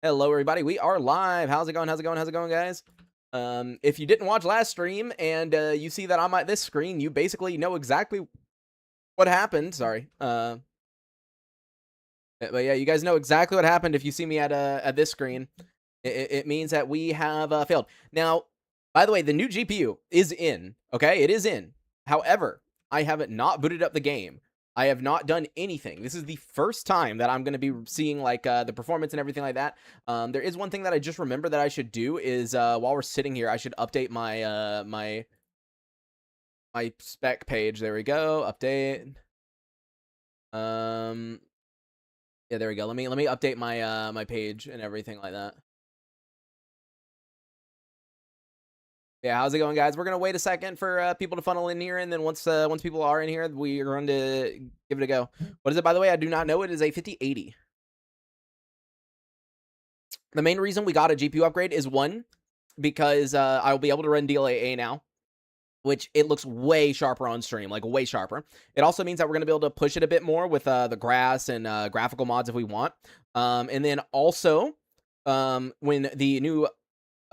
Hello, everybody. We are live. How's it going? How's it going? How's it going, guys? If you didn't watch last stream and you see that I'm at this screen, you basically know exactly what happened. Sorry. But yeah, you guys know exactly what happened if you see me at this screen. It means that we have failed. Now, by the way, the new GPU is in. Okay, it is in. However, I have not booted up the game. I have not done anything. This is the first time that I'm going to be seeing like the performance and everything like that. There is one thing that I just remember that I should do is while we're sitting here, I should update my my spec page. There we go. Update. Yeah, there we go. Let me update my my page and everything like that. Yeah, how's it going, guys? We're gonna wait a second for people to funnel in here, and then once people are in here, we are going to give it a go. What is it, by the way? I do not know. It is a 5080. The main reason we got a GPU upgrade is one, because I'll be able to run DLAA now, which it looks way sharper on stream, like way sharper. It also means that we're gonna be able to push it a bit more with the grass and graphical mods if we want. And then also, when the new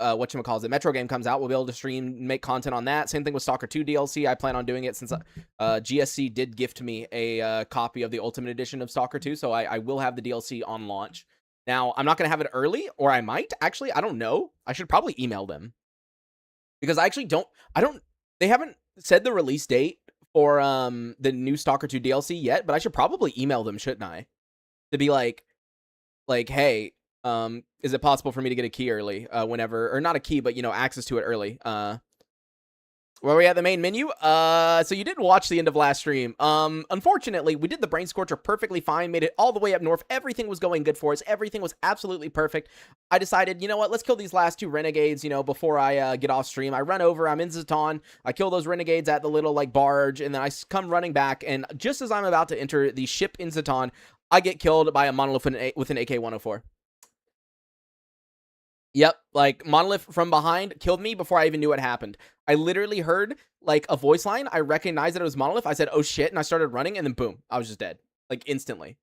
whatchamacallit, Metro game comes out, we'll be able to stream, make content on that. Same thing with S.t.a.l.k.e.r 2 DLC. I plan on doing it since GSC did gift me a copy of the Ultimate Edition of S.t.a.l.k.e.r 2, so I will have the DLC on launch. Now, I'm not going to have it early, or I might. Actually, I don't know. I should probably email them. Because I actually they haven't said the release date for the new S.t.a.l.k.e.r 2 DLC yet, but I should probably email them, shouldn't I? To be like, hey, is it possible for me to get a key early whenever, or not a key, but you know, access to it early? Where are we at the main menu? So you didn't watch the end of last stream. Unfortunately, we did the Brain Scorcher perfectly fine, made it all the way up north. Everything was going good for us. Everything was absolutely perfect. I decided, you know what, let's kill these last two renegades, you know, before I get off stream. I run over, I'm in s.t.a.l.k.e.r. I kill those renegades at the little, like, barge, and then I come running back, and just as I'm about to enter the ship in s.t.a.l.k.e.r, I get killed by a monolith with an AK-104. Yep, like, Monolith from behind killed me before I even knew what happened. I literally heard, like, a voice line. I recognized that it was Monolith. I said, oh shit, and I started running, and then boom, I was just dead. Like, instantly.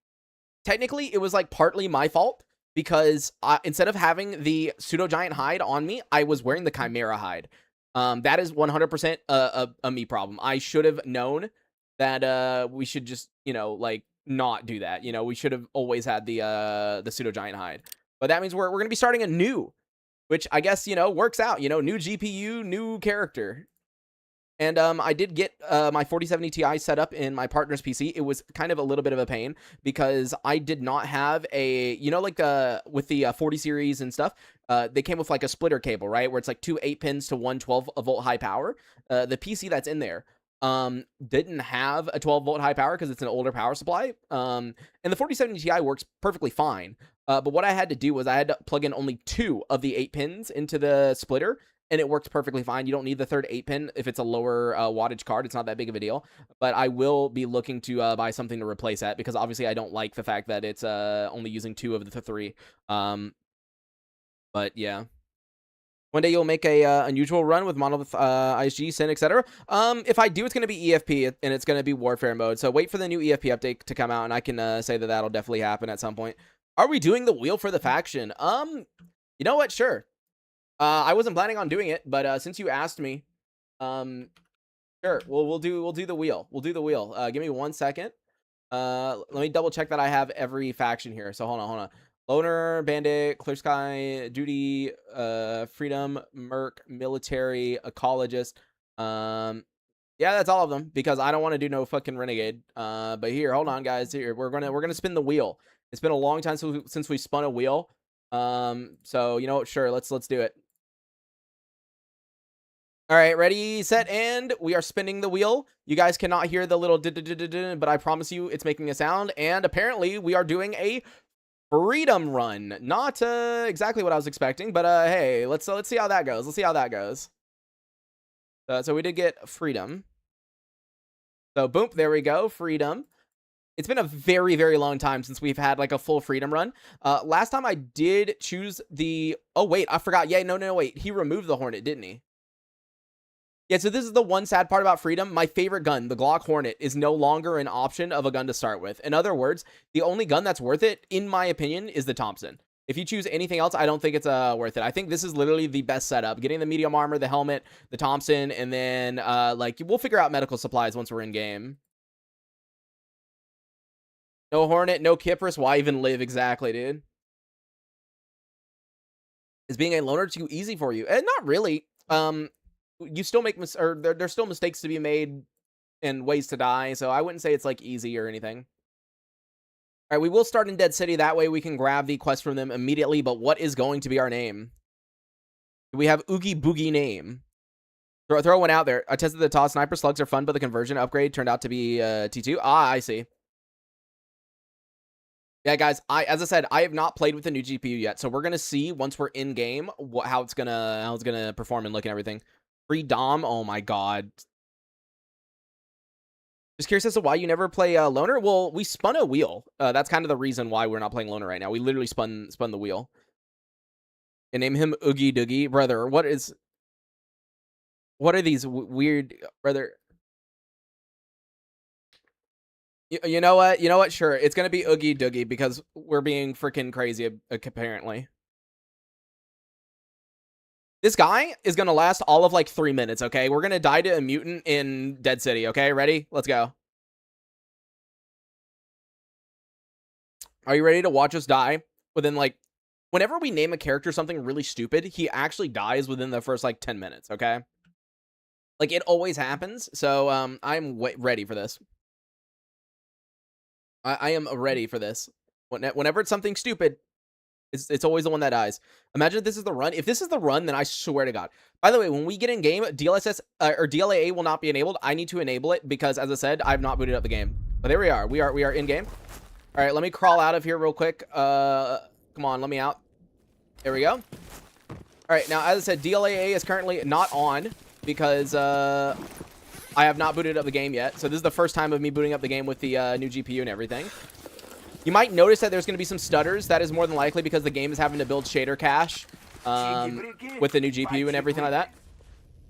Technically, it was, like, partly my fault, because instead of having the pseudo-giant hide on me, I was wearing the Chimera hide. That is 100% a me problem. I should have known that we should just, you know, like, not do that. You know, we should have always had the pseudo-giant hide. But that means we're going to be starting anew, which I guess, you know, works out. You know, new GPU, new character. And I did get my 4070 Ti set up in my partner's PC. It was kind of a little bit of a pain because I did not have a, you know, like with the 40 series and stuff, they came with like a splitter cable, right? Where it's like two 8-pins to one 12-volt high power. The PC that's in there didn't have a 12-volt high power because it's an older power supply. And the 4070 Ti works perfectly fine. But what I had to do was I had to plug in only 2 of the 8 pins into the splitter, and it works perfectly fine. You don't need the third 8-pin if it's a lower wattage card. It's not that big of a deal. But I will be looking to buy something to replace that, because obviously I don't like the fact that it's only using 2 of the 3. But yeah. One day you'll make a unusual run with Monolith, ISG, Sin, etc. If I do, it's going to be EFP, and it's going to be Warfare mode. So wait for the new EFP update to come out, and I can say that that'll definitely happen at some point. Are we doing the wheel for the faction? You know what? Sure. I wasn't planning on doing it, but since you asked me, sure. We'll do the wheel. We'll do the wheel. Give me 1 second. Let me double check that I have every faction here. So hold on. Loner, Bandit, Clear Sky, Duty, Freedom, Merc, Military, Ecologist. Yeah, that's all of them, because I don't want to do no fucking Renegade. But here, hold on, guys. Here, we're gonna spin the wheel. It's been a long time since we spun a wheel. So you know what? Sure, let's do it. All right, ready, set, and we are spinning the wheel. You guys cannot hear the little but I promise you it's making a sound. And apparently we are doing a freedom run. Not exactly what I was expecting, but hey, let's see how that goes. Let's see how that goes. So we did get freedom. So boom, there we go, freedom. It's been a very, very long time since we've had like a full freedom run. Last time I did choose the, oh wait, I forgot. Yeah, no, wait. He removed the Hornet, didn't he? Yeah, so this is the one sad part about freedom. My favorite gun, the Glock Hornet, is no longer an option of a gun to start with. In other words, the only gun that's worth it, in my opinion, is the Thompson. If you choose anything else, I don't think it's worth it. I think this is literally the best setup. Getting the medium armor, the helmet, the Thompson, and then like we'll figure out medical supplies once we're in game. No Hornet, no Kypris. Why even live? Exactly, dude. Is being a loner too easy for you? Not really. You still make there's still mistakes to be made and ways to die, so I wouldn't say it's like easy or anything. All right, we will start in Dead City. That way we can grab the quest from them immediately. But what is going to be our name? We have Oogie Boogie name. Throw one out there. I tested the toss. Sniper slugs are fun, but the conversion upgrade turned out to be T2. Ah, I see. Yeah, guys, as I said, I have not played with the new GPU yet, so we're gonna see once we're in game how it's gonna perform and look and everything. Free Dom, oh my god. Just curious as to why you never play Loner. Well, we spun a wheel. That's kind of the reason why we're not playing Loner right now. We literally spun the wheel. And name him Oogie Doogie, brother. What are these weird, brother? You know what? You know what? Sure, it's gonna be Oogie Doogie because we're being freaking crazy apparently. This guy is gonna last all of like 3 minutes. Okay, we're gonna die to a mutant in Dead City. Okay, ready? Let's go. Are you ready to watch us die within like? Whenever we name a character something really stupid, he actually dies within the first like 10 minutes. Okay, like it always happens. So I'm ready for this. I am ready for this. Whenever it's something stupid, it's always the one that dies. Imagine if this is the run. If this is the run, then I swear to God. By the way, when we get in game, DLSS or DLAA will not be enabled. I need to enable it because, as I said, I've not booted up the game. But there we are. We are in game. All right, let me crawl out of here real quick. Come on, let me out. There we go. All right, now as I said, DLAA is currently not on because I have not booted up the game yet. So this is the first time of me booting up the game with the new GPU and everything. You might notice that there's going to be some stutters. That is more than likely because the game is having to build shader cache with the new GPU and everything like that.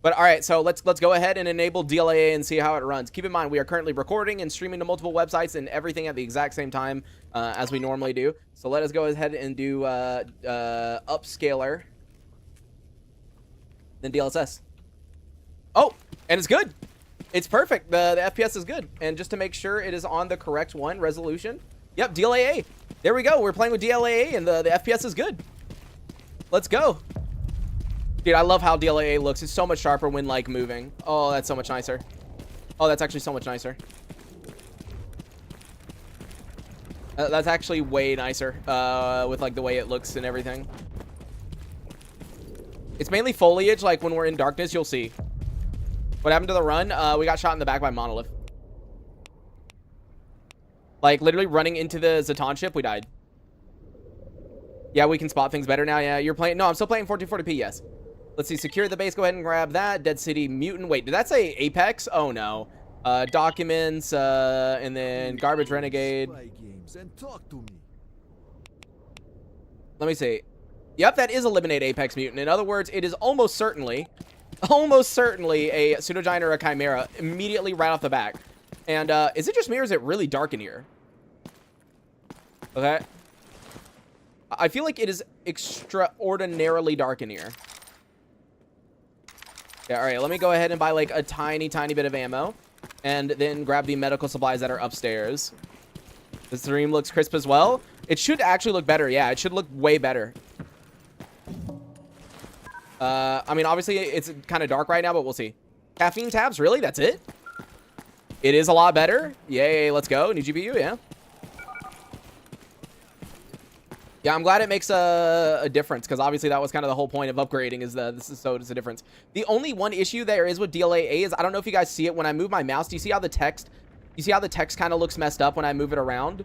But all right, so let's go ahead and enable DLAA and see how it runs. Keep in mind, we are currently recording and streaming to multiple websites and everything at the exact same time as we normally do. So let us go ahead and do upscaler, then DLSS. Oh, and it's good. It's perfect. The FPS is good. And just to make sure it is on the correct one, resolution. Yep, DLAA. There we go. We're playing with DLAA, and the FPS is good. Let's go. Dude, I love how DLAA looks. It's so much sharper when, like, moving. Oh, that's so much nicer. Oh, that's actually so much nicer. That's actually way nicer with, like, the way it looks and everything. It's mainly foliage. Like, when we're in darkness, you'll see. What happened to the run? We got shot in the back by Monolith. Like, literally running into the Zaton ship, we died. Yeah, we can spot things better now. Yeah, you're playing... No, I'm still playing 1440p, yes. Let's see. Secure the base. Go ahead and grab that. Dead City Mutant. Wait, did that say Apex? Oh, no. Documents, and then Garbage Renegade. Let me see. Yep, that is Eliminate Apex Mutant. In other words, it is almost certainly a Pseudogiant or a Chimera immediately right off the back. And is it just me or is it really dark in here? Okay. I feel like it is extraordinarily dark in here. Yeah, all right. Let me go ahead and buy like a tiny bit of ammo. And then grab the medical supplies that are upstairs. The stream looks crisp as well. It should actually look better. Yeah, it should look way better. I mean, obviously, it's kind of dark right now, but we'll see. Caffeine tabs, really? That's it? It is a lot better. Yay, let's go. New GPU, yeah. Yeah, I'm glad it makes a difference, because obviously that was kind of the whole point of upgrading, is so it's a difference. The only one issue there is with DLAA is, I don't know if you guys see it, when I move my mouse, do you see how the text kind of looks messed up when I move it around?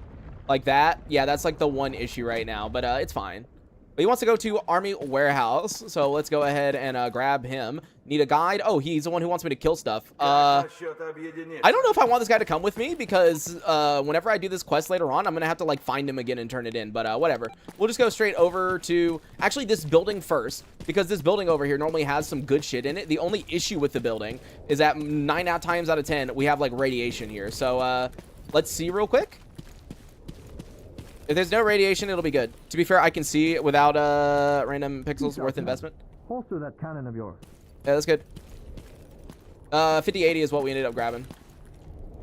Like that? Yeah, that's like the one issue right now, but it's fine. But he wants to go to Army Warehouse, so let's go ahead and grab him. Need a guide? Oh, he's the one who wants me to kill stuff. I don't know if I want this guy to come with me, because whenever I do this quest later on, I'm going to have to, like, find him again and turn it in. But whatever. We'll just go straight over to, actually, this building first, because this building over here normally has some good shit in it. The only issue with the building is that 9 times out of 10, we have, like, radiation here. So let's see real quick. If there's no radiation, it'll be good. To be fair, I can see without random pixels worth investment. Holster that cannon of yours. Yeah, that's good. 5080 is what we ended up grabbing.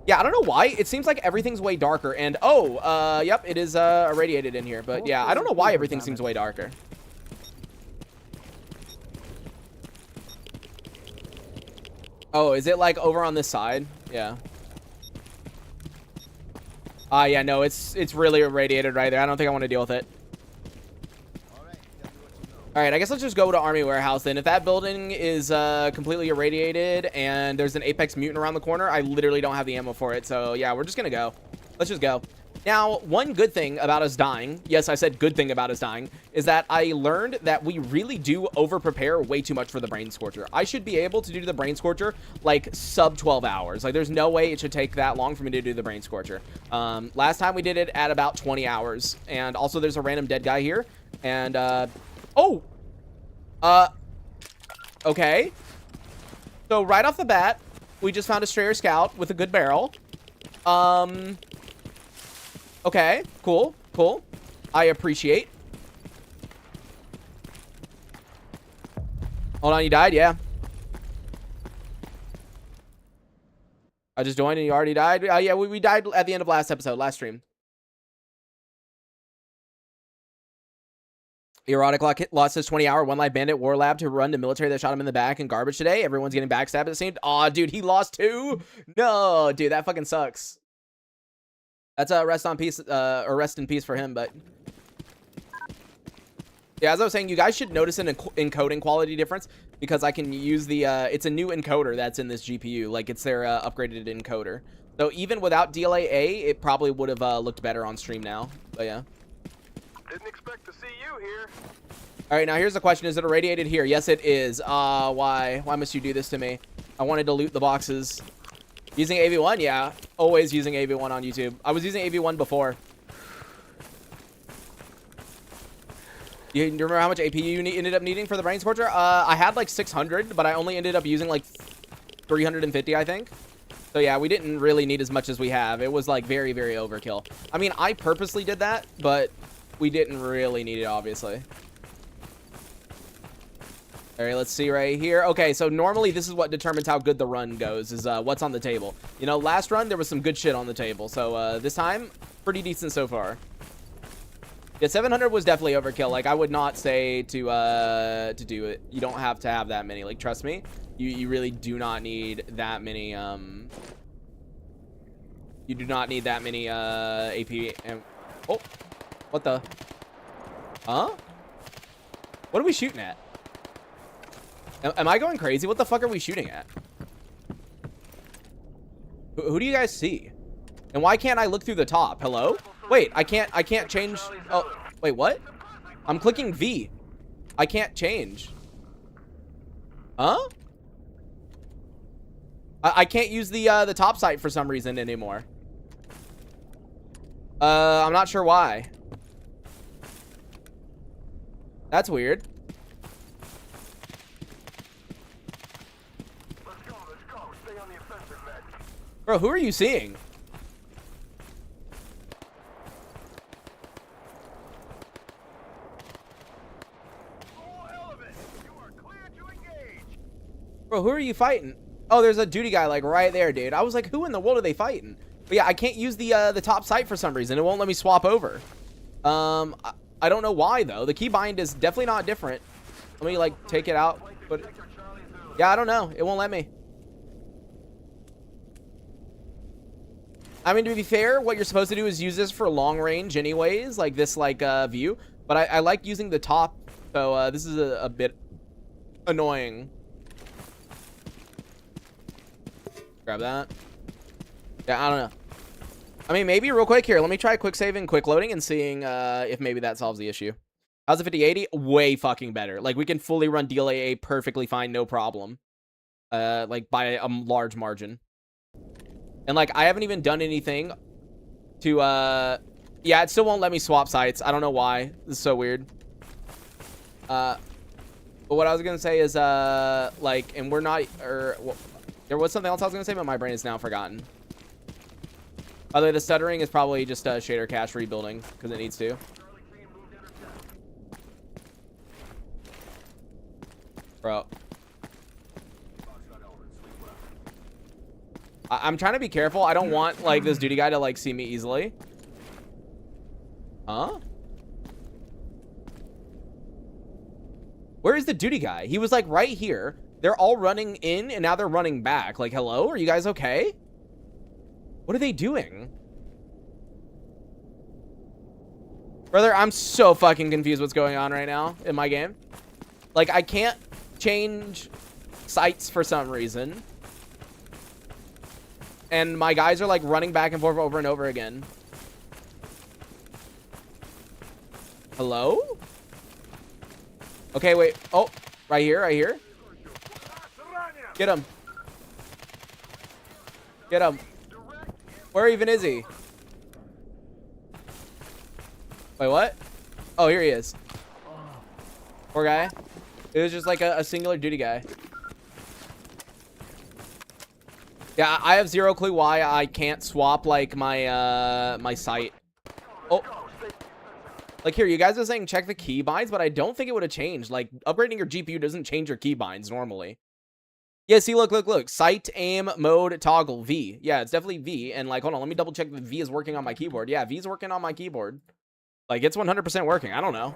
Yeah, I don't know why. It seems like everything's way darker. And, yep, it is irradiated in here. But, yeah, I don't know why everything seems way darker. Oh, is it, like, over on this side? Yeah. Yeah, no, it's really irradiated right there. I don't think I want to deal with it. All right, I guess let's just go to Army Warehouse then. If that building is completely irradiated and there's an Apex mutant around the corner, I literally don't have the ammo for it. So, yeah, we're just going to go. Let's just go. Now, one good thing about us dying, yes, I said good thing about us dying, is that I learned that we really do over-prepare way too much for the Brain Scorcher. I should be able to do the Brain Scorcher, like, sub 12 hours. Like, there's no way it should take that long for me to do the Brain Scorcher. Last time we did it at about 20 hours. And also, there's a random dead guy here. And, okay. So, right off the bat, we just found a Strayer Scout with a good barrel. Okay, cool, cool. I appreciate. Hold on, you died? Yeah. I just joined and you already died? Yeah, we died at the end of last episode, last stream. Erotic lost his 20-hour one-life bandit war lab to run to military that shot him in the back and garbage today. Everyone's getting backstabbed, it seemed. Aw, dude, he lost too? No, dude, that fucking sucks. That's a rest in peace for him, but yeah, as I was saying, you guys should notice an encoding quality difference because I can use the it's a new encoder that's in this GPU, like it's their upgraded encoder. So even without DLA-A, it probably would have looked better on stream now. But yeah. Didn't expect to see you here. All right, now here's the question: is it irradiated here? Yes, it is. Why? Why must you do this to me? I wanted to loot the boxes. Using AV1? Yeah. Always using AV1 on YouTube. I was using AV1 before. You remember how much AP you ended up needing for the Brain Scorcher? I had like 600, but I only ended up using like 350, I think. So yeah, we didn't really need as much as we have. It was like very, very overkill. I mean, I purposely did that, but we didn't really need it, obviously. All right, let's see right here. Okay, so normally this is what determines how good the run goes, is what's on the table. You know, last run, there was some good shit on the table. So this time, pretty decent so far. Yeah, 700 was definitely overkill. Like, I would not say to do it. You don't have to have that many. Like, trust me, you really do not need that many, you do not need that many, AP. And, oh, what the? Huh? What are we shooting at? Am I going crazy? What the fuck are we shooting at? Who do you guys see? And why can't I look through the top? Hello? Wait, I can't change. Oh, wait, what? I'm clicking V. I can't change. Huh? I can't use the top sight for some reason anymore. I'm not sure why. That's weird. Bro, who are you seeing? Bro, who are you fighting? Oh, there's a duty guy like right there, dude. I was like, who in the world are they fighting? But yeah, I can't use the top sight for some reason. It won't let me swap over. I don't know why though. The keybind is definitely not different. Let me like take it out. But yeah, I don't know. It won't let me. I mean, to be fair, what you're supposed to do is use this for long range anyways, like this like view. But I like using the top, so this is a bit annoying. Grab that. Yeah, I don't know. I mean, maybe real quick here. Let me try quick saving, quick loading, and seeing if maybe that solves the issue. How's the 5080? Way fucking better. Like, we can fully run DLA-A perfectly fine, no problem. Like, by a large margin. And, like, I haven't even done anything to, yeah, it still won't let me swap sites. I don't know why. This is so weird. But what I was gonna say is, like, and we're not, or, well, there was something else I was gonna say, but my brain is now forgotten. By the way, the stuttering is probably just shader cache rebuilding because it needs to. Bro. I'm trying to be careful. I don't want, like, this duty guy to, like, see me easily. Huh? Where is the duty guy? He was, like, right here. They're all running in, and now they're running back. Like, hello? Are you guys okay? What are they doing? Brother, I'm so fucking confused what's going on right now in my game. Like, I can't change sights for some reason. And my guys are, like, running back and forth over and over again. Hello? Okay, wait. Oh, right here, right here. Get him. Get him. Where even is he? Wait, what? Oh, here he is. Poor guy. It was just like a singular duty guy. Yeah, I have zero clue why I can't swap, like, my my sight. Oh. Like, here, you guys are saying check the keybinds, but I don't think it would have changed. Like, upgrading your GPU doesn't change your keybinds normally. Yeah, see, look. Sight, aim, mode, toggle, V. Yeah, it's definitely V. And, like, hold on, let me double check that V is working on my keyboard. Yeah, V is working on my keyboard. Like, it's 100% working. I don't know.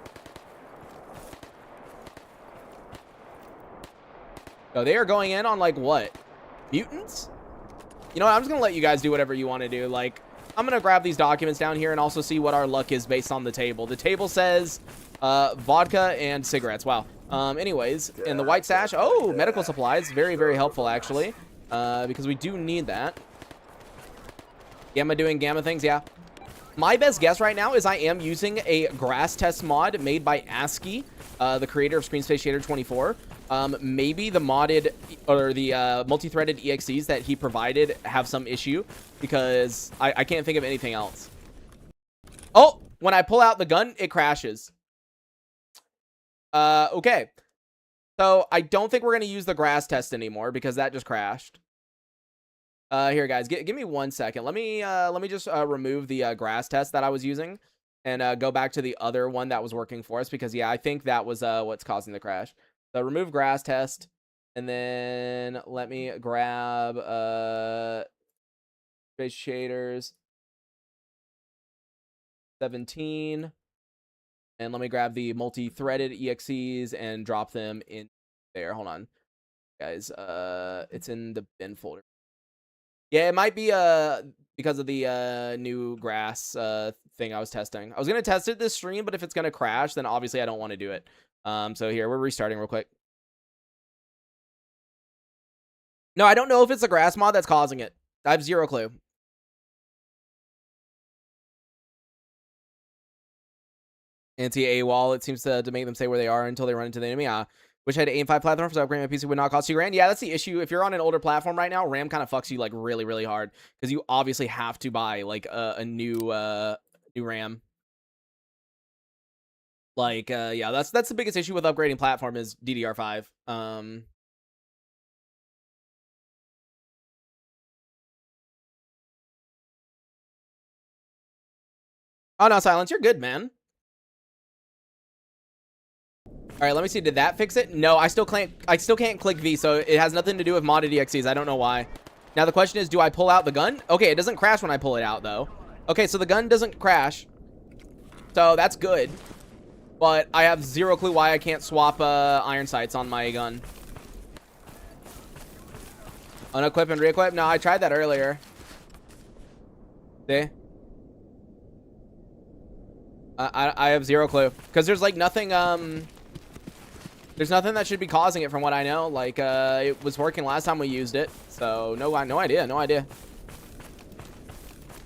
Oh, they are going in on, like, what? Mutants? You know what? I'm just going to let you guys do whatever you want to do. Like, I'm going to grab these documents down here and also see what our luck is based on the table. The table says vodka and cigarettes. Wow. Anyways, in the white stash, oh, medical supplies. Very, very helpful, actually, because we do need that. Gamma doing gamma things, yeah. My best guess right now is I am using a grass test mod made by s.t.a.l.k.e.r, the creator of Screen Space Shader 24. Maybe the modded or the multi-threaded EXEs that he provided have some issue because I can't think of anything else. Oh, when I pull out the gun, it crashes. Okay. So I don't think we're going to use the grass test anymore because that just crashed. Here, guys, give me 1 second. Let me just remove the grass test that I was using and go back to the other one that was working for us because, yeah, I think that was what's causing the crash. So remove grass test, and then let me grab space shaders 17, and let me grab the multi-threaded EXEs and drop them in there. Hold on, guys. It's in the bin folder. Yeah, it might be because of the new grass thing I was testing. I was gonna test it this stream, but if it's gonna crash, then obviously I don't want to do it. So here, we're restarting real quick. No, I don't know if it's the grass mod that's causing it. I have zero clue. Anti-AWOL, it seems to make them say where they are until they run into the enemy. Wish I had aim 5 platform, so upgrading my PC would not cost $2,000. Yeah, that's the issue. If you're on an older platform right now, RAM kind of fucks you like really, really hard because you obviously have to buy like a new RAM. Like, yeah, that's the biggest issue with upgrading platform is DDR5. Oh no, Silence, you're good, man. All right, let me see. Did that fix it? No, I still can't click V, so it has nothing to do with modded EXEs. I don't know why. Now the question is, do I pull out the gun? Okay, it doesn't crash when I pull it out though. Okay, so the gun doesn't crash. So that's good. But I have zero clue why I can't swap iron sights on my gun. Unequip and re-equip? No, I tried that earlier. See? I have zero clue. Because there's like nothing, there's nothing that should be causing it from what I know. Like, it was working last time we used it. So, no idea.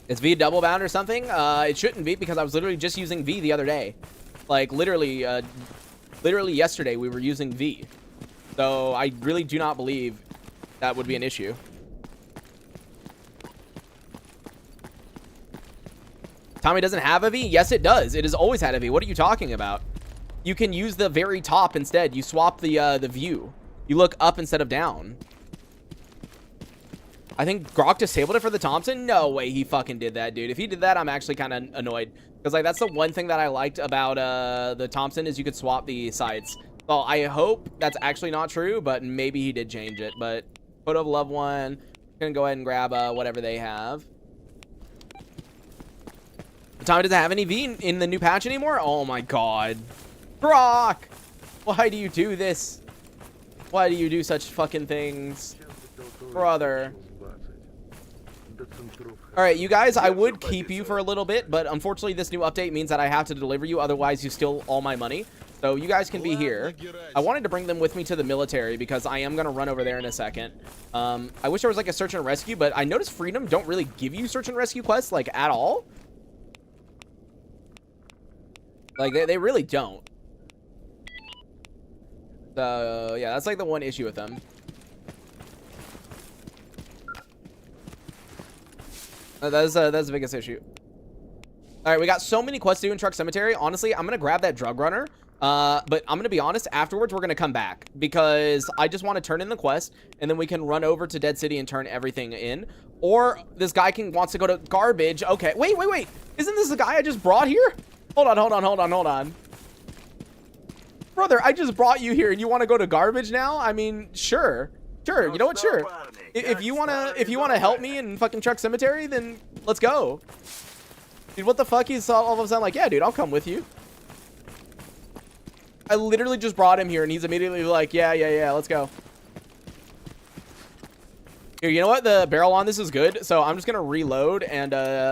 Is V double bound or something? It shouldn't be because I was literally just using V the other day. Like, literally yesterday we were using V. So, I really do not believe that would be an issue. Tommy doesn't have a V? Yes, it does. It has always had a V. What are you talking about? You can use the very top instead. You swap the view. You look up instead of down. I think Grok disabled it for the Thompson. No way he fucking did that, dude. If he did that, I'm actually kind of annoyed. Because, like, that's the one thing that I liked about the Thompson is you could swap the sights. So I hope that's actually not true, but maybe he did change it. But photo of a loved one. Gonna go ahead and grab whatever they have. The Tommy doesn't have any V in the new patch anymore? Oh my god. Grok! Why do you do this? Why do you do such fucking things? Brother. Alright, you guys, I would keep you for a little bit, but unfortunately this new update means that I have to deliver you, otherwise you steal all my money. So you guys can be here. I wanted to bring them with me to the military because I am going to run over there in a second. I wish there was like a search and rescue, but I noticed Freedom don't really give you search and rescue quests like at all. Like they really don't. So yeah, that's like the one issue with them. That's the biggest issue. All right, we got so many quests to do in Truck Cemetery. Honestly, I'm gonna grab that drug runner. But I'm gonna be honest, afterwards we're gonna come back because I just want to turn in the quest and then we can run over to Dead City and turn everything in. Or this guy wants to go to garbage. Okay, wait. Isn't this the guy I just brought here? Hold on. Brother, I just brought you here and you want to go to garbage now? I mean, sure. You know what? Sure. If you wanna help me in fucking Truck Cemetery, then let's go. Dude, what the fuck? He's all of a sudden like, yeah, dude, I'll come with you. I literally just brought him here and he's immediately like, yeah, let's go. Here, you know what? The barrel on this is good. So I'm just going to reload and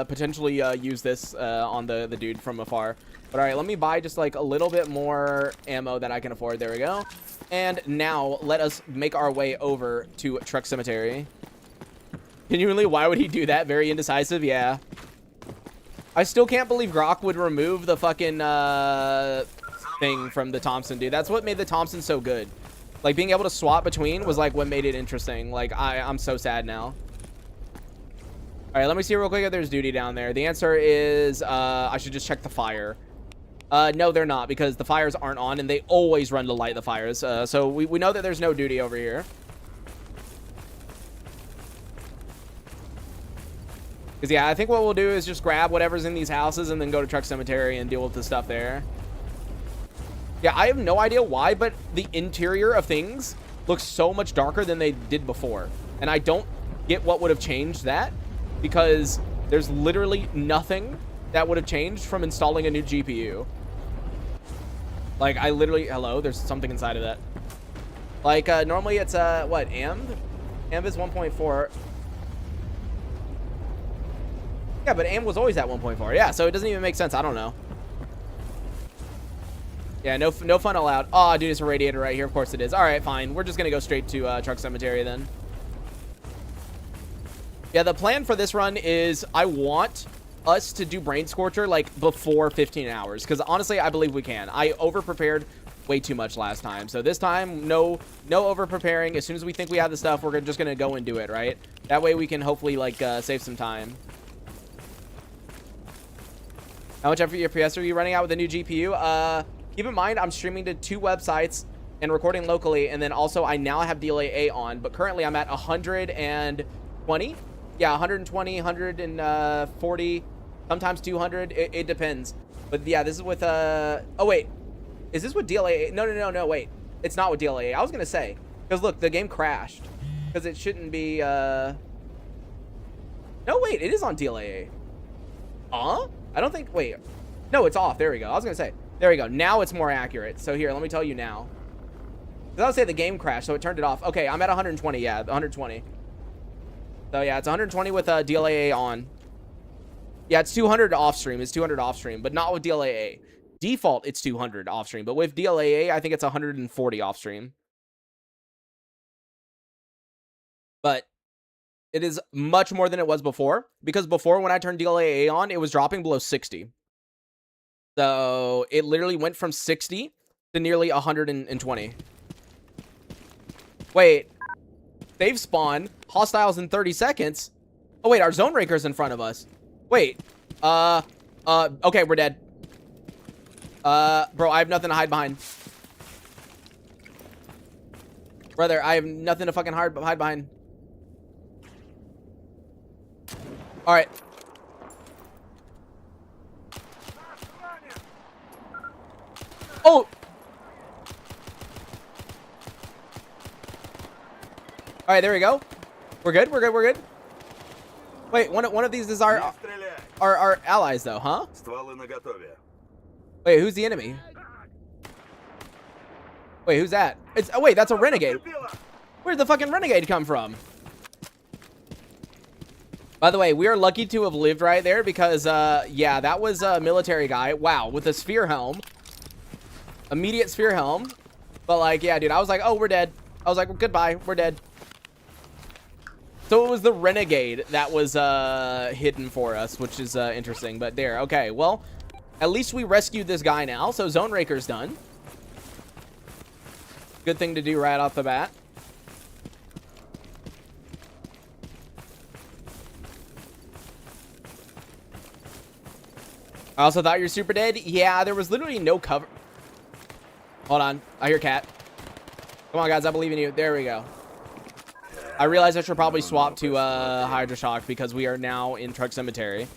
potentially use this on the dude from afar. But all right, let me buy just like a little bit more ammo that I can afford. There we go. And now let us make our way over to Truck Cemetery. Genuinely, why would he do that? Very indecisive. Yeah. I still can't believe Grok would remove the fucking thing from the Thompson, dude. That's what made the Thompson so good. Like being able to swap between was like what made it interesting. Like I'm so sad now. All right, let me see real quick if there's duty down there. The answer is I should just check the fire. No, they're not, because the fires aren't on and they always run to light the fires. So we know that there's no duty over here. Because yeah, I think what we'll do is just grab whatever's in these houses and then go to Truck Cemetery and deal with the stuff there. Yeah, I have no idea why, but the interior of things looks so much darker than they did before. And I don't get what would have changed that, because there's literally nothing that would have changed from installing a new GPU. Like, I literally... Hello? There's something inside of that. Like, normally it's, what, AMB? AMB is 1.4. Yeah, but AMB was always at 1.4. Yeah, so it doesn't even make sense. I don't know. Yeah, no fun allowed. Oh, dude, it's a radiator right here. Of course it is. All right, fine. We're just going to go straight to Truck Cemetery then. Yeah, the plan for this run is I want us to do Brain Scorcher, like, before 15 hours. Because, honestly, I believe we can. I over-prepared way too much last time. So this time, no over-preparing. As soon as we think we have the stuff, we're just going to go and do it, right? That way we can hopefully, like, save some time. How much FPS are you running out with the new GPU? Keep in mind, I'm streaming to 2 websites and recording locally, and then also I now have DLAA on, but currently I'm at 120. Yeah, 120, 140, sometimes 200. It depends. But yeah, this is with oh wait, is this with DLAA? No, wait, it's not with DLAA. I was gonna say, because look, the game crashed, because it shouldn't be. No, wait, it is on DLAA. I don't think. Wait, no, it's off. There we go. I was gonna say. There we go. Now it's more accurate. So here, let me tell you now. Because I would say the game crashed, so it turned it off. Okay, I'm at 120. Yeah, 120. So yeah, it's 120 with DLAA on. Yeah, it's 200 off stream. It's 200 off stream, but not with DLAA. Default, it's 200 off stream, but with DLAA, I think it's 140 off stream. But it is much more than it was before, because before when I turned DLAA on, it was dropping below 60. So it literally went from 60 to nearly 120. Wait. Save spawn. Hostiles in 30 seconds. Oh, wait. Our zone breaker's in front of us. Wait. Okay, we're dead. Bro, I have nothing to hide behind. Brother, I have nothing to fucking hide behind. All right. Oh. All right, there we go. We're good. We're good. We're good. Wait, one of these is our allies, though, huh? Wait, who's the enemy? Wait, who's that? It's wait, that's a renegade. Where'd the fucking renegade come from? By the way, we are lucky to have lived right there because, yeah, that was a military guy. Wow, with a sphere helm. Immediate sphere helm. But, like, yeah, dude, I was like, oh, we're dead. I was like, well, goodbye, we're dead. So it was the renegade that was hidden for us, which is interesting. But there, okay, well, at least we rescued this guy now. So Zone Raker's done. Good thing to do right off the bat. I also thought you're super dead. Yeah, there was literally no cover. Hold on. I hear cat. Come on, guys. I believe in you. There we go. I realize I should probably swap to Hydra Shock because we are now in Truck Cemetery.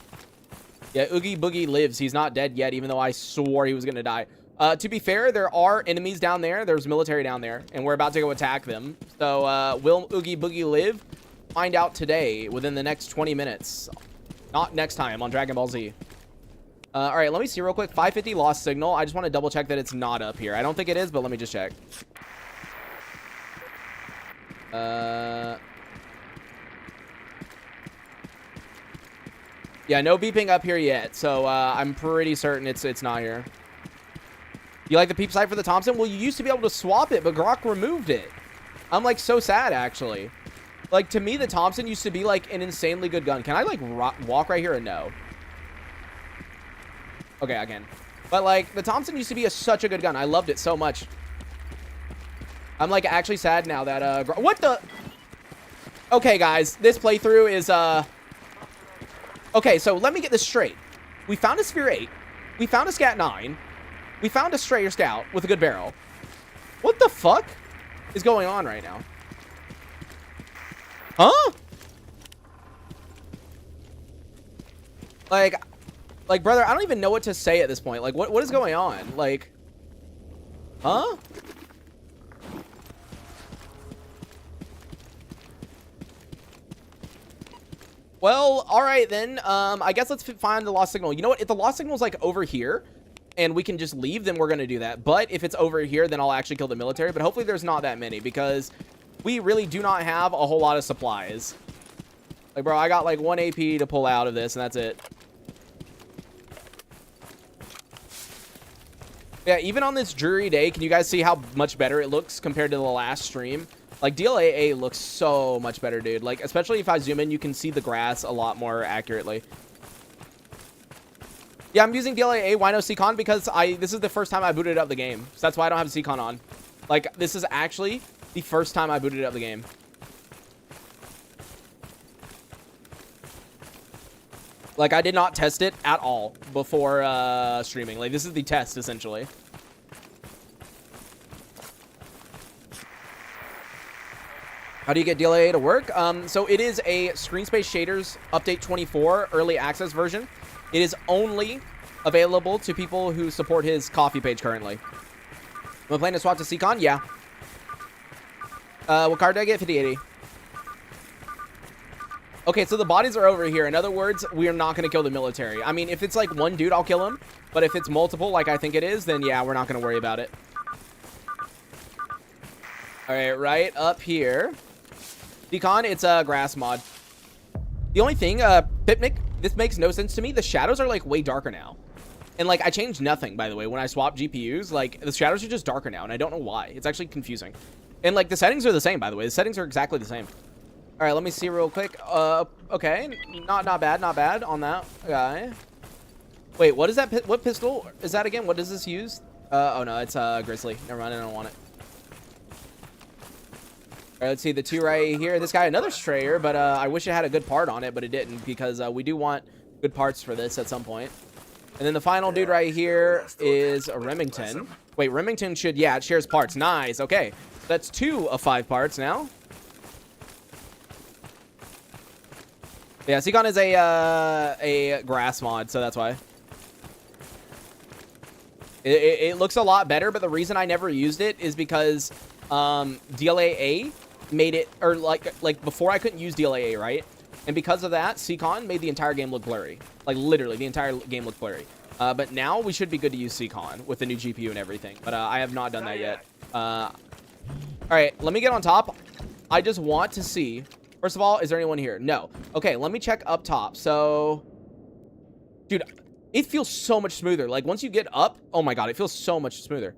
Yeah, Oogie Boogie lives. He's not dead yet, even though I swore he was going to die. To be fair, there are enemies down there. There's military down there, and we're about to go attack them. So, will Oogie Boogie live? Find out today within the next 20 minutes. Not next time on Dragon Ball Z. All right, let me see real quick. 550 lost signal. I just want to double check that it's not up here. I don't think it is, but let me just check. Yeah, no beeping up here yet, so I'm pretty certain it's not here. You like the peep sight for the Thompson? Well, you used to be able to swap it, but Grok removed it. I'm like so sad, actually. Like, to me, the Thompson used to be like an insanely good gun. Can I like walk right here or no? Okay, I can. But like, the Thompson used to be such a good gun. I loved it so much. I'm like actually sad now that what the? Okay, guys, this playthrough is okay, so let me get this straight. We found a Sphere 8. We found a Scat 9. We found a Strayer Scout with a good barrel. What the fuck is going on right now? Huh? Like, brother, I don't even know what to say at this point. Like, what is going on? Like, huh? Well, all right then. I guess let's find the lost signal. You know what? If the lost signal is like over here and we can just leave, then we're going to do that. But if it's over here, then I'll actually kill the military. But hopefully there's not that many because we really do not have a whole lot of supplies. Like, bro, I got like 1 AP to pull out of this and that's it. Yeah, even on this dreary day, can you guys see how much better it looks compared to the last stream? Like, s.t.a.l.k.e.r looks so much better, dude. Like, especially if I zoom in, you can see the grass a lot more accurately. Yeah, I'm using s.t.a.l.k.e.r. Why no C-Con? Because this is the first time I booted up the game. So that's why I don't have C-Con on. Like, this is actually the first time I booted up the game. Like, I did not test it at all before streaming. Like, this is the test, essentially. How do you get s.t.a.l.k.e.r to work? So it is a Screen Space Shaders Update 24 early access version. It is only available to people who support his coffee page currently. Am I planning to swap to C-Con? Yeah. What card did I get? 5080. Okay, so the bodies are over here. In other words, we are not going to kill the military. I mean, if it's like one dude, I'll kill him. But if it's multiple, like I think it is, then yeah, we're not going to worry about it. All right, right up here. Decon, it's a grass mod. The only thing, Pipnic, this makes no sense to me. The shadows are like way darker now. And like, I changed nothing, by the way. When I swapped GPUs, like the shadows are just darker now. And I don't know why. It's actually confusing. And like the settings are the same, by the way. The settings are exactly the same. All right, let me see real quick. Okay, not bad on that guy. Wait, what is that? What pistol is that again? What does this use? Oh no, it's Grizzly. Never mind, I don't want it. All right, let's see the two right here. This guy, another Strayer, but I wish it had a good part on it, but it didn't because we do want good parts for this at some point. And then the final dude right here is a Remington. Wait, Remington should, yeah, it shares parts. Nice. Okay, that's 2 of 5 parts now. Yeah, s.t.a.l.k.e.r is a grass mod, so that's why. It looks a lot better, but the reason I never used it is because DLAA made it, or like before I couldn't use DLAA, right? And because of that, s.t.a.l.k.e.r made the entire game look blurry. Like literally, the entire game looked blurry. But now we should be good to use s.t.a.l.k.e.r with the new GPU and everything. But I have not done that yet. All right, let me get on top. I just want to see. First of all, is there anyone here? No. Okay, let me check up top. So, dude, it feels so much smoother. Like once you get up, oh my god, it feels so much smoother.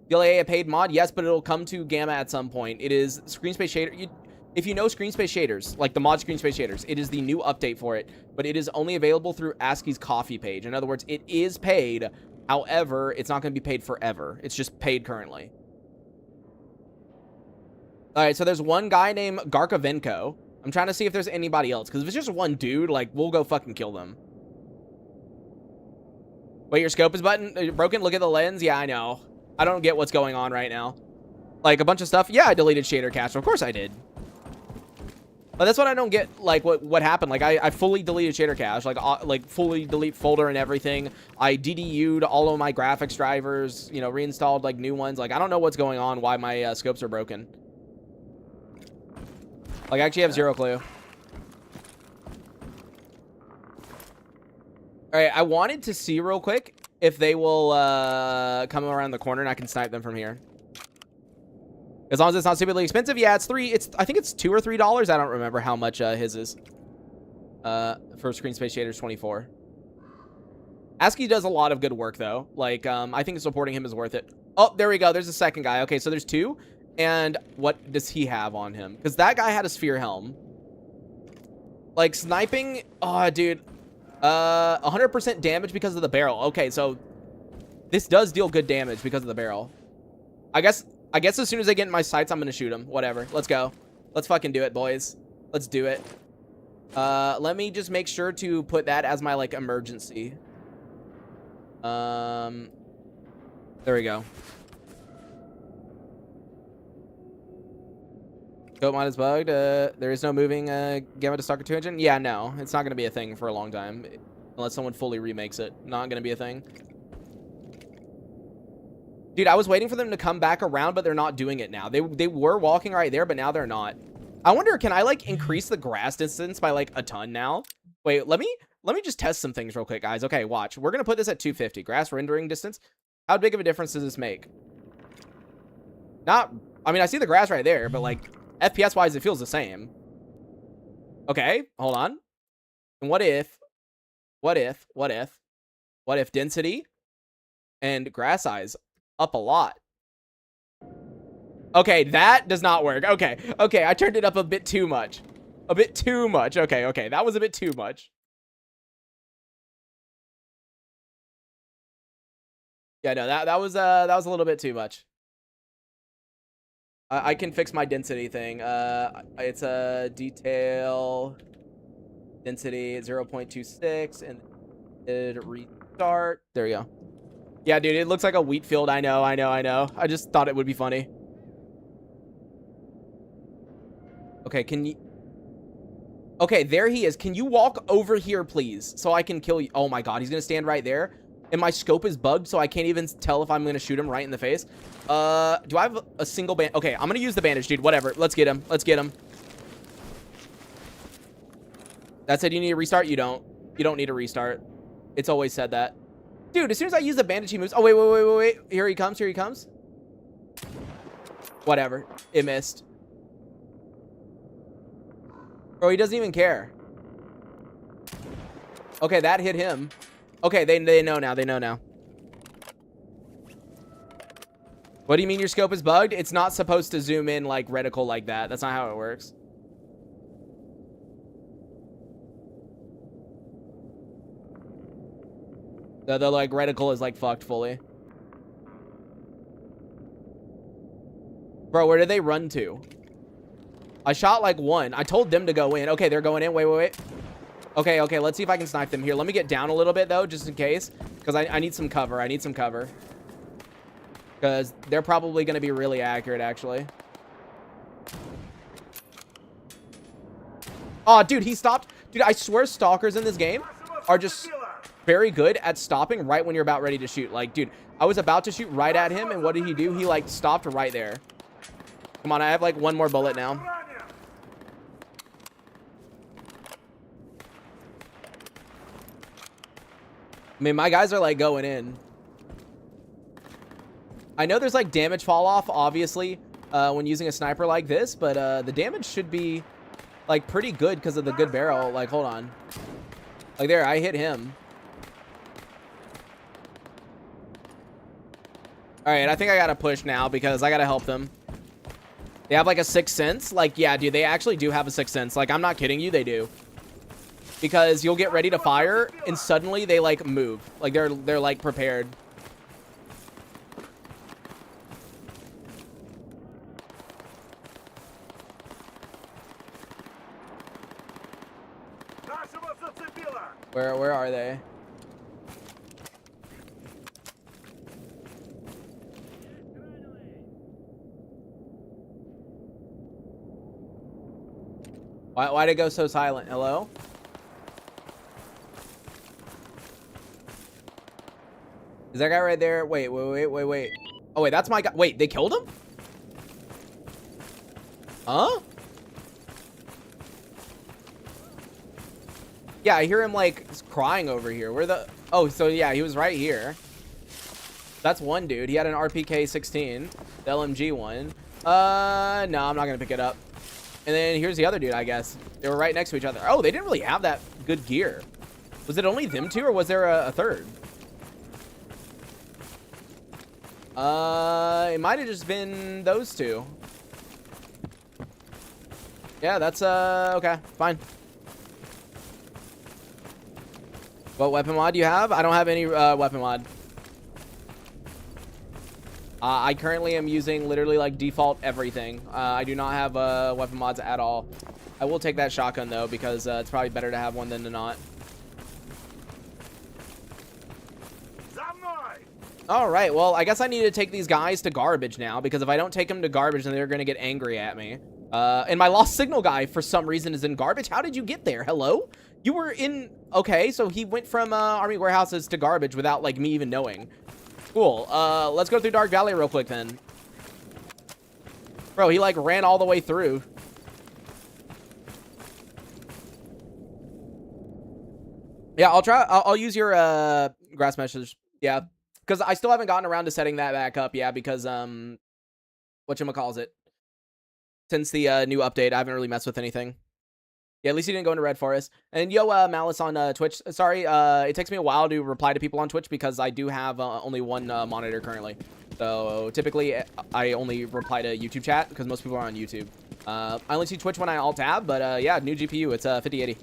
DLAA a paid mod? Yes, but it'll come to Gamma at some point. It is screen space shader. If you know screen space shaders, like the mod screen space shaders, it is the new update for it, but it is only available through s.t.a.l.k.e.'s coffee page. In other words, it is paid. However, it's not going to be paid forever. It's just paid currently. All right, so there's one guy named Garkavenko. I'm trying to see if there's anybody else, because if it's just one dude, like, we'll go fucking kill them. Wait, your scope is broken? Look at the lens? Yeah, I know. I don't get what's going on right now. Like, a bunch of stuff? Yeah, I deleted shader cache. Of course I did. But that's what I don't get, like, what happened. Like, I fully deleted shader cache. Like, fully delete folder and everything. I DDU'd all of my graphics drivers, you know, reinstalled, like, new ones. Like, I don't know what's going on, why my scopes are broken. Like, I actually have zero clue. Alright, I wanted to see real quick if they will come around the corner and I can snipe them from here. As long as it's not stupidly expensive. Yeah, I think it's $2 or $3. I don't remember how much his is. For screen space shaders 24. s.t.a.l.k.e.r does a lot of good work though. Like, I think supporting him is worth it. Oh, there we go. There's a second guy. Okay, so there's two. And what does he have on him? Because that guy had a sphere helm. Like, sniping... Oh, dude. 100% damage because of the barrel. Okay, so... This does deal good damage because of the barrel. I guess as soon as I get in my sights, I'm going to shoot him. Whatever. Let's go. Let's fucking do it, boys. Let's do it. Let me just make sure to put that as my, like, emergency. There we go. Scope mod is bugged. There is no moving Gamma to S.t.a.l.k.e.r 2 engine. Yeah, no. It's not going to be a thing for a long time. Unless someone fully remakes it. Not going to be a thing. Dude, I was waiting for them to come back around, but they're not doing it now. They were walking right there, but now they're not. I wonder, can I, like, increase the grass distance by, like, a ton now? Wait, let me just test some things real quick, guys. Okay, watch. We're going to put this at 250. Grass rendering distance. How big of a difference does this make? Not... I mean, I see the grass right there, but, like... FPS-wise, it feels the same. Okay, hold on. And what if density and grass size up a lot? Okay, that does not work. Okay, I turned it up a bit too much. A bit too much. Okay, that was a bit too much. Yeah, no, that was a little bit too much. I can fix my density thing. It's a detail density 0.26 and it restart. There we go. Yeah, dude, it looks like a wheat field. I know. I just thought it would be funny. Okay, okay, there he is. Can you walk over here, please? So I can kill you. Oh my god, he's gonna stand right there. And my scope is bugged, so I can't even tell if I'm going to shoot him right in the face. Do I have a single band? Okay, I'm going to use the bandage, dude. Whatever. Let's get him. That said, you need a restart? You don't. You don't need a restart. It's always said that. Dude, as soon as I use the bandage, he moves. Oh, wait. Here he comes. Whatever. It missed. Bro, he doesn't even care. Okay, that hit him. Okay, they know now. What do you mean your scope is bugged? It's not supposed to zoom in like reticle like that. That's not how it works. The like reticle is like fucked fully. Bro, where did they run to? I shot like one. I told them to go in. Okay, they're going in. Wait. Okay, let's see if I can snipe them here. Let me get down a little bit, though, just in case. Because I need some cover. Because they're probably going to be really accurate, actually. Oh, dude, he stopped. Dude, I swear stalkers in this game are just very good at stopping right when you're about ready to shoot. Like, dude, I was about to shoot right at him, and what did he do? He, like, stopped right there. Come on, I have, like, one more bullet now. I mean, my guys are, like, going in. I know there's, like, damage fall off, obviously, when using a sniper like this, but the damage should be, like, pretty good because of the good barrel. Like, hold on. Like, there, I hit him. All right, I think I gotta push now because I gotta help them. They have like a sixth sense. Like, yeah, dude, they actually do have a sixth sense. Like, I'm not kidding you, they do. Because you'll get ready to fire and suddenly they like move. Like they're like prepared. Where are they? Why'd it go so silent? Hello? Is that guy right there? Wait. Oh, wait, that's my guy. Wait, they killed him? Huh? Yeah, I hear him, like, crying over here. Where the... Oh, so, yeah, he was right here. That's one dude. He had an RPK-16. The LMG one. No, I'm not gonna pick it up. And then here's the other dude, I guess. They were right next to each other. Oh, they didn't really have that good gear. Was it only them two, or was there a third? It might have just been those two. Yeah, that's, okay, fine. What weapon mod do you have? I don't have any, weapon mod. I currently am using literally like default everything. I do not have weapon mods at all. I will take that shotgun though because it's probably better to have one than to not. All right, well, I guess I need to take these guys to garbage now because if I don't take them to garbage, then they're going to get angry at me. And my lost signal guy, for some reason, is in garbage. How did you get there? Hello? You were in... Okay, so he went from army warehouses to garbage without, like, me even knowing. Cool. Let's go through Dark Valley real quick, then. Bro, he, like, ran all the way through. Yeah, I'll use your grass message. Yeah. Because I still haven't gotten around to setting that back up, yeah, because, whatchamacallit. Since the new update, I haven't really messed with anything. Yeah, at least you didn't go into Red Forest. And yo, Malice on Twitch. Sorry, it takes me a while to reply to people on Twitch because I do have only one monitor currently. So typically, I only reply to YouTube chat because most people are on YouTube. I only see Twitch when I alt-tab, but yeah, new GPU. It's 5080.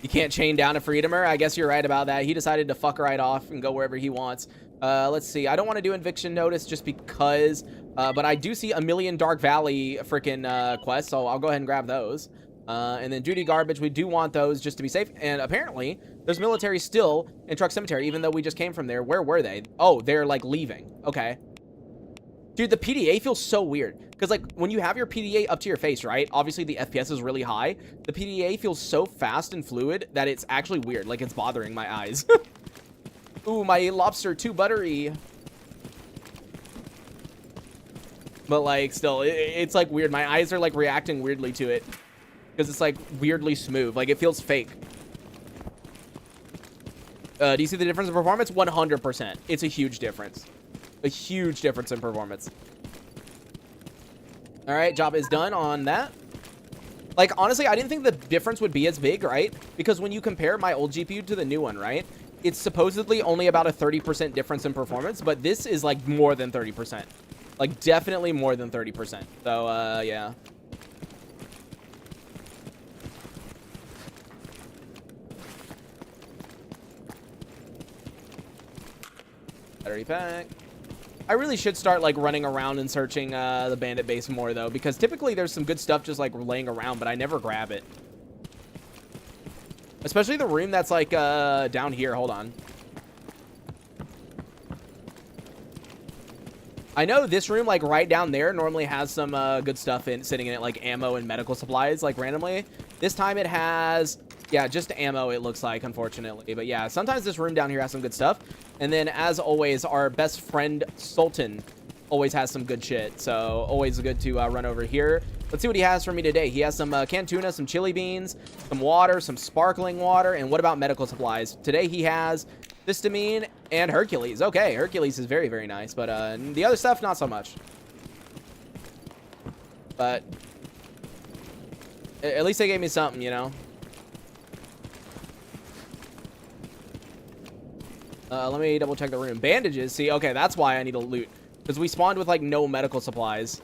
You can't chain down a Freedomer. I guess you're right about that. He decided to fuck right off and go wherever he wants. Let's see. I don't want to do eviction notice just because, but I do see a million Dark Valley freaking quests, so I'll go ahead and grab those. And then duty garbage, we do want those just to be safe. And apparently, there's military still in Truck Cemetery, even though we just came from there. Where were they? Oh, they're like leaving. Okay. Dude, the PDA feels so weird. Because, like, when you have your PDA up to your face, right? Obviously, the FPS is really high. The PDA feels so fast and fluid that it's actually weird. Like, it's bothering my eyes. Ooh, my lobster, too buttery. But, like, still, it's, like, weird. My eyes are, like, reacting weirdly to it. Because it's, like, weirdly smooth. Like, it feels fake. Do you see the difference in performance? 100%. It's a huge difference. A huge difference in performance. All right, job is done on that. Like, honestly, I didn't think the difference would be as big, right? Because when you compare my old GPU to the new one, right? It's supposedly only about a 30% difference in performance, but this is, like, more than 30%. Like, definitely more than 30%. So, yeah. Battery pack. I really should start, like, running around and searching the bandit base more, though, because typically there's some good stuff just, like, laying around, but I never grab it. Especially the room that's, like, down here. Hold on. I know this room, like, right down there normally has some good stuff sitting in it, like ammo and medical supplies, like, randomly. This time it has, yeah, just ammo, it looks like, unfortunately. But yeah, sometimes this room down here has some good stuff. And then, as always, our best friend, Sultan, always has some good shit. So, always good to run over here. Let's see what he has for me today. He has some canned tuna, some chili beans, some water, some sparkling water, and what about medical supplies? Today he has histamine and Hercules. Okay, Hercules is very, very nice, but the other stuff, not so much. But at least they gave me something, you know? Let me double check the room. Bandages. See, okay, that's why I need to loot. Because we spawned with, like, no medical supplies.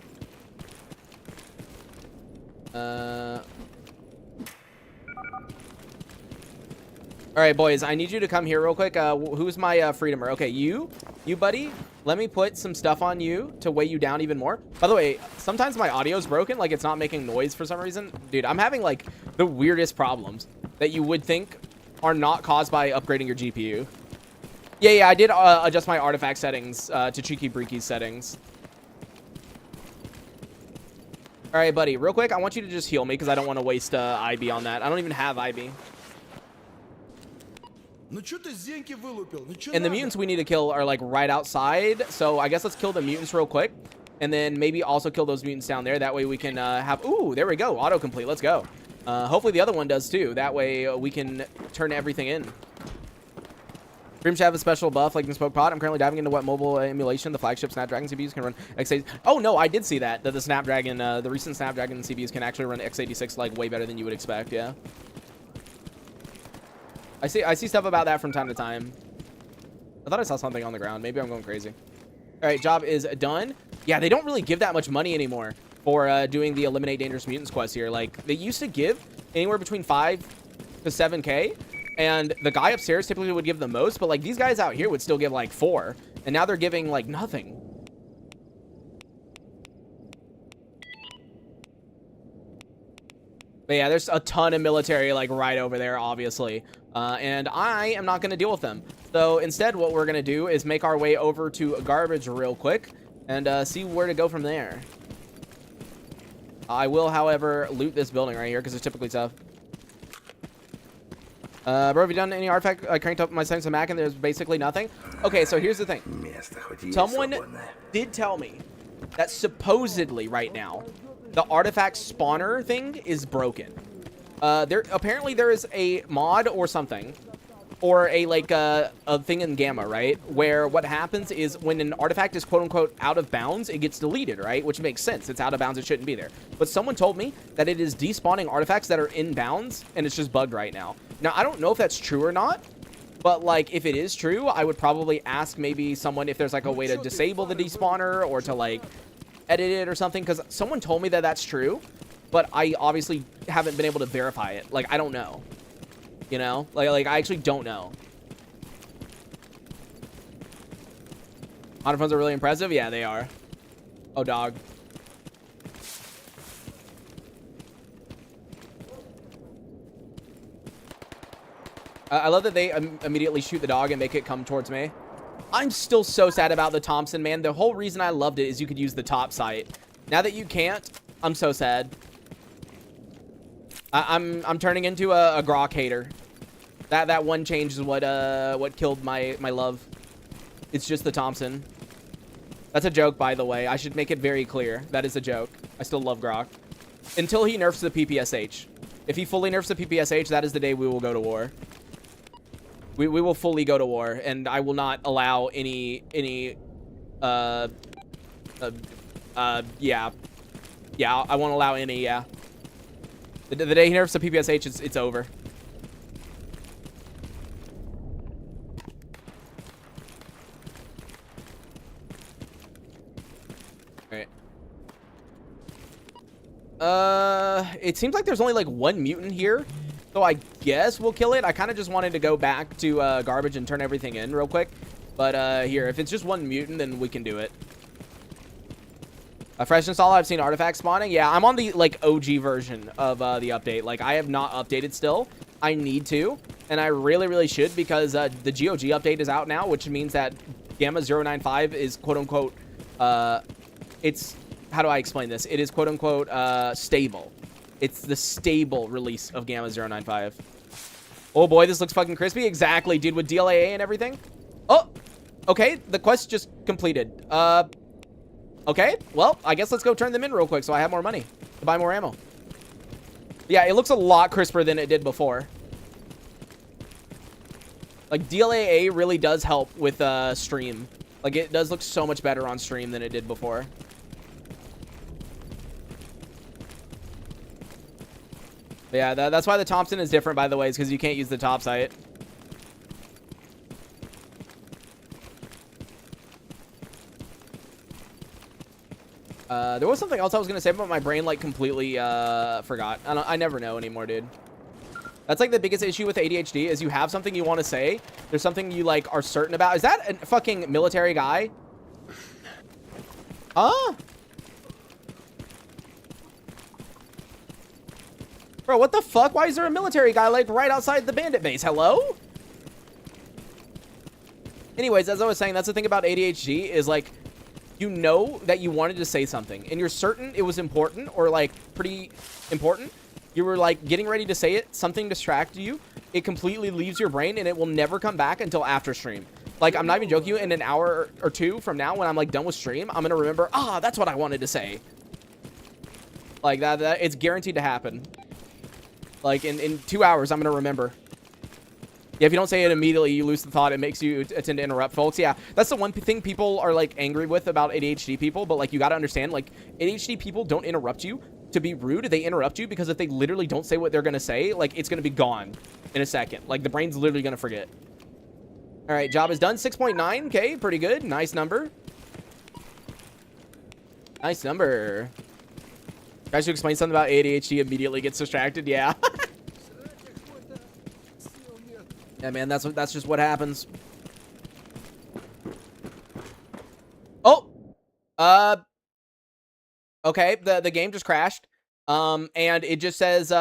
Alright, boys, I need you to come here real quick. Who's my freedomer? Okay, you buddy, let me put some stuff on you to weigh you down even more. By the way, sometimes my audio's broken, like it's not making noise for some reason. Dude, I'm having like the weirdest problems that you would think are not caused by upgrading your GPU. Yeah, I did adjust my artifact settings to Cheeky Breeky's settings. All right, buddy, real quick, I want you to just heal me because I don't want to waste IB on that. I don't even have IB. And the mutants we need to kill are like right outside. So I guess let's kill the mutants real quick. And then maybe also kill those mutants down there. That way we can have... Ooh, there we go. Autocomplete. Let's go. Hopefully the other one does too. That way we can turn everything in. Dream should have a special buff like in Smoke Pod. I'm currently diving into what mobile emulation the flagship Snapdragon CPUs can run x86. Oh, no, I did see that the Snapdragon, the recent Snapdragon CPUs can actually run x86 like way better than you would expect, yeah. I see stuff about that from time to time. I thought I saw something on the ground. Maybe I'm going crazy. All right, job is done. Yeah, they don't really give that much money anymore for doing the Eliminate Dangerous Mutants quest here. Like, they used to give anywhere between 5 to 7K, and the guy upstairs typically would give the most, but, like, these guys out here would still give, like, 4, and now they're giving, like, nothing. But yeah, there's a ton of military, like, right over there, obviously. And I am not going to deal with them. So instead, what we're going to do is make our way over to garbage real quick and see where to go from there. I will, however, loot this building right here because it's typically tough. Bro, have you done any artifact? I cranked up my settings on Mac and there's basically nothing. Okay, so here's the thing. Someone did tell me that supposedly right now, the artifact spawner thing is broken. Apparently there is a mod or something, or a thing in Gamma, right? Where what happens is when an artifact is quote unquote out of bounds, it gets deleted, right? Which makes sense. It's out of bounds. It shouldn't be there. But someone told me that it is despawning artifacts that are in bounds and it's just bugged right now. Now, I don't know if that's true or not, but like if it is true, I would probably ask maybe someone if there's like a way to disable the despawner or to like edit it or something, because someone told me that that's true, but I obviously haven't been able to verify it. Like, I don't know. You know? Like I actually don't know. Honor phones are really impressive? Yeah, they are. Oh, dog. I love that they immediately shoot the dog and make it come towards me. I'm still so sad about the Thompson, man. The whole reason I loved it is you could use the top sight. Now that you can't, I'm so sad. I'm turning into a Grok hater. That one change is what killed my love. It's just the Thompson. That's a joke, by the way. I should make it very clear. That is a joke. I still love Grok. Until he nerfs the PPSH. If he fully nerfs the PPSH, that is the day we will go to war. We will fully go to war, and I will not allow any yeah. Yeah, I won't allow any, yeah. The day he nerfs the PPSH, it's over. Alright. It seems like there's only like one mutant here. So I guess we'll kill it. I kind of just wanted to go back to garbage and turn everything in real quick. But here, if it's just one mutant, then we can do it. Fresh install, I've seen artifacts spawning. Yeah, I'm on the like OG version of the update. Like, I have not updated still. I need to, and I really, really should, because the GOG update is out now, which means that Gamma 095 is quote unquote it's, how do I explain this? It is quote unquote stable. It's the stable release of Gamma 095. Oh boy, this looks fucking crispy. Exactly, dude, with DLAA and everything. Oh, okay, the quest just completed. Okay, well, I guess let's go turn them in real quick so I have more money to buy more ammo. Yeah, it looks a lot crisper than it did before. Like, DLAA really does help with stream. Like, it does look so much better on stream than it did before. But yeah, that's why the Thompson is different, by the way, is because you can't use the top sight. There was something else I was going to say, but my brain, like, completely forgot. I never know anymore, dude. That's, like, the biggest issue with ADHD is you have something you want to say. There's something you, like, are certain about. Is that a fucking military guy? Huh? Bro, what the fuck? Why is there a military guy, like, right outside the bandit base? Hello? Anyways, as I was saying, that's the thing about ADHD is, like, you know that you wanted to say something, and you're certain it was important or, like, pretty important. You were, like, getting ready to say it. Something distracted you. It completely leaves your brain, and it will never come back until after stream. Like, I'm not even joking you. In an hour or two from now, when I'm, like, done with stream, I'm going to remember, that's what I wanted to say. Like, that it's guaranteed to happen. Like, in 2 hours, I'm going to remember. Yeah, if you don't say it immediately, you lose the thought. It makes you tend to interrupt folks. Yeah, that's the one thing people are, like, angry with about ADHD people. But, like, you got to understand, like, ADHD people don't interrupt you to be rude. They interrupt you because if they literally don't say what they're going to say, like, it's going to be gone in a second. Like, the brain's literally going to forget. All right, job is done. 6.9. Okay, pretty good. Nice number. Nice number. Tries to explain something about ADHD, immediately gets distracted. Yeah. Yeah, man, that's just what happens. Oh, okay, the game just crashed, and it just says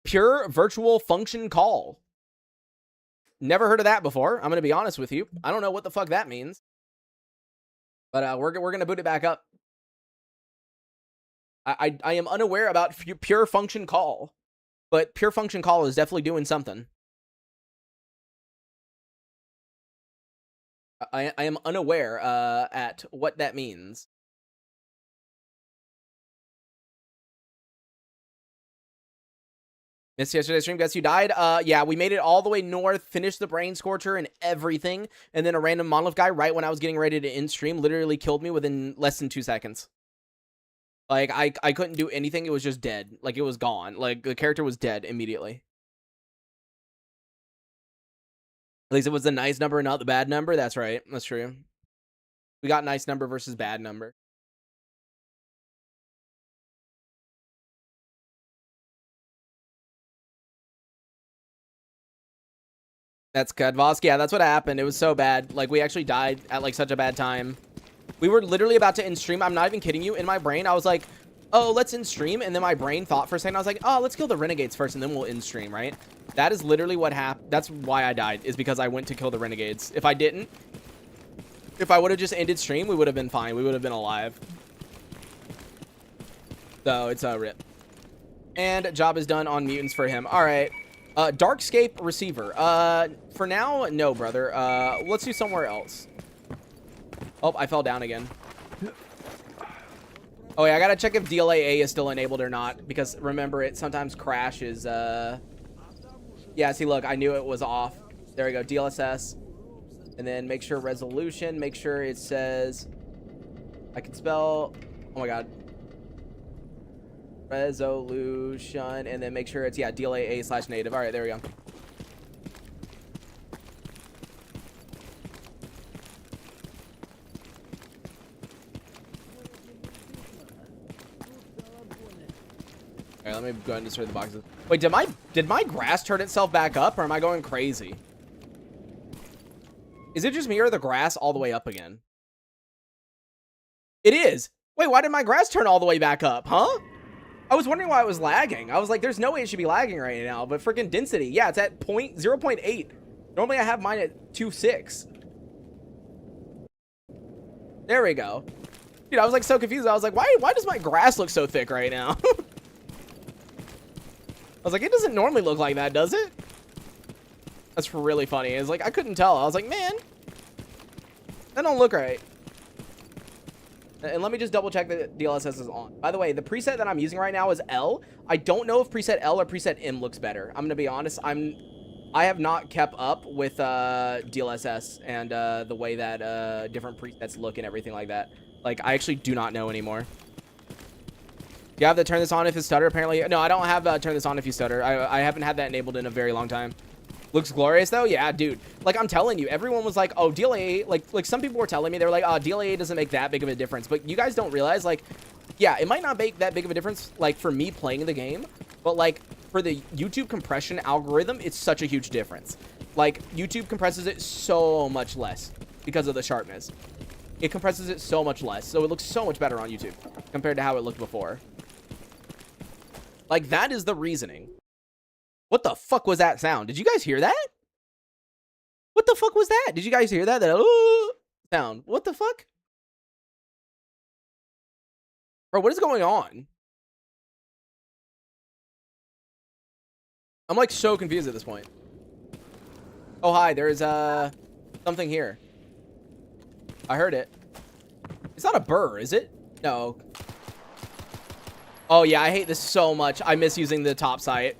pure virtual function call. Never heard of that before. I'm gonna be honest with you. I don't know what the fuck that means, but we're gonna boot it back up. I am unaware about pure function call, but pure function call is definitely doing something. I am unaware at what that means. Missed yesterday's stream. Guess you died? Yeah, we made it all the way north, finished the brain scorcher and everything, and then a random monolith guy right when I was getting ready to end stream literally killed me within less than 2 seconds. Like, I couldn't do anything. It was just dead. Like, it was gone. Like, the character was dead immediately. At least it was the nice number and not the bad number. That's right. That's true. We got nice number versus bad number. That's Kudvosk. Yeah, that's what happened. It was so bad. Like, we actually died at, like, such a bad time. We were literally about to end stream. I'm not even kidding you. In my brain, I was like, oh, let's end stream. And then my brain thought for a second. I was like, oh, let's kill the renegades first, and then we'll end stream, right? That is literally what happened. That's why I died, is because I went to kill the renegades. If I didn't, if I would have just ended stream, we would have been fine. We would have been alive. So, it's a rip. And job is done on mutants for him. All right. Darkscape receiver. For now, no, brother. Let's do somewhere else. Oh, I fell down again. Oh, yeah, I gotta check if DLAA is still enabled or not, because remember, it sometimes crashes. Yeah, see, look, I knew it was off. There we go, DLSS. And then make sure resolution, make sure it says, I can spell, oh my god. Resolution, and then make sure it's, yeah, DLAA/native. All right, there we go. All right, let me go ahead and destroy the boxes. Wait, did my grass turn itself back up, or am I going crazy? Is it just me or the grass all the way up again? It is. Wait, why did my grass turn all the way back up, huh? I was wondering why it was lagging. I was like, there's no way it should be lagging right now, but freaking density. Yeah, it's at 0.8. Normally I have mine at 2.6. There we go. Dude, I was like so confused. I was like, why does my grass look so thick right now? was like, it doesn't normally look like that, does it? That's really funny. It's like, I couldn't tell. I was like, man, that don't look right. And let me just double check that DLSS is on. By the way, the preset that I'm using right now is L. I don't know if preset L or preset M looks better. I'm gonna be honest. I have not kept up with DLSS and the way that different presets look and everything like that. Like, I actually do not know anymore. You have to turn this on if you stutter, apparently. No, I don't have turn this on if you stutter. I haven't had that enabled in a very long time. Looks glorious, though? Yeah, dude. Like, I'm telling you, everyone was like, oh, DLA, like some people were telling me, they were like, oh, DLA doesn't make that big of a difference. But you guys don't realize, like, yeah, it might not make that big of a difference, like, for me playing the game. But, like, for the YouTube compression algorithm, it's such a huge difference. Like, YouTube compresses it so much less because of the sharpness. It compresses it so much less. So it looks so much better on YouTube compared to how it looked before. Like, that is the reasoning. What the fuck was that sound? Did you guys hear that? What the fuck was that? Did you guys hear that? That sound. What the fuck? Bro, what is going on? I'm like so confused at this point. Oh, hi. There's something here. I heard it. It's not a burr, is it? No. Oh, yeah. I hate this so much. I miss using the top sight.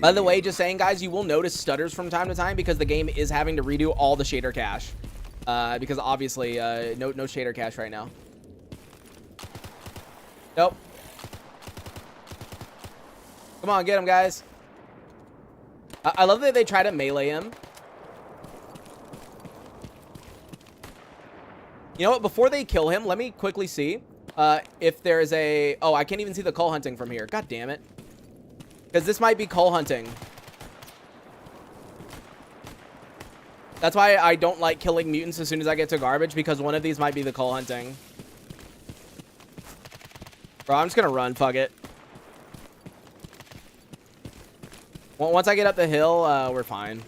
By the way, just saying, guys, you will notice stutters from time to time because the game is having to redo all the shader cache. Because obviously, no shader cache right now. Nope. Come on, get him, guys. I love that they try to melee him. You know what? Before they kill him, let me quickly see if there's a... Oh, I can't even see the cull hunting from here. God damn it. Because this might be cull hunting. That's why I don't like killing mutants as soon as I get to garbage, because one of these might be the cull hunting. Bro, I'm just going to run. Fuck it. Once I get up the hill, we're fine.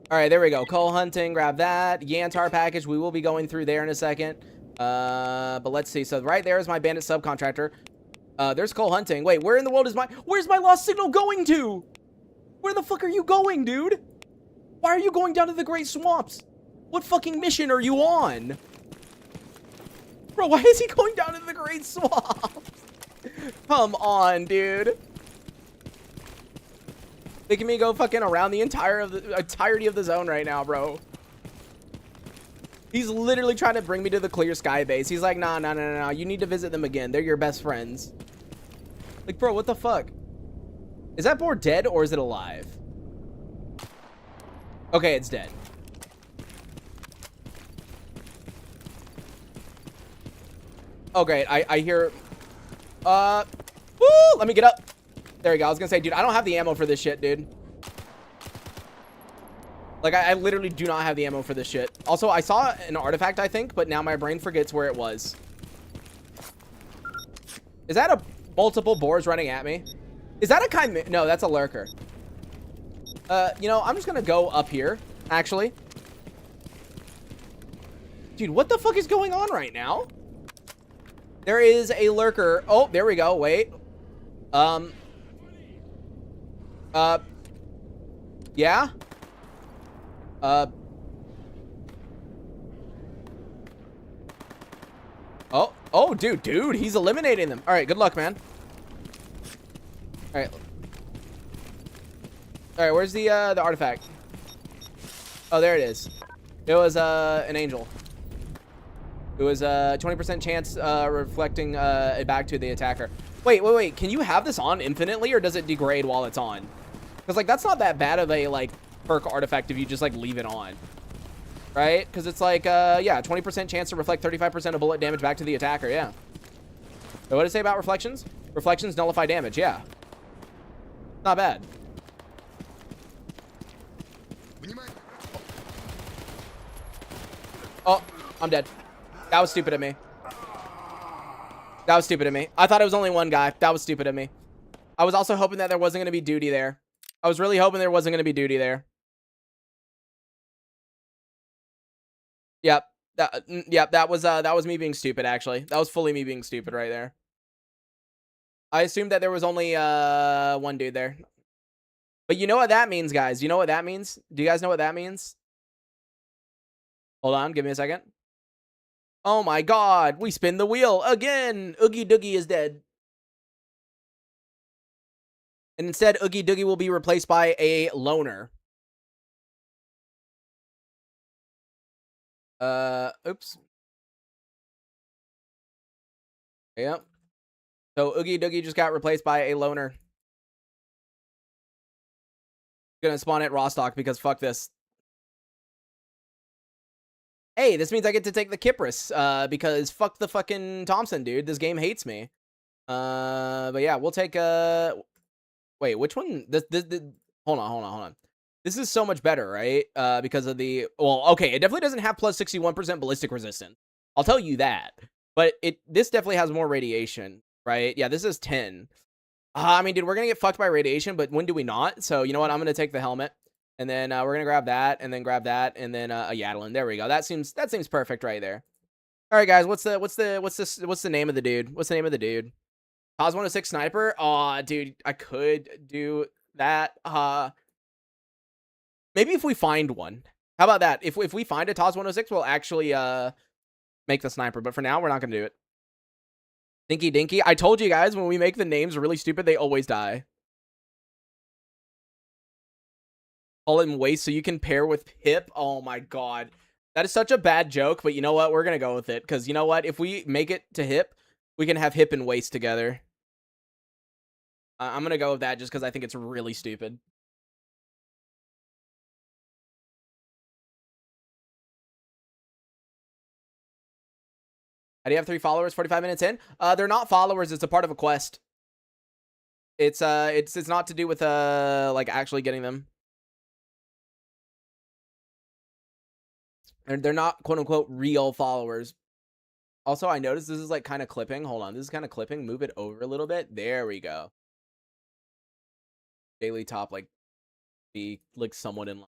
All right, there we go. Cull hunting, grab that. Yantar package, we will be going through there in a second. But let's see. So right there is my bandit subcontractor. There's cull hunting. Wait, where in the world is where's my lost signal going to? Where the fuck are you going, dude? Why are you going down to the Great Swamps? What fucking mission are you on? Bro, why is he going down to the Great Swamps? Come on, dude. Making me go fucking around the entirety of the zone right now, bro. He's literally trying to bring me to the Clear Sky base. He's like, nah. You need to visit them again. They're your best friends. Like, bro, what the fuck? Is that boar dead or is it alive? Okay, it's dead. Oh, great. I hear... Woo! Let me get up. There we go. I was gonna say, dude, I don't have the ammo for this shit, dude. Like, I literally do not have the ammo for this shit. Also, I saw an artifact, I think, but now my brain forgets where it was. Is that a multiple boars running at me? Is that a kind... No, that's a lurker. You know, I'm just gonna go up here, actually. Dude, what the fuck is going on right now? There is a lurker. Oh, there we go. Wait. Yeah? Oh, dude, he's eliminating them. All right, good luck, man. All right, where's the artifact? Oh, there it is. It was, an angel. It was a 20% chance, reflecting, it back to the attacker. Wait. Can you have this on infinitely, or does it degrade while it's on? Because, like, that's not that bad of a, like, perk artifact if you just, like, leave it on. Right? Because it's like, yeah, 20% chance to reflect 35% of bullet damage back to the attacker, yeah. So what did it say about reflections? Reflections nullify damage, yeah. Not bad. Oh, I'm dead. That was stupid of me. That was stupid of me. I thought it was only one guy. That was stupid of me. I was also hoping that there wasn't going to be duty there. I was really hoping there wasn't going to be duty there. Yep. Yeah, that was me being stupid, actually. That was fully me being stupid right there. I assumed that there was only one dude there. But you know what that means, guys? You know what that means? Do you guys know what that means? Hold on, give me a second. Oh my god, we spin the wheel again. Oogie Doogie is dead. And instead, Oogie Doogie will be replaced by a loner. Oops. Yep. So Oogie Doogie just got replaced by a loner. Gonna spawn at Rostock because fuck this. Hey, this means I get to take the Kypris, because fuck the fucking Thompson, dude. This game hates me. But yeah, we'll take, wait, which one? This, hold on. This is so much better, right? Because of the, well, okay, it definitely doesn't have plus 61% ballistic resistance. I'll tell you that. But this definitely has more radiation, right? Yeah, this is 10. I mean, dude, we're gonna get fucked by radiation, but when do we not? So, you know what? I'm gonna take the helmet. And then we're gonna grab that, and then grab that, and then a Yatlin. There we go. That seems perfect right there. All right, guys. What's the name of the dude? What's the name of the dude? Paz 106 sniper. Aw, dude, I could do that. Maybe if we find one. How about that? If we find a Taz 106, we'll actually make the sniper. But for now, we're not gonna do it. Dinky Dinky. I told you guys when we make the names really stupid, they always die. Call him Waste so you can pair with Hip. Oh my god. That is such a bad joke, but you know what? We're going to go with it. Because you know what? If we make it to Hip, we can have Hip and Waste together. I'm going to go with that just because I think it's really stupid. How do you have 3 followers 45 minutes in? They're not followers. It's a part of a quest. It's not to do with like actually getting them. They're not quote unquote real followers. Also, I noticed this is like kind of clipping. Hold on. This is kind of clipping. Move it over a little bit. There we go. Daily top, like, be like somewhat in line.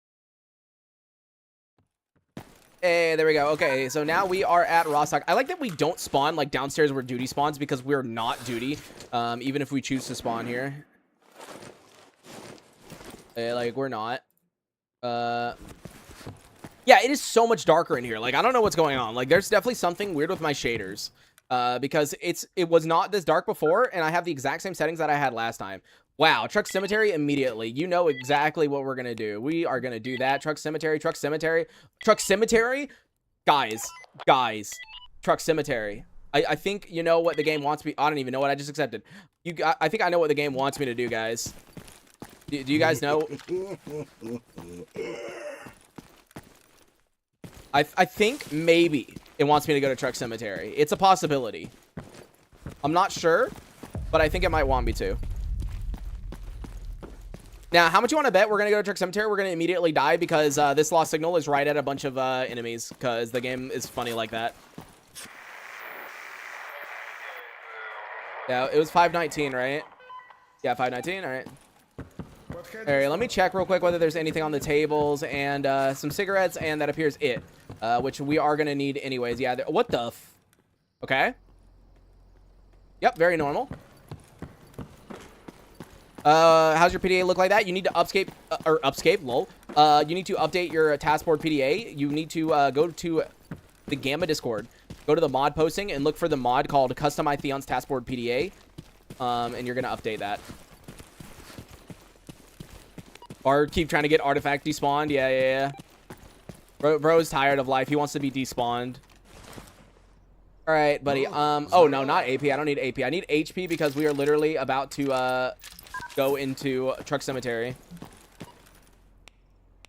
Hey, there we go. Okay, so now we are at Rostock. I like that we don't spawn like downstairs where duty spawns because we're not duty. Even if we choose to spawn here. Like, we're not. Yeah, it is so much darker in here. Like, I don't know what's going on. Like, there's definitely something weird with my shaders. Because it was not this dark before, and I have the exact same settings that I had last time. Wow, Truck Cemetery immediately. You know exactly what we're going to do. We are going to do that. Truck Cemetery, Truck Cemetery, Truck Cemetery. Guys. Truck Cemetery. I think you know what the game wants me. I don't even know what I just accepted. I think I know what the game wants me to do, guys. Do you guys know? I think maybe it wants me to go to Truck Cemetery. It's a possibility. I'm not sure, but I think it might want me to. Now, how much you want to bet we're going to go to Truck Cemetery? We're going to immediately die because this lost signal is right at a bunch of enemies because the game is funny like that. Yeah, it was 519, right? Yeah, 519, all right. All right, let me check real quick whether there's anything on the tables and some cigarettes, and that appears it, which we are going to need anyways. Yeah, what the okay. Yep, very normal. How's your PDA look like that? You need to upscape, lol. You need to update your taskboard PDA. You need to go to the Gamma Discord. Go to the mod posting and look for the mod called Custom Theon's Taskboard PDA. And you're going to update that. Or keep trying to get artifact despawned. Yeah. Bro's tired of life. He wants to be despawned. All right, buddy. Oh, no, not AP. I don't need AP. I need HP because we are literally about to go into Truck Cemetery.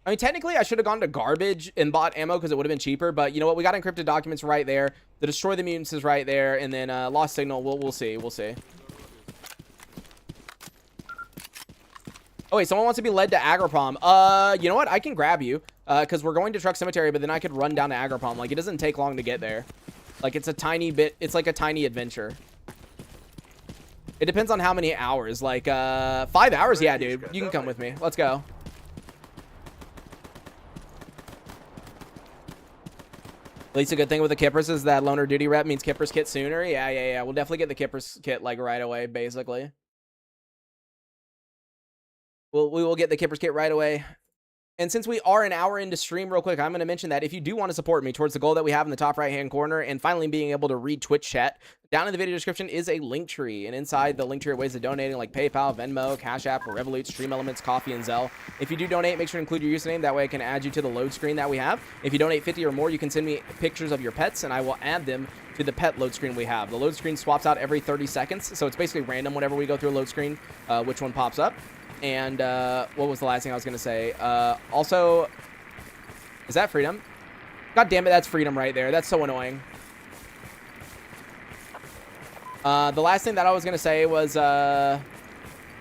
I mean, technically, I should have gone to garbage and bought ammo because it would have been cheaper. But you know what? We got encrypted documents right there. The Destroy the Mutants is right there. And then Lost Signal, we'll see. We'll see. Oh, wait, someone wants to be led to Agroprom. You know what? I can grab you because we're going to Truck Cemetery, but then I could run down to Agroprom. Like, it doesn't take long to get there. Like, it's a tiny bit. It's like a tiny adventure. It depends on how many hours. Like, 5 hours? Yeah, dude. You can come with me. Let's go. least a good thing with the Kippers is that loner duty rep means Kippers kit sooner. Yeah. We'll definitely get the Kippers kit like right away, basically. We will get the Kippers kit right away. And since we are an hour into stream, real quick, I'm going to mention that if you do want to support me towards the goal that we have in the top right-hand corner and finally being able to read Twitch chat, down in the video description is a link tree. And inside the link tree are ways of donating like PayPal, Venmo, Cash App, Revolut, Stream Elements, Coffee, and Zelle. If you do donate, make sure to include your username. That way I can add you to the load screen that we have. If you donate 50 or more, you can send me pictures of your pets, and I will add them to the pet load screen we have. The load screen swaps out every 30 seconds, so it's basically random whenever we go through a load screen, which one pops up. And what was the last thing I was going to say? Also, is that Freedom? God damn it, that's Freedom right there. That's so annoying. The last thing that I was going to say was I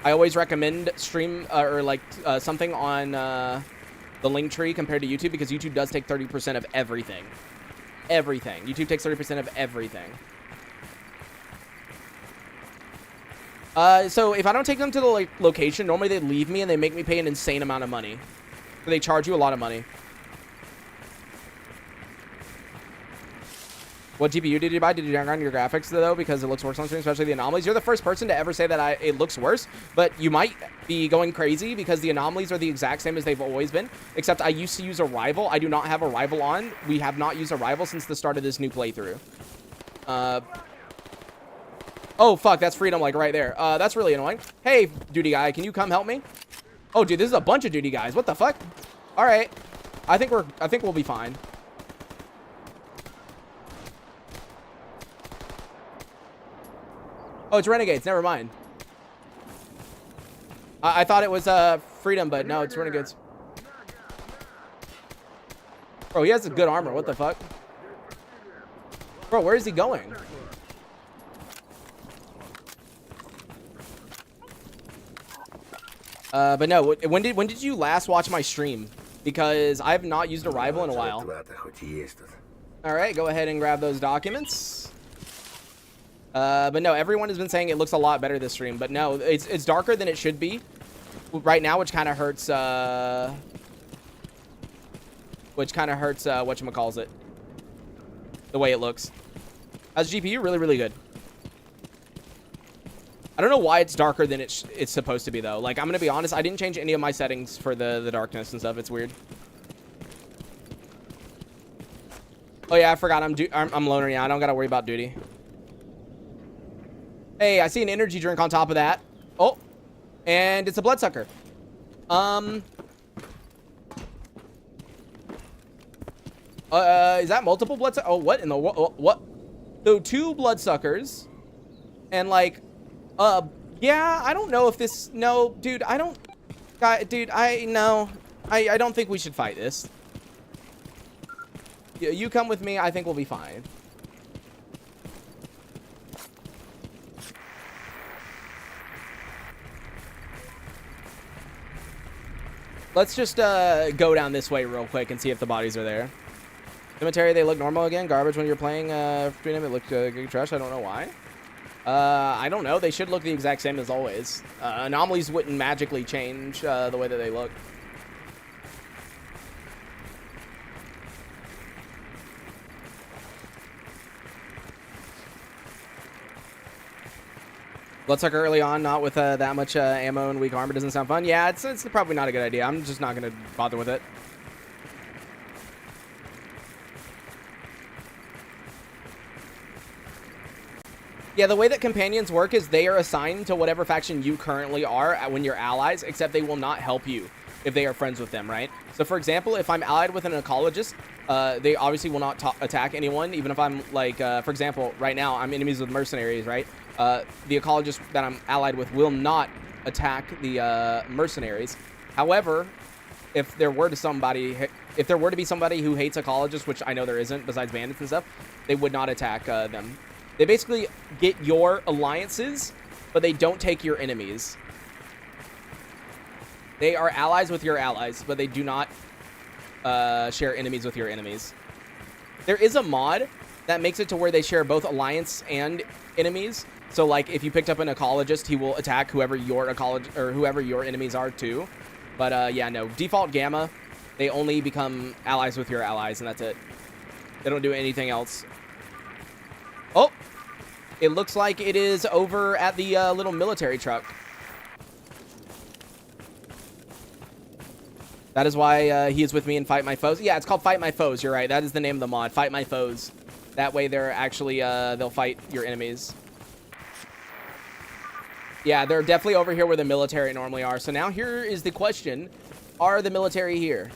always recommend stream or like something on the link tree compared to YouTube, because YouTube does take 30% of everything. Everything. YouTube takes 30% of everything. So if I don't take them to the location, normally they leave me and they make me pay an insane amount of money. So they charge you a lot of money. What GPU did you buy? Did you downgrade your graphics though, because it looks worse on stream, especially the anomalies? You're the first person to ever say that it looks worse, but you might be going crazy because the anomalies are the exact same as they've always been, except I used to use a rival. I do not have a rival on. We have not used a rival since the start of this new playthrough. Oh, fuck, that's Freedom, like, right there. That's really annoying. Hey, duty guy, can you come help me? Oh, dude, this is a bunch of duty guys. What the fuck? All right. I think we'll be fine. Oh, it's Renegades. Never mind. I thought it was Freedom, but no, it's Renegades. Bro, he has a good armor. What the fuck? Bro, where is he going? But no, when did you last watch my stream? Because I have not used a rival in a while. All right, go ahead and grab those documents. But no, everyone has been saying it looks a lot better this stream. But no, it's darker than it should be right now, which kind of hurts. Whatchamacallit, the way it looks. As GPU, really good. I don't know why it's darker than it's supposed to be, though. Like, I'm gonna be honest, I didn't change any of my settings for the darkness and stuff. It's weird. Oh yeah, I forgot. I'm loner. Yeah, I don't gotta worry about duty. Hey, I see an energy drink on top of that. Oh, and it's a bloodsucker. Is that multiple bloodsuckers? Oh, what in the what? So 2 bloodsuckers, and like. Yeah, I don't know if this... No, dude, I don't... Dude, no. I don't think we should fight this. You come with me, I think we'll be fine. Let's just, go down this way real quick and see if the bodies are there. Cemetery, they look normal again. Garbage when you're playing, Freedom, it looked trash. I don't know why. I don't know. They should look the exact same as always. Anomalies wouldn't magically change the way that they look. Bloodsucker early on, not with that much ammo and weak armor, doesn't sound fun. Yeah, it's probably not a good idea. I'm just not going to bother with it. Yeah, the way that companions work is they are assigned to whatever faction you currently are when you're allies, except they will not help you if they are friends with them, right? So, for example, if I'm allied with an ecologist, they obviously will not attack anyone, even if I'm, like, for example, right now, I'm enemies with mercenaries, right? The ecologist that I'm allied with will not attack the mercenaries. However, if there were to be somebody who hates ecologists, which I know there isn't besides bandits and stuff, they would not attack them. They basically get your alliances, but they don't take your enemies. They are allies with your allies, but they do not share enemies with your enemies. There is a mod that makes it to where they share both alliance and enemies. So, like, if you picked up an ecologist, he will attack whoever your enemies are too. But yeah, no, default gamma, they only become allies with your allies, and that's it. They don't do anything else. Oh, it looks like it is over at the little military truck. That is why he is with me in Fight My Foes. Yeah, it's called Fight My Foes. You're right. That is the name of the mod. Fight My Foes. That way they're actually, they'll fight your enemies. Yeah, they're definitely over here where the military normally are. So now here is the question. Are the military here?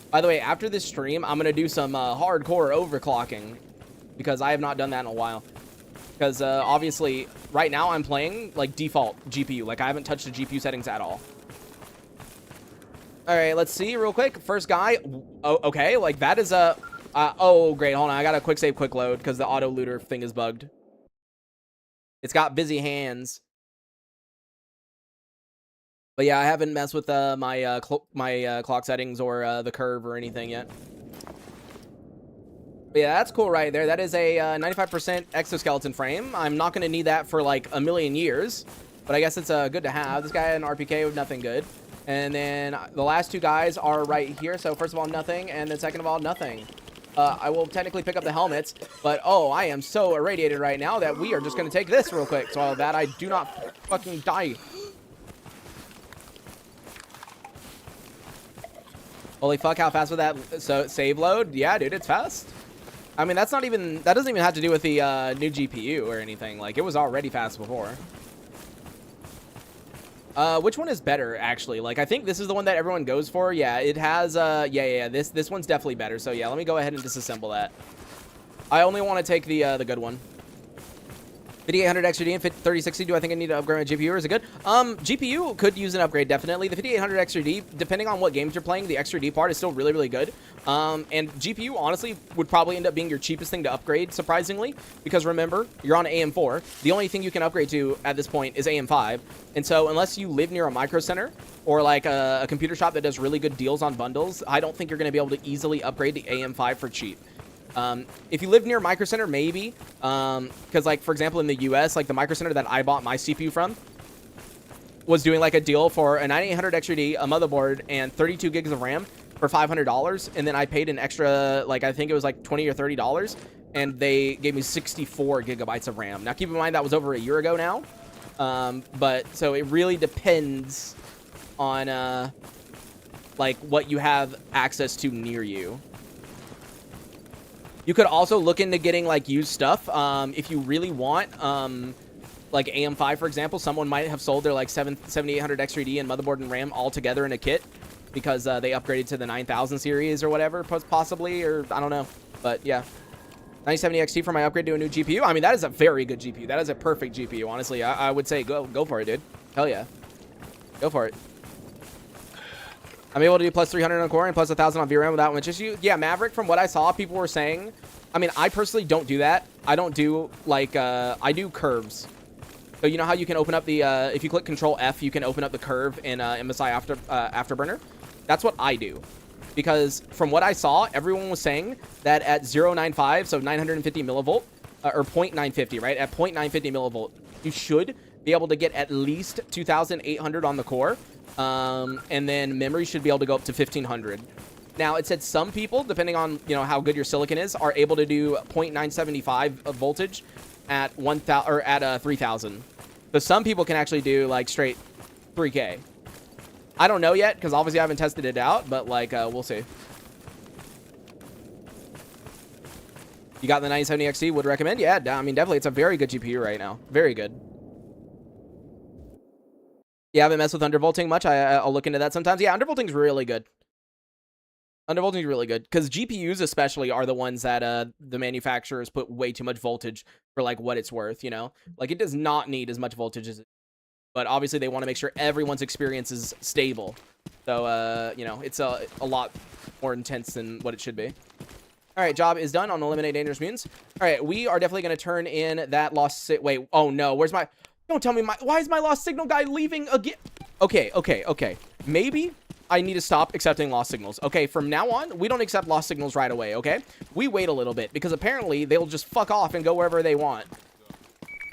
By the way, after this stream, I'm going to do some hardcore overclocking. Because I have not done that in a while. Because obviously, right now I'm playing like default GPU. Like I haven't touched the GPU settings at all. All right, let's see real quick. First guy. Oh, okay. Like that is a... oh, great. Hold on. I got to quick save, quick load because the auto looter thing is bugged. It's got busy hands. But yeah, I haven't messed with my clock settings or the curve or anything yet. But yeah, that's cool right there. That is a 95% exoskeleton frame. I'm not going to need that for like a million years. But I guess it's good to have. This guy had an RPK with nothing good. And then the last two guys are right here. So first of all, nothing. And then second of all, nothing. I will technically pick up the helmets. But, oh, I am so irradiated right now that we are just going to take this real quick. So that I do not fucking die. Holy fuck, how fast was that save load? Yeah, dude, it's fast. I mean, that's not even... That doesn't even have to do with the new GPU or anything. Like, it was already fast before. Which one is better, actually? Like, I think this is the one that everyone goes for. Yeah, it has, yeah. This one's definitely better. So, yeah, let me go ahead and disassemble that. I only want to take the good one. 5800 XRD and 3060. Do I think I need to upgrade my GPU, or is it good? GPU could use an upgrade, definitely. The 5800 XRD, depending on what games you're playing, the XRD part is still really, really good. And GPU, honestly, would probably end up being your cheapest thing to upgrade, surprisingly. Because remember, you're on AM4. The only thing you can upgrade to at this point is AM5. And so, unless you live near a micro center, or like a computer shop that does really good deals on bundles, I don't think you're going to be able to easily upgrade to AM5 for cheap. If you live near Micro Center, maybe, because like, for example, in the US, like the Micro Center that I bought my CPU from was doing like a deal for a 9800 XRD, a motherboard, and 32 gigs of RAM for $500. And then I paid an extra, like, I think it was like $20 or $30, and they gave me 64 gigabytes of RAM. Now, keep in mind that was over a year ago now. But so it really depends on, like what you have access to near you. You could also look into getting, like, used stuff. If you really want, like, AM5, for example, someone might have sold their, like, 7800 XRD and motherboard and RAM all together in a kit because they upgraded to the 9000 series or whatever, possibly, or I don't know. But, yeah. 9070 XT for my upgrade to a new GPU. I mean, that is a very good GPU. That is a perfect GPU, honestly. I would say go for it, dude. Hell yeah. Go for it. I'm able to do plus 300 on core and plus 1000 on VRAM without much issue. Yeah, Maverick, from what I saw, people were saying... I mean, I personally don't do that. I don't do, like, I do curves. So you know how you can open up the, if you click Control F, you can open up the curve in MSI Afterburner? That's what I do. Because from what I saw, everyone was saying that at 0.95, so 950 millivolt, or 0.950, right? At 0.950 millivolt, you should be able to get at least 2800 on the core. And then memory should be able to go up to 1500. Now, it said some people, depending on, you know, how good your silicon is, are able to do 0.975 of voltage at 1000 or at 3000. So some people can actually do like straight 3K. I don't know yet because obviously I haven't tested it out, but like we'll see. You got the 9070 XT, would recommend? Yeah, I mean, definitely. It's a very good GPU right now. Very good. Yeah, I haven't messed with undervolting much. I'll look into that sometimes. Yeah, undervolting's really good. Undervolting is really good because GPUs especially are the ones that the manufacturers put way too much voltage for like what it's worth, you know? Like it does not need as much voltage as it, but obviously they want to make sure everyone's experience is stable. So, you know, it's a lot more intense than what it should be. All right, job is done on Eliminate Dangerous Mutants. All right, we are definitely going to turn in that lost... Wait, oh no, where's my... Don't tell me why is my lost signal guy leaving again? Okay. Maybe... I need to stop accepting lost signals. Okay, from now on, we don't accept lost signals right away, okay? We wait a little bit, because apparently they'll just fuck off and go wherever they want.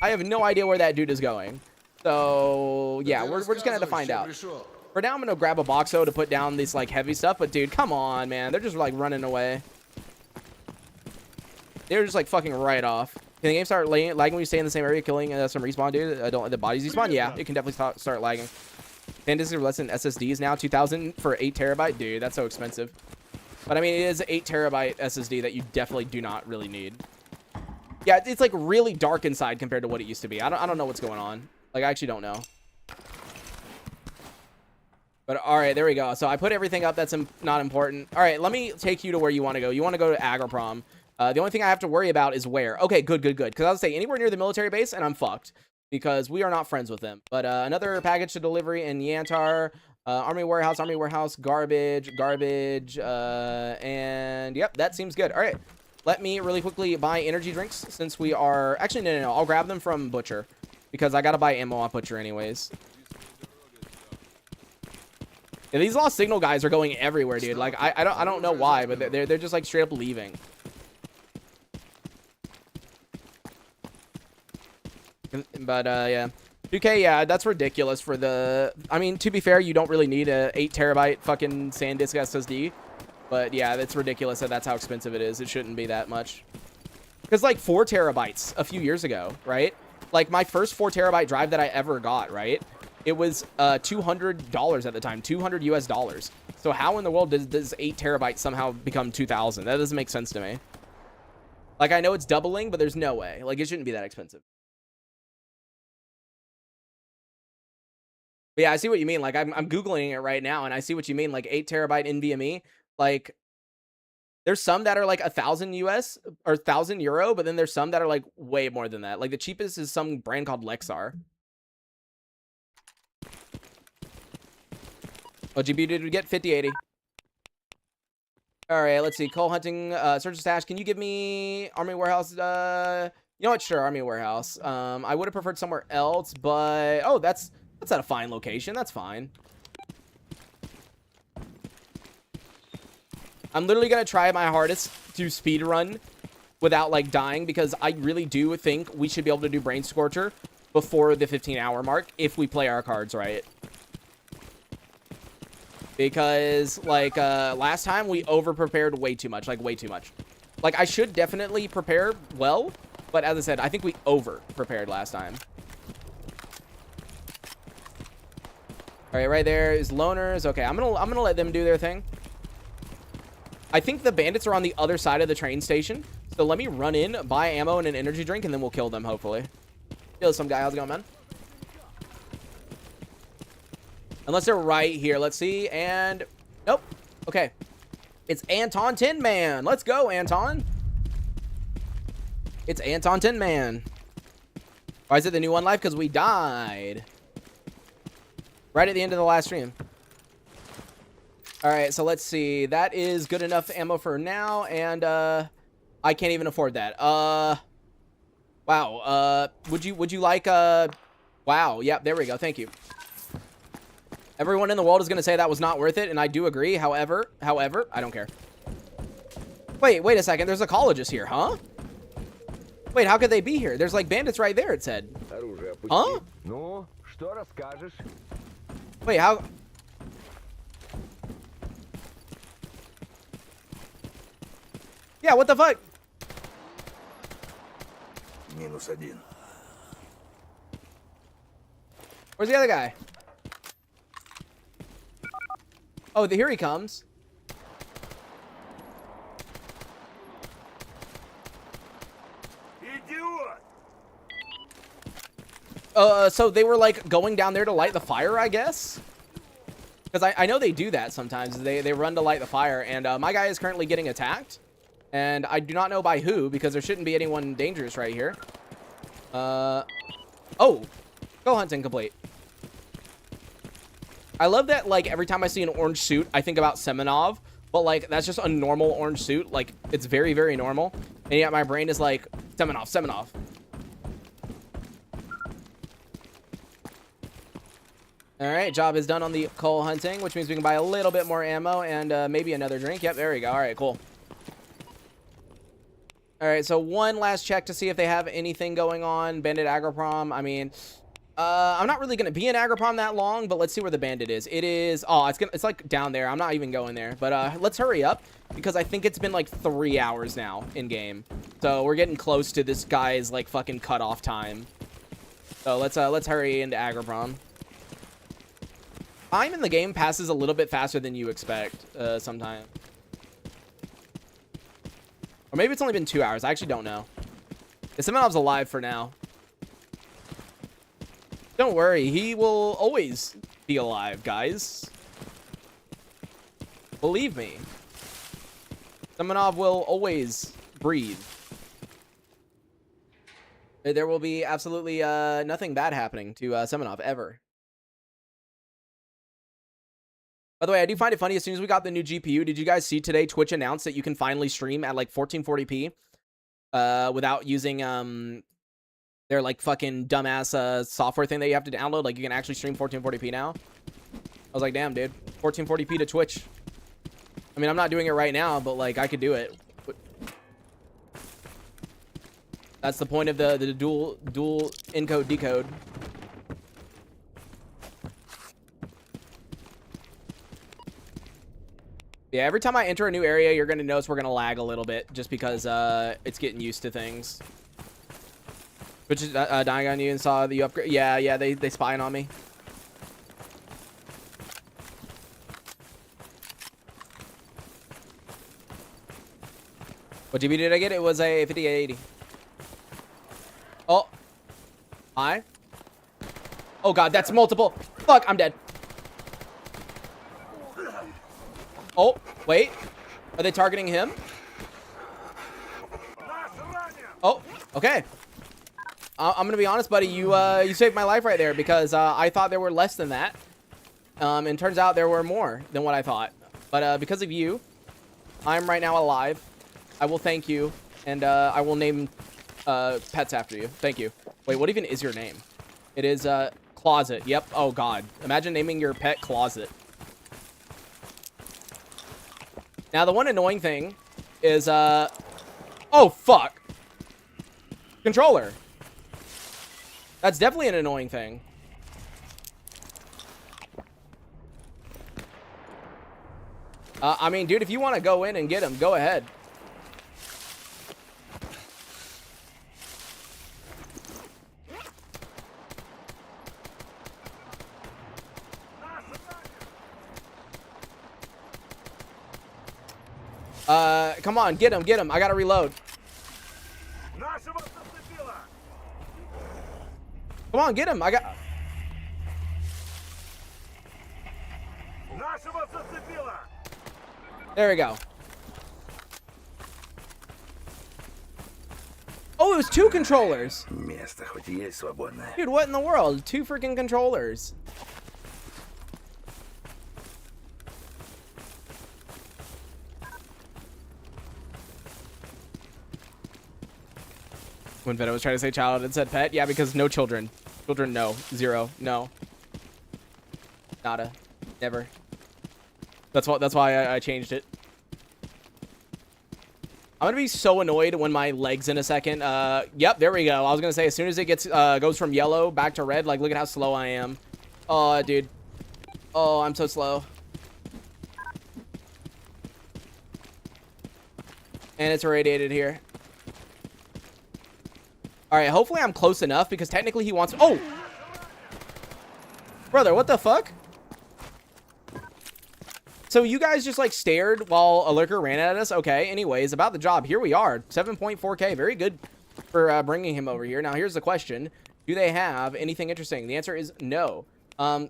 I have no idea where that dude is going. So, yeah, we're just gonna have to find out. For now, I'm gonna grab a boxo to put down this like heavy stuff. But dude, come on, man. They're just like running away. They're just like fucking right off. Can the game start lagging when you stay in the same area, killing some respawn, dude? I don't like the bodies respawn. Yeah, it can definitely start lagging. SanDisk are less than SSDs now. 2,000 for 8 terabyte, dude. That's so expensive. But I mean, it is an 8 terabyte SSD that you definitely do not really need. Yeah, it's like really dark inside compared to what it used to be. I don't know what's going on. Like, I actually don't know. But all right, there we go. So I put everything up that's not important. All right, let me take you to where you want to go. You want to go to Agroprom. The only thing I have to worry about is where. Okay, good. Because I was saying anywhere near the military base, and I'm fucked. Because we are not friends with them. But another package to delivery in Yantar. Army warehouse, garbage. And yep, that seems good. All right. Let me really quickly buy energy drinks since we are... Actually, no. I'll grab them from Butcher. Because I got to buy ammo on Butcher anyways. Yeah, these lost signal guys are going everywhere, dude. Like, I don't know why, but they're just like straight up leaving. But yeah, 2K, yeah, that's ridiculous for the... I mean, to be fair, you don't really need a 8 terabyte fucking SanDisk SSD. But yeah, it's ridiculous that that's how expensive it is. It shouldn't be that much. Because like 4 terabytes a few years ago, right? Like my first 4 terabyte drive that I ever got, right? It was $200 at the time, $200 US. So how in the world does 8 terabytes somehow become 2,000? That doesn't make sense to me. Like, I know it's doubling, but there's no way. Like, it shouldn't be that expensive. But yeah, I see what you mean. Like, I'm Googling it right now, and I see what you mean. Like, 8 terabyte NVMe. Like, there's some that are like 1,000 US or 1,000 euro, but then there's some that are like way more than that. Like, the cheapest is some brand called Lexar. Oh, GPU did we get 5080. All right, let's see. Coal hunting, search and stash. Can you give me Army warehouse? You know what? Sure, Army warehouse. I would have preferred somewhere else, but oh, that's at a fine location. That's fine. I'm literally gonna try my hardest to speed run without like dying because I really do think we should be able to do Brain Scorcher before the 15-hour mark if we play our cards right. Because like last time we over prepared way too much, like way too much. Like I should definitely prepare well, but as I said, I think we over prepared last time. All right, right there is loners. Okay, I'm gonna let them do their thing. I think the bandits are on the other side of the train station, so let me run in, buy ammo and an energy drink, and then we'll kill them hopefully. Kill some guy. How's it going, man? Unless they're right here. Let's see. And nope. Okay. It's Anton Tin Man. Let's go, Anton. It's Anton Tin Man. Why is it the new one life? Because we died. Right at the end of the last stream. All right, so let's see. That is good enough ammo for now. And I can't even afford that. Wow. Would you like wow. Yep, there we go. Thank you. Everyone in the world is going to say that was not worth it, and I do agree. However, I don't care. Wait a second. There's ecologists here, huh? Wait, how could they be here? There's like bandits right there, it said. Huh? Wait, how... Yeah, what the fuck? -1. Where's the other guy? Oh, here he comes. So they were like going down there to light the fire, I guess? Because I know they do that sometimes. They run to light the fire, and my guy is currently getting attacked. And I do not know by who, because there shouldn't be anyone dangerous right here. Oh, go hunting complete. I love that, like, every time I see an orange suit, I think about Semenov. But, like, that's just a normal orange suit. Like, it's very, very normal. And yet my brain is like, Semenov. Alright, job is done on the coal hunting, which means we can buy a little bit more ammo and maybe another drink. Yep, there we go. Alright, cool. Alright, so one last check to see if they have anything going on. Bandit Agroprom, I mean... I'm not really gonna be in Agripom that long, but let's see where the bandit is. It is, oh, it's like down there. I'm not even going there, but let's hurry up because I think it's been like 3 hours now in game, so we're getting close to this guy's like fucking cutoff time. So let's hurry into Agripom. Time in the game passes a little bit faster than you expect sometimes, or maybe it's only been 2 hours. I actually don't know. Simonov's alive for now. Don't worry, he will always be alive, guys. Believe me. Simonov will always breathe. There will be absolutely nothing bad happening to Simonov, ever. By the way, I do find it funny, as soon as we got the new GPU, did you guys see today Twitch announced that you can finally stream at like 1440p without using their like fucking dumbass software thing that you have to download? Like you can actually stream 1440p now. I was like, damn, dude, 1440p to Twitch. I mean, I'm not doing it right now, but like I could do it. That's the point of the dual encode decode. Yeah, every time I enter a new area, you're gonna notice we're gonna lag a little bit just because it's getting used to things. Which is dying on you and saw the upgrade. Yeah, they spying on me. What GB did I get? It was a 5880. Oh. Hi. Oh god, that's multiple. Fuck, I'm dead. Oh, wait. Are they targeting him? Oh, okay. I'm gonna be honest, buddy. You saved my life right there because I thought there were less than that. And turns out there were more than what I thought. But because of you, I'm right now alive. I will thank you, and I will name pets after you. Thank you. Wait, what even is your name? It is Closet. Yep. Oh god. Imagine naming your pet Closet. Now the one annoying thing is oh fuck. Controller. That's definitely an annoying thing. I mean, dude, if you want to go in and get him, go ahead. Come on, get him. I gotta reload. Come on, get him. I got... There we go. Oh, it was 2 controllers. Dude, what in the world? 2 freaking controllers. When Veta was trying to say child, it said pet. Yeah, because no children. Children, no. 0. No. Nada. Never. That's why I changed it. I'm gonna be so annoyed when my leg's in a second. Yep, there we go. I was gonna say, as soon as it gets goes from yellow back to red, like, look at how slow I am. Oh, dude. Oh, I'm so slow. And it's irradiated here. Alright, hopefully I'm close enough, because technically he wants... Oh! Brother, what the fuck? So you guys just, like, stared while a lurker ran at us? Okay, anyways, about the job. Here we are. 7.4K. Very good for bringing him over here. Now, here's the question. Do they have anything interesting? The answer is no. Oh!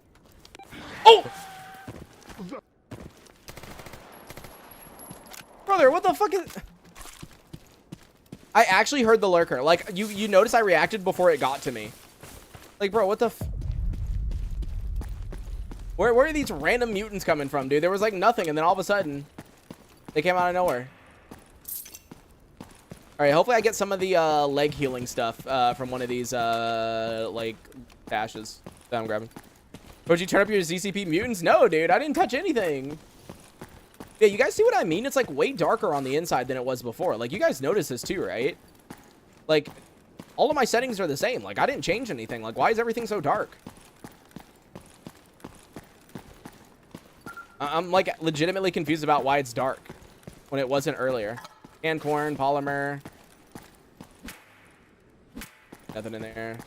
Brother, what the fuck is... I actually heard the lurker. Like, you notice I reacted before it got to me. Like, bro, what the f... Where are these random mutants coming from, dude? There was, like, nothing, and then all of a sudden, they came out of nowhere. Alright, hopefully I get some of the, leg healing stuff, from one of these, like, dashes that I'm grabbing. Would you turn up your ZCP mutants? No, dude, I didn't touch anything. Yeah, you guys see what I mean? It's like way darker on the inside than it was before. Like, you guys notice this too, right? Like, All of my settings are the same. Like, I didn't change anything. Like, why is everything so dark? I'm, like, legitimately confused about why it's dark when it wasn't earlier. Canned corn, polymer. Nothing in there.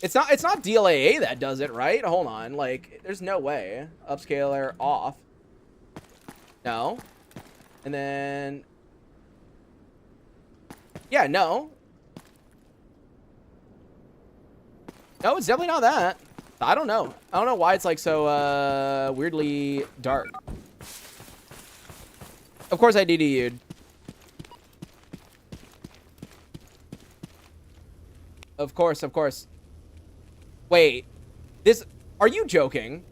It's not D.L.A.E.R that does it, right? Hold on. Like, there's no way. Upscaler off. No. And then... Yeah, no. No, it's definitely not that. I don't know. I don't know why it's, like, so, weirdly dark. Of course I DDU'd. Of course, of course. Wait, this, are you joking?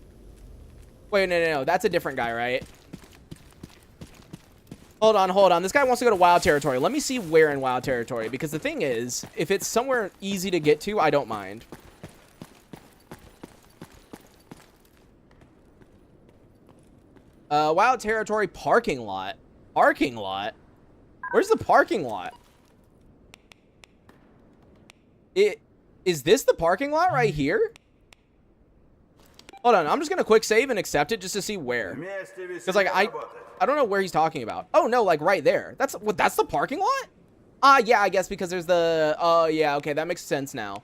Wait, no. That's a different guy, right? Hold on. This guy wants to go to wild territory. Let me see where in wild territory, because the thing is, if it's somewhere easy to get to, I don't mind. Wild territory parking lot. Parking lot? Where's the parking lot? Is this the parking lot right here? Hold on, I'm just gonna quick save and accept it just to see where. Because, like, I don't know where he's talking about. Oh, no, like, right there. That's the parking lot? Yeah, I guess because there's the... Oh, yeah, okay, that makes sense now.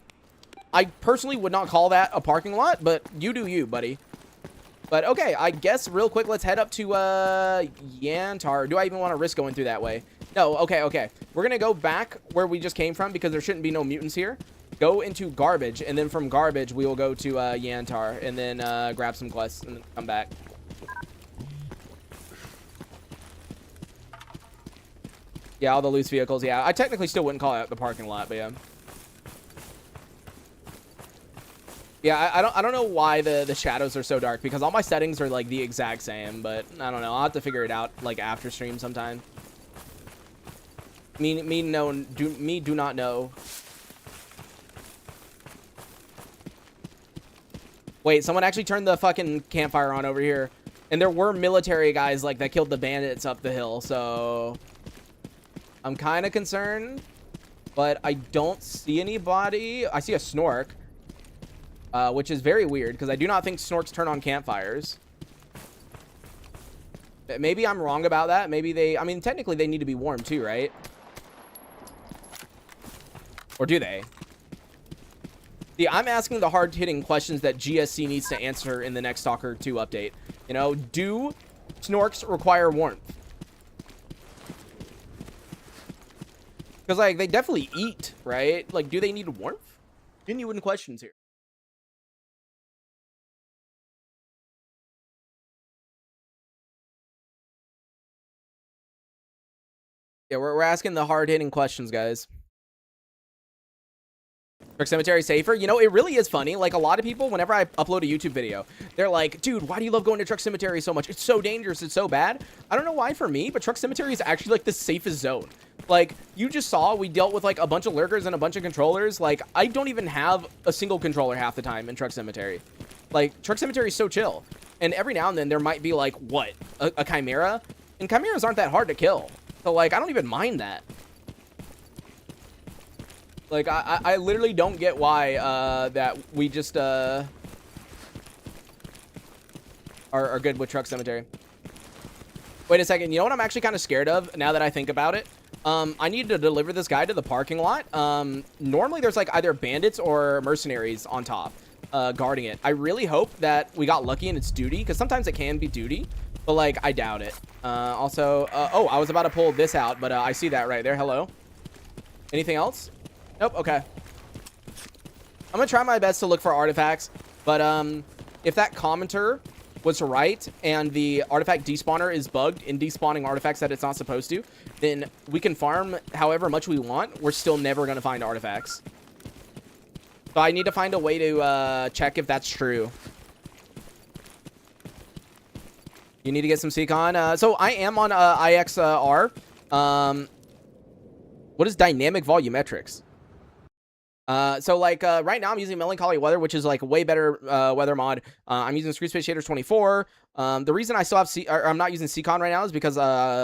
I personally would not call that a parking lot, but you do you, buddy. But, okay, I guess real quick, let's head up to, Yantar. Do I even want to risk going through that way? No, okay. We're gonna go back where we just came from because there shouldn't be no mutants here. Go into garbage, and then from garbage, we will go to, Yantar, and then, grab some quests, and then come back. Yeah, all the loose vehicles, yeah. I technically still wouldn't call it the parking lot, but yeah. Yeah, I don't know why the shadows are so dark, because all my settings are, like, the exact same, but I don't know. I'll have to figure it out, like, after stream sometime. Me do not know. Wait, someone actually turned the fucking campfire on over here. And there were military guys, like, that killed the bandits up the hill, so... I'm kind of concerned, but I don't see anybody. I see a snork, which is very weird, because I do not think snorks turn on campfires. Maybe I'm wrong about that. Maybe they... I mean, technically, they need to be warm, too, right? Or do they? See, I'm asking the hard-hitting questions that GSC needs to answer in the next Stalker 2 update. You know, do snorks require warmth? Because, like, they definitely eat, right? Like, do they need warmth? Genuine questions here. Yeah, we're asking the hard-hitting questions, guys. Truck Cemetery safer? You know, it really is funny. Like, a lot of people, whenever I upload a YouTube video, they're like, dude, why do you love going to Truck Cemetery so much? It's so dangerous. It's so bad. I don't know why for me, but Truck Cemetery is actually, like, the safest zone. Like, you just saw we dealt with, like, a bunch of lurkers and a bunch of controllers. Like, I don't even have a single controller half the time in Truck Cemetery. Like, Truck Cemetery is so chill. And every now and then, there might be, like, what? A chimera? And chimeras aren't that hard to kill. So, like, I don't even mind that. Like, I literally don't get why, that we just, are good with Truck Cemetery. Wait a second. You know what I'm actually kind of scared of now that I think about it? I need to deliver this guy to the parking lot. Normally there's, like, either bandits or mercenaries on top, guarding it. I really hope that we got lucky and it's duty, because sometimes it can be duty, but, like, I doubt it. Also, oh, I was about to pull this out, but, I see that right there. Hello. Anything else? Nope, okay. I'm gonna try my best to look for artifacts, but if that commenter was right and the artifact despawner is bugged in despawning artifacts that it's not supposed to, then we can farm however much we want. We're still never gonna find artifacts. So I need to find a way to check if that's true. You need to get some Seacon. So I am on IXR. What is dynamic volumetrics? So like right now I'm using Melancholy Weather, which is like a way better weather mod. I'm using Screen Space Shaders 24. The reason I still have I'm not using CCon right now is because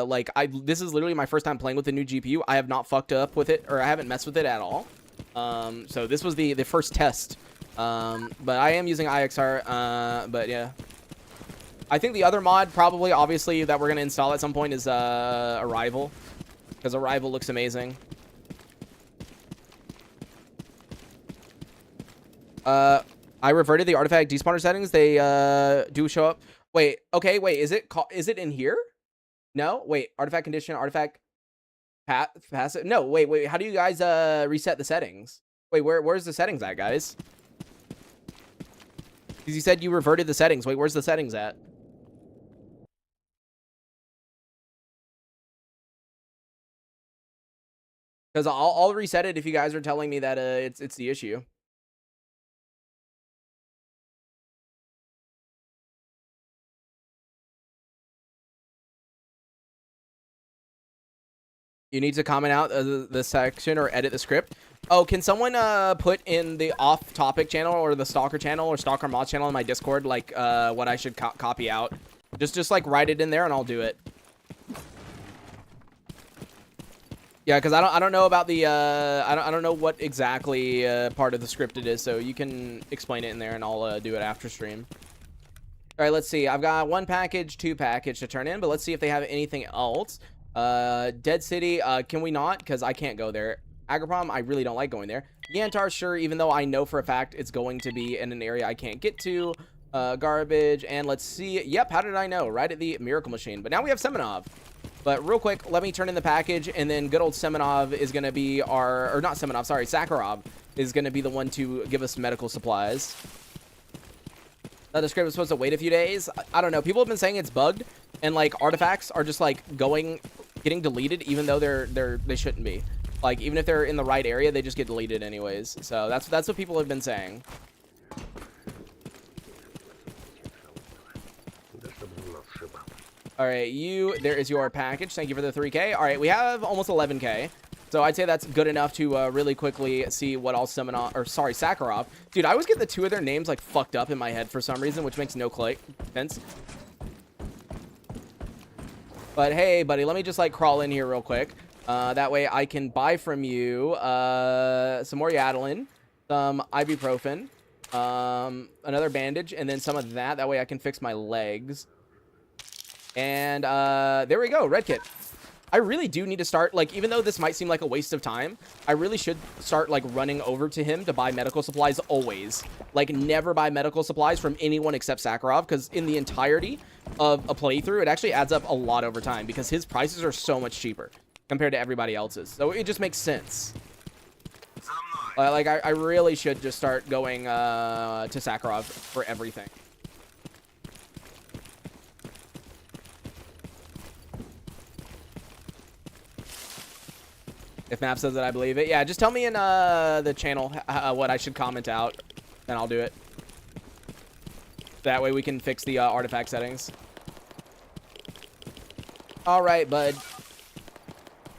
like this is literally my first time playing with the new GPU. I have not fucked up with it, or I haven't messed with it at all. So this was the first test. But I am using IXR. But yeah, I think the other mod probably obviously that we're gonna install at some point is Arrival, because Arrival looks amazing. I reverted the artifact despawner settings. They do show up. Wait, okay, wait, is it in here? No, wait, artifact condition, artifact passive. No, wait, how do you guys reset the settings? Wait, where's the settings at, guys? Because you said you reverted the settings. Wait, where's the settings at? Because I'll reset it if you guys are telling me that it's the issue. You need to comment out the section or edit the script. Oh, can someone put in the off-topic channel or the Stalker channel or Stalker Mods channel in my Discord, like what I should copy out? Just like write it in there and I'll do it. Yeah, because I don't know about the I don't know what exactly part of the script it is, so you can explain it in there and I'll do it after stream. All right, let's see. I've got 1 package, 2 package to turn in, but let's see if they have anything else. Dead City, can we not? Because I can't go there. Agroprom, I really don't like going there. Yantar, sure, even though I know for a fact it's going to be in an area I can't get to. Garbage, and let's see. Yep, how did I know? Right at the Miracle Machine. But now we have Semenov. But real quick, let me turn in the package, and then good old Semenov is going to be our... Or not Semenov, sorry, Sakharov is going to be the one to give us medical supplies. The script was supposed to wait a few days. I don't know. People have been saying it's bugged, and like artifacts are just like getting deleted, even though they shouldn't be. Like even if they're in the right area, they just get deleted anyways. So that's what people have been saying. All right, there is your package. Thank you for the 3K. All right, we have almost 11K. So I'd say that's good enough to really quickly see what all Sakharov. Dude, I always get the 2 of their names like fucked up in my head for some reason, which makes no sense. But hey, buddy, let me just like crawl in here real quick. That way I can buy from you some more Yadalin, some ibuprofen, another bandage, and then some of that. That way I can fix my legs. And there we go, red kit. I really do need to start, like, even though this might seem like a waste of time, I really should start, like, running over to him to buy medical supplies always. Like, never buy medical supplies from anyone except Sakharov, because in the entirety of a playthrough, it actually adds up a lot over time, because his prices are so much cheaper compared to everybody else's. So it just makes sense. Like, I really should just start going to Sakharov for everything. If Map says that, I believe it. Yeah, just tell me in the channel what I should comment out, and I'll do it. That way we can fix the artifact settings. All right, bud.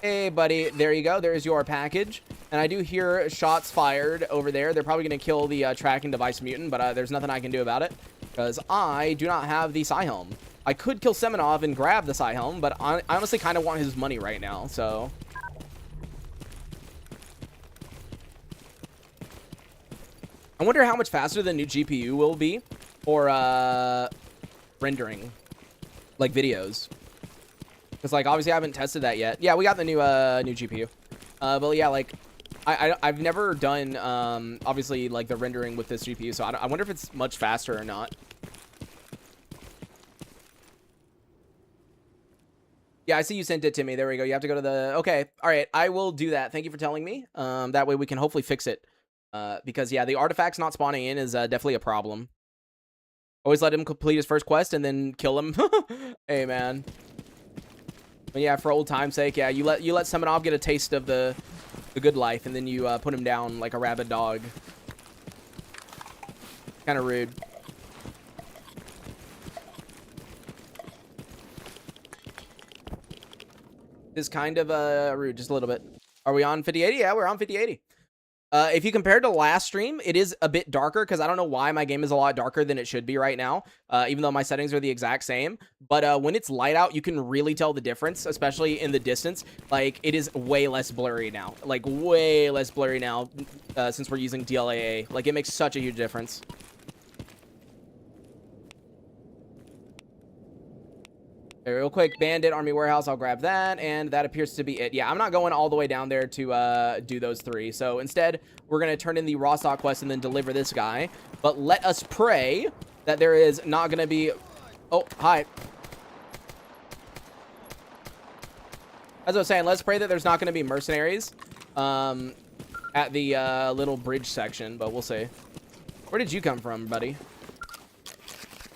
Hey, buddy. There you go. There's your package. And I do hear shots fired over there. They're probably going to kill the tracking device mutant, but there's nothing I can do about it because I do not have the Psi-Helm. I could kill Semenov and grab the Psi-Helm, but I honestly kind of want his money right now, so... I wonder how much faster the new GPU will be for rendering, like, videos. Because, like, obviously I haven't tested that yet. Yeah, we got the new GPU. But, yeah, like, I've never done, obviously, like, the rendering with this GPU. So I wonder if it's much faster or not. Yeah, I see you sent it to me. There we go. You have to go to the... Okay. All right. I will do that. Thank you for telling me. That way we can hopefully fix it. Because, yeah, the artifacts not spawning in is definitely a problem. Always let him complete his first quest and then kill him. Hey, man. But, yeah, for old time's sake, yeah, you let Semenov get a taste of the good life, and then you put him down like a rabid dog. Kind of rude. Is kind of rude, just a little bit. Are we on 5080? Yeah, we're on 5080. If you compare to last stream, it is a bit darker because I don't know why my game is a lot darker than it should be right now, even though my settings are the exact same. But when it's light out, you can really tell the difference, especially in the distance. Like, it is way less blurry now. Like, way less blurry now since we're using DLAA. Like, it makes such a huge difference. Okay, real quick, Bandit, Army Warehouse, I'll grab that, and that appears to be it. Yeah, I'm not going all the way down there to do those 3. So instead, we're going to turn in the raw stock quest and then deliver this guy. But let us pray that there is not going to be... Oh, hi. As I was saying, let's pray that there's not going to be mercenaries at the little bridge section, but we'll see. Where did you come from, buddy?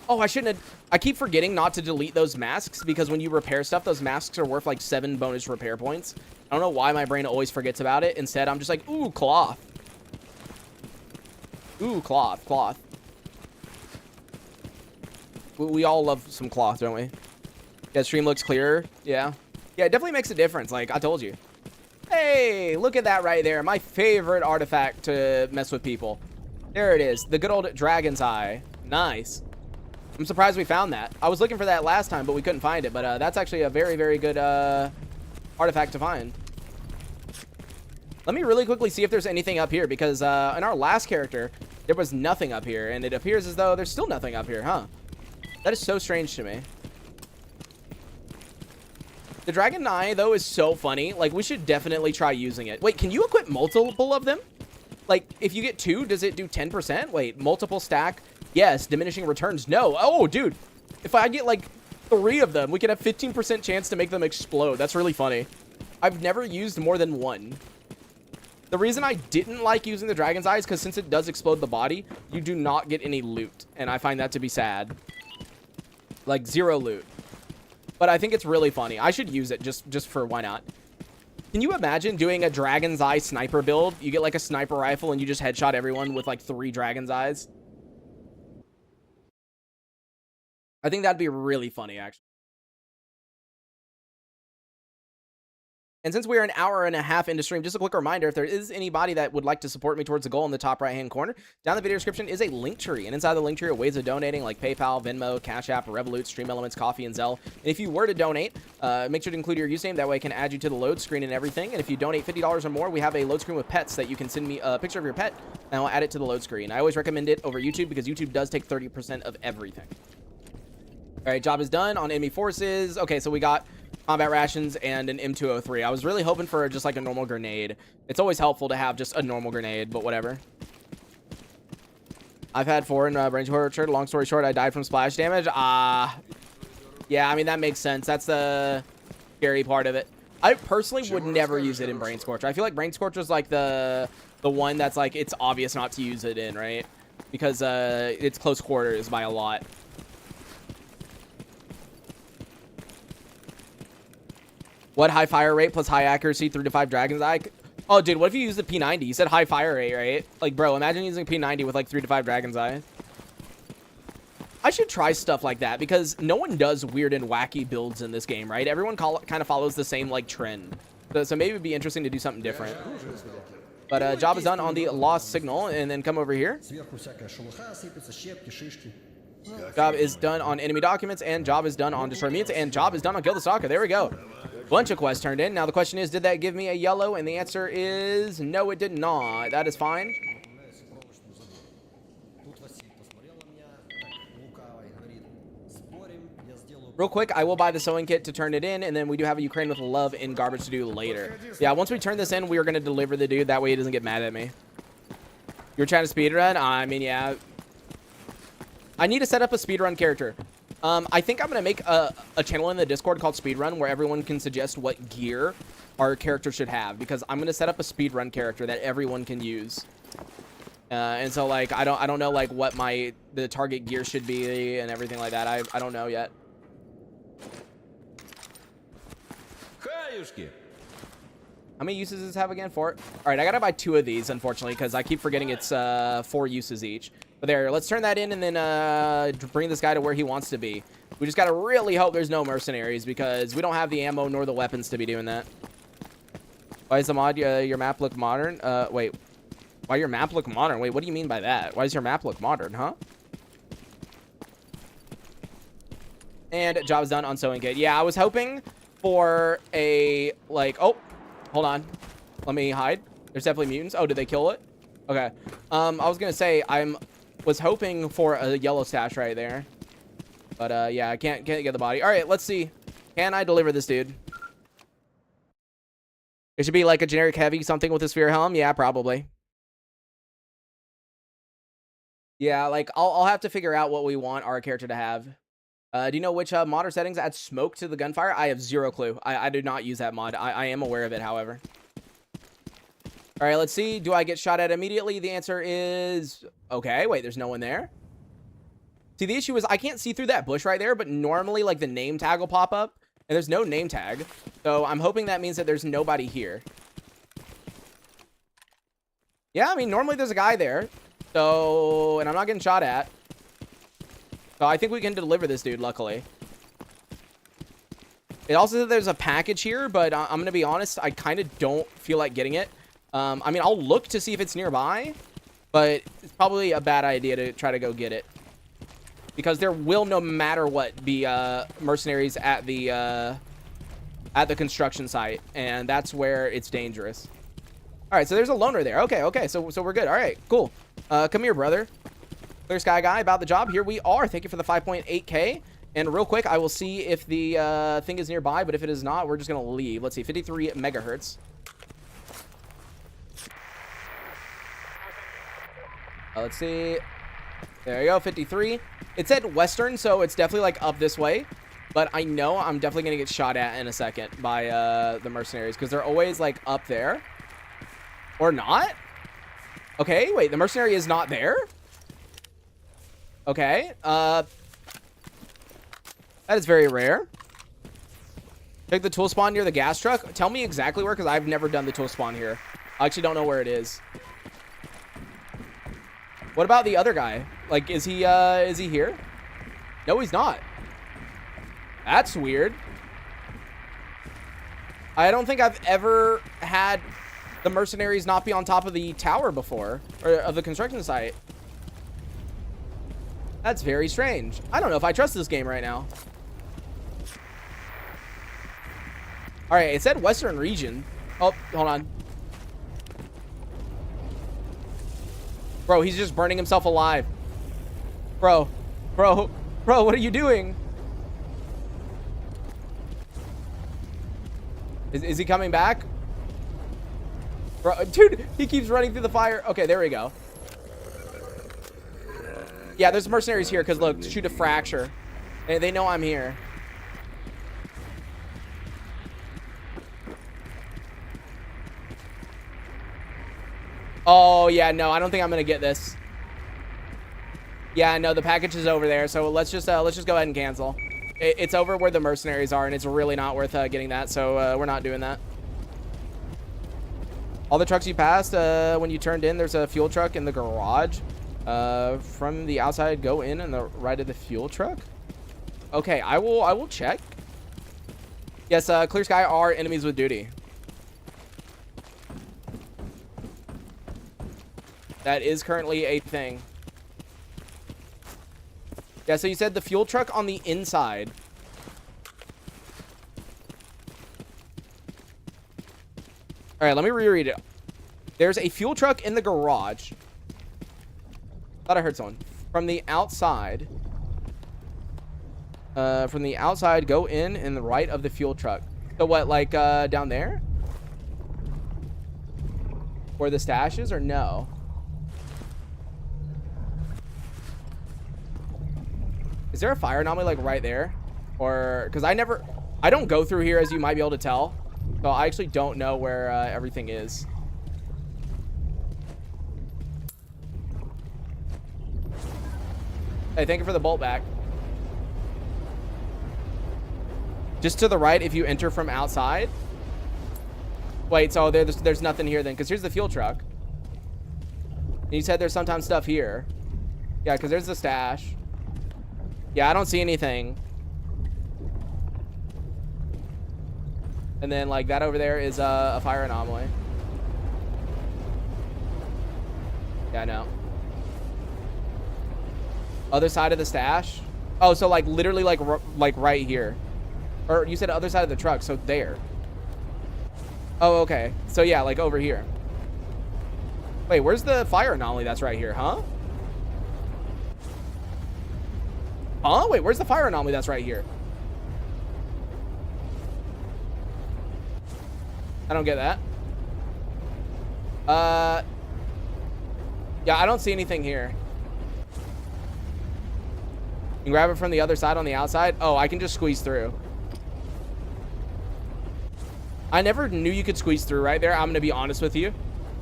Oh, I shouldn't have... I keep forgetting not to delete those masks because when you repair stuff, those masks are worth like 7 bonus repair points. I don't know why my brain always forgets about it. Instead, I'm just like, ooh, cloth. Ooh, cloth, cloth. We all love some cloth, don't we? Yeah, stream looks clearer. Yeah. Yeah, it definitely makes a difference. Like, I told you. Hey, look at that right there. My favorite artifact to mess with people. There it is. The good old dragon's eye. Nice. I'm surprised we found that. I was looking for that last time, but we couldn't find it. But that's actually a very, very good artifact to find. Let me really quickly see if there's anything up here, because in our last character, there was nothing up here. And it appears as though there's still nothing up here, huh? That is so strange to me. The Dragon Eye, though, is so funny. Like, we should definitely try using it. Wait, can you equip multiple of them? Like, if you get 2, does it do 10%? Wait, multiple stack... Yes, diminishing returns. No. Oh, dude. If I get like 3 of them, we can have 15% chance to make them explode. That's really funny. I've never used more than 1. The reason I didn't like using the Dragon's Eye is because since it does explode the body, you do not get any loot. And I find that to be sad. Like 0 loot. But I think it's really funny. I should use it just for why not. Can you imagine doing a Dragon's Eye sniper build? You get like a sniper rifle and you just headshot everyone with like 3 Dragon's Eyes. I think that'd be really funny, actually. And since we are an hour and a half into stream, just a quick reminder, if there is anybody that would like to support me towards the goal in the top right-hand corner, down in the video description is a link tree. And inside the link tree are ways of donating like PayPal, Venmo, Cash App, Revolut, Stream Elements, Coffee, and Zelle. And if you were to donate, make sure to include your username. That way I can add you to the load screen and everything. And if you donate $50 or more, we have a load screen with pets that you can send me a picture of your pet, and I'll add it to the load screen. I always recommend it over YouTube because YouTube does take 30% of everything. All right, job is done on enemy forces. Okay, so we got combat rations and an M203. I was really hoping for just like a normal grenade. It's always helpful to have just a normal grenade, but whatever. I've had 4 in range orchard. Long story short, I died from splash damage. Yeah, I mean, that makes sense. That's the scary part of it. I personally would never use it in Brain Scorcher. I feel like Brain Scorcher is like the one that's like, it's obvious not to use it in, right? Because it's close quarters by a lot. What high fire rate plus high accuracy 3 to 5 Dragon's Eye? Oh, dude, what if you use the P90? You said high fire rate, right? Like, bro, imagine using P90 with like 3 to 5 Dragon's Eye. I should try stuff like that because no one does weird and wacky builds in this game, right? Everyone kind of follows the same like trend. So maybe it'd be interesting to do something different. But job is done on the lost signal, and then come over here. Job is done on enemy documents, and job is done on destroy mutants, and job is done on kill the stalker. There we go. Bunch of quests turned in. Now the question is, did that give me a yellow? And the answer is no, it did not. That is fine. Real quick, I will buy the sewing kit to turn it in, and then we do have a Ukraine with love in garbage to do later. Yeah, once we turn this in, we are going to deliver the dude. That way he doesn't get mad at me. You're trying to speedrun? I mean, yeah. I need to set up a speedrun character. I think I'm going to make a channel in the Discord called Speedrun where everyone can suggest what gear our character should have, because I'm going to set up a speedrun character that everyone can use. And so, like, I don't know, like, what the target gear should be and everything like that. I don't know yet. How many uses does this have again? 4? All right, I gotta buy 2 of these, unfortunately, because I keep forgetting it's 4 uses each. But there, let's turn that in and then bring this guy to where he wants to be. We just gotta really hope there's no mercenaries because we don't have the ammo nor the weapons to be doing that. Why does the mod your map look modern? Wait. Why your map look modern? Wait, what do you mean by that? Why does your map look modern, huh? And job's done on sewing kit. Yeah, I was hoping for a, like, oh, hold on. Let me hide. There's definitely mutants. Oh, did they kill it? Okay. I was gonna say, was hoping for a yellow stash right there. But, yeah, I can't get the body. All right, let's see. Can I deliver this dude? It should be like a generic heavy, something with a sphere helm. Yeah, probably. Yeah, like, I'll have to figure out what we want our character to have. Do you know which modder settings add smoke to the gunfire? I have zero clue. I do not use that mod. I am aware of it, however. All right, let's see. Do I get shot at immediately? The answer is... Okay, wait, there's no one there. See, the issue is I can't see through that bush right there, but normally, like, the name tag will pop up, and there's no name tag. So I'm hoping that means that there's nobody here. Yeah, I mean, normally there's a guy there. So, and I'm not getting shot at. So I think we can deliver this dude, luckily. It also says there's a package here, but I'm going to be honest, I kind of don't feel like getting it. I mean, I'll look to see if it's nearby, but it's probably a bad idea to try to go get it. Because there will, no matter what, be mercenaries at the construction site, and that's where it's dangerous. All right, so there's a loner there. Okay, so we're good. All right, cool. Come here, brother. Clear Sky Guy, about the job. Here we are. Thank you for the 5.8K. And real quick, I will see if the thing is nearby, but if it is not, we're just going to leave. Let's see, 53 megahertz. Let's see. There you go, 53. It said western, so it's definitely like up this way. But I know I'm definitely going to get shot at in a second by the mercenaries, because they're always like up there. Or not? Okay, wait, the mercenary is not there? Okay, that is very rare. Take the tool spawn near the gas truck. Tell me exactly where, because I've never done the tool spawn here. I actually don't know where it is. What about the other guy? Like, is he here? No, he's not. That's weird. I don't think I've ever had the mercenaries not be on top of the tower before, or of the construction site. That's very strange. I don't know if I trust this game right now. All right, it said Western region. Oh, hold on. Bro, he's just burning himself alive. Bro, what are you doing? Is he coming back? Bro, dude, he keeps running through the fire. Okay, there we go. Yeah, there's mercenaries here because, look, shoot a fracture. They know I'm here. Oh, yeah, no, I don't think I'm going to get this. Yeah, no, the package is over there, so let's just go ahead and cancel. It's over where the mercenaries are, and it's really not worth getting that, so we're not doing that. All the trucks you passed, when you turned in, there's a fuel truck in the garage. From the outside, go in and the right of the fuel truck. Okay, I will check. Yes, Clear Sky are enemies with duty. That is currently a thing. Yeah, so you said the fuel truck on the inside. All right, let me reread it. There's a fuel truck in the garage. Thought I heard someone. From the outside. From the outside, go in the right of the fuel truck. So what, like, down there? Where the stash is, or no? Is there a fire anomaly, like, right there? Or, because I don't go through here, as you might be able to tell. So I actually don't know where everything is. Hey, thank you for the bolt back. Just to the right if you enter from outside. Wait, so there's nothing here then, because here's the fuel truck. And you said there's sometimes stuff here. Yeah, because there's the stash. Yeah, I don't see anything. And then, like, that over there is a fire anomaly. Yeah, I know. Other side of the stash? Oh, so like literally like right here. Or you said other side of the truck, so there. Oh, okay. So yeah, like over here. Wait, where's the fire anomaly that's right here, huh? Huh? Wait, where's the fire anomaly that's right here? I don't get that. Yeah, I don't see anything here. You can grab it from the other side on the outside. Oh, I can just squeeze through. I never knew you could squeeze through right there. I'm gonna be honest with you,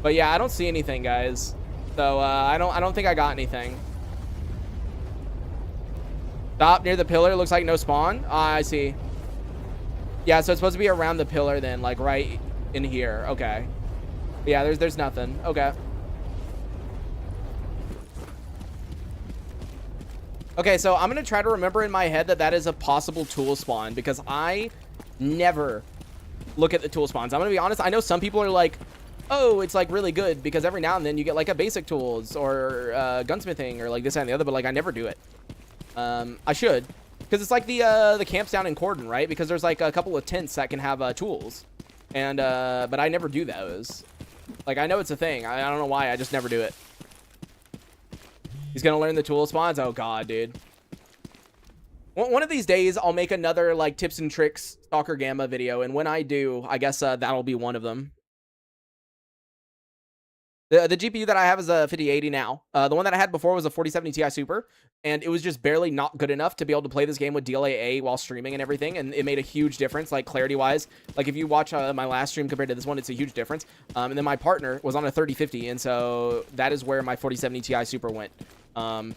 but yeah, I don't see anything, guys. So I don't think I got anything. Stop near the pillar. Looks like no spawn. I see. Yeah, so it's supposed to be around the pillar then, like right in here. Okay. Yeah, there's nothing. Okay. Okay, so I'm gonna try to remember in my head that is a possible tool spawn, because I never look at the tool spawns. I'm gonna be honest. I know some people are like, oh, it's like really good because every now and then you get like a basic tools or gunsmithing or like this and the other, but like I never do it. I should, because it's like the camps down in Corden, right? Because there's like a couple of tents that can have tools, and but I never do those. Like, I know it's a thing. I don't know why. I just never do it. He's gonna learn the tool spawns. Oh god, dude. One of these days I'll make another like tips and tricks Stalker Gamma video, and when I do, I guess that'll be one of them. The GPU that I have is a 5080 now. The one that I had before was a 4070 Ti Super, and it was just barely not good enough to be able to play this game with DLAA while streaming and everything, and it made a huge difference, like clarity-wise. Like, if you watch my last stream compared to this one, it's a huge difference. And then my partner was on a 3050, and so that is where my 4070 Ti Super went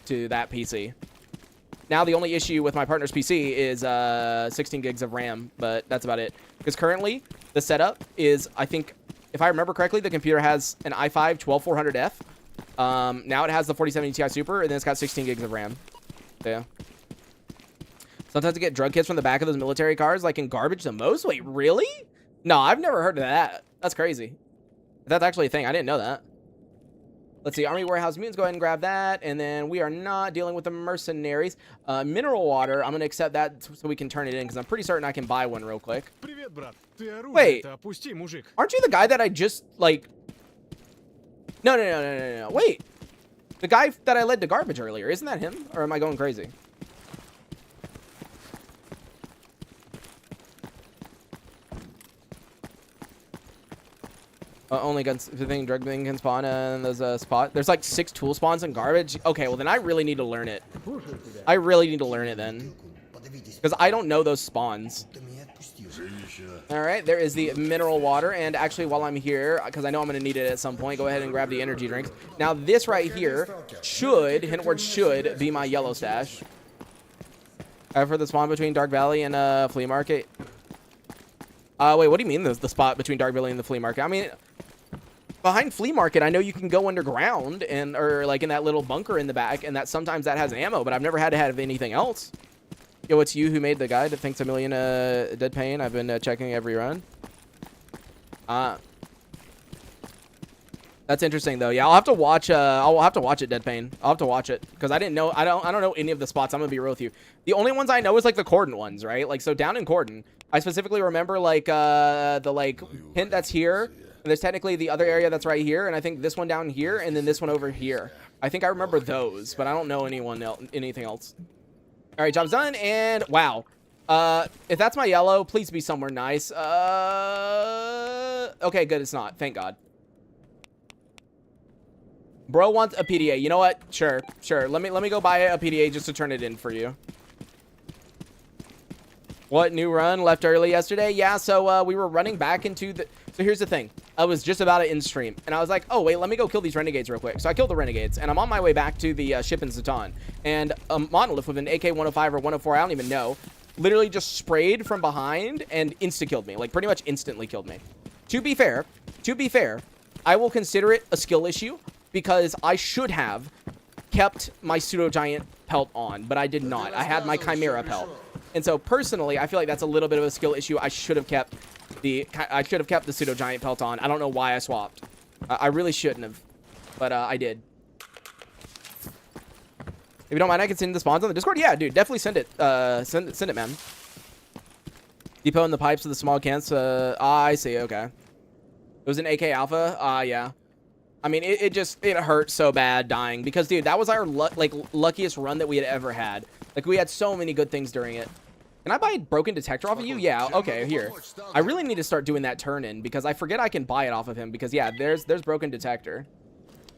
to that PC. Now, the only issue with my partner's PC is 16 gigs of RAM, but that's about it. Because currently, the setup is, I think, if I remember correctly, the computer has an i5 12400F. Now it has the 4070 Ti Super, and then it's got 16 gigs of RAM. Yeah. Sometimes I get drug kits from the back of those military cars, like in Garbage the Most. Wait, really? No, I've never heard of that. That's crazy. That's actually a thing. I didn't know that. Let's see. Army Warehouse Mutants. Go ahead and grab that. And then we are not dealing with the mercenaries. Mineral water. I'm going to accept that so we can turn it in, because I'm pretty certain I can buy one real quick. Wait. Aren't you the guy that I just, like... No. Wait. The guy that I led to Garbage earlier. Isn't that him? Or am I going crazy? Only guns thing, drug thing can spawn and those spot. There's like 6 tool spawns in Garbage. Okay, well then I really need to learn it. I really need to learn it then, because I don't know those spawns. All right, there is the mineral water, and actually while I'm here, because I know I'm going to need it at some point, go ahead and grab the energy drinks. Now this right here should, hint word should, be my yellow stash. For the spawn between Dark Valley and Flea Market. Wait, what do you mean the spot between Dark Valley and the Flea Market? I mean, behind Flea Market, I know you can go underground and or like in that little bunker in the back, and that sometimes that has ammo, but I've never had to have anything else. Yo, it's you who made the guide. Thanks a million, Dead Pain. I've been checking every run. That's interesting though. Yeah, I'll have to watch. I'll have to watch it, Dead Pain. I'll have to watch it because I didn't know. I don't know any of the spots. I'm gonna be real with you. The only ones I know is like the Corden ones, right? Like, so down in Corden, I specifically remember like the like hint that's here. And there's technically the other area that's right here, and I think this one down here, and then this one over here. I think I remember those, but I don't know anything else. All right, job's done, and wow. If that's my yellow, please be somewhere nice. Okay, good, it's not. Thank God. Bro wants a PDA. You know what? Sure. Let me go buy a PDA just to turn it in for you. What, new run? Left early yesterday? Yeah, so we were running back into the... So here's the thing. I was just about to end stream, and I was like, oh, wait, let me go kill these renegades real quick. So I killed the renegades, and I'm on my way back to the ship in Zatan. And a monolith with an AK-105 or 104, I don't even know, literally just sprayed from behind and insta-killed me. Like, pretty much instantly killed me. To be fair, I will consider it a skill issue, because I should have kept my pseudo-giant pelt on, but I did not. I had my chimera pelt. And so personally, I feel like that's a little bit of a skill issue. I should have kept the pseudo-giant pelt on. I don't know why I swapped. I really shouldn't have, but I did. If you don't mind, I can send the spawns on the Discord. Yeah, dude, definitely send it. Send it, man. Depot in the pipes of the small cans. I see. Okay. It was an AK Alpha. Yeah. I mean, it hurt so bad dying because, dude, that was our luckiest run that we had ever had. Like, we had so many good things during it. Can I buy a broken detector off of you? Yeah. Okay. Here. I really need to start doing that turn in because I forget I can buy it off of him because, yeah, there's broken detector.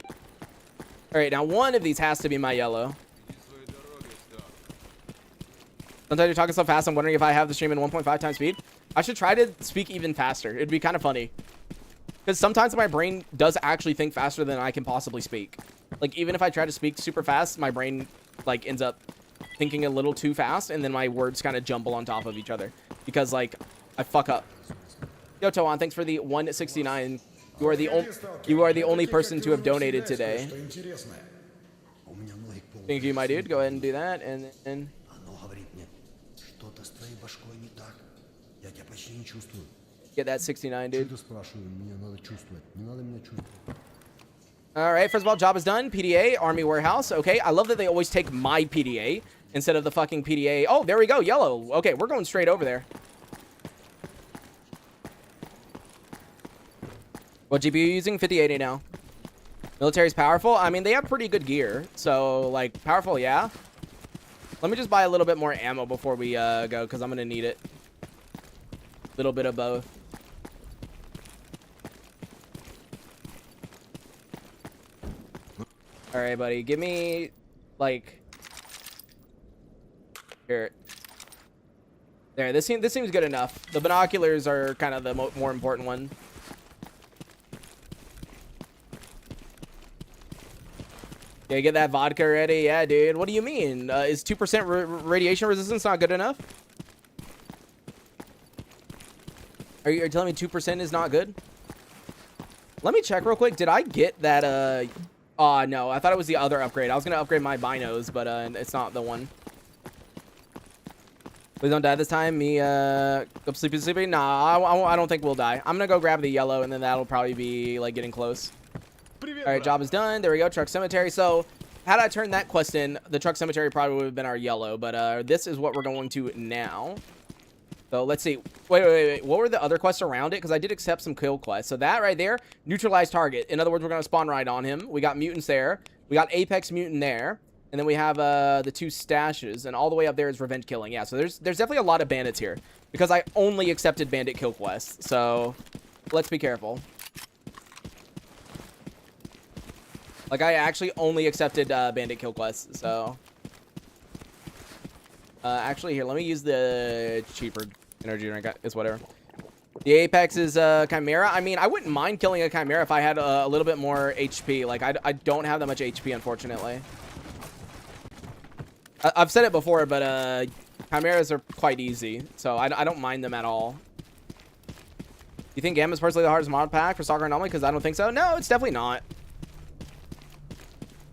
All right. Now, one of these has to be my yellow. Sometimes you're talking so fast, I'm wondering if I have the stream in 1.5 times speed. I should try to speak even faster. It'd be kind of funny. Because sometimes my brain does actually think faster than I can possibly speak. Like, even if I try to speak super fast, my brain, like, ends up thinking a little too fast, and then my words kind of jumble on top of each other. Because, like, I fuck up. Yo, Toan, thanks for the 169. You are the only person to have donated today. Thank you, my dude. Go ahead and do that, and then... Get that 69, dude. All right, first of all, job is done. PDA, Army Warehouse. Okay, I love that they always take my PDA instead of the fucking PDA. Oh, there we go, yellow. Okay, we're going straight over there. What GPU are you using? 5080 now. Military's powerful. I mean, they have pretty good gear. So, like, powerful, yeah. Let me just buy a little bit more ammo before we go, because I'm going to need it. Little bit of both. All right, buddy. Give me, like, here. There. This seems good enough. The binoculars are kind of the more important one. Yeah, get that vodka ready. Yeah, dude. What do you mean? Is 2% radiation resistance not good enough? Are you telling me 2% is not good? Let me check real quick. Did I get that, no. I thought it was the other upgrade. I was gonna upgrade my binos, but, it's not the one. Please don't die this time. Me, go sleepy. Nah, I don't think we'll die. I'm gonna go grab the yellow, and then that'll probably be, like, getting close. All right, job is done. There we go. Truck cemetery. So, had I turned that quest in, the truck cemetery probably would have been our yellow, but, this is what we're going to now. So let's see. Wait. What were the other quests around it? Because I did accept some kill quests. So that right there, neutralize target. In other words, we're going to spawn right on him. We got mutants there. We got Apex mutant there. And then we have the 2 stashes. And all the way up there is revenge killing. Yeah, so there's definitely a lot of bandits here. Because I only accepted bandit kill quests. So let's be careful. Like, I actually only accepted bandit kill quests. So actually, here, let me use the cheaper energy drink. It's whatever. The Apex is Chimera. I mean, I wouldn't mind killing a Chimera if I had a little bit more HP. Like, I don't have that much HP, unfortunately. I've said it before, but Chimeras are quite easy, so I don't mind them at all. You think Gamma is personally the hardest mod pack for Soccer Anomaly? Because I don't think so. No, it's definitely not.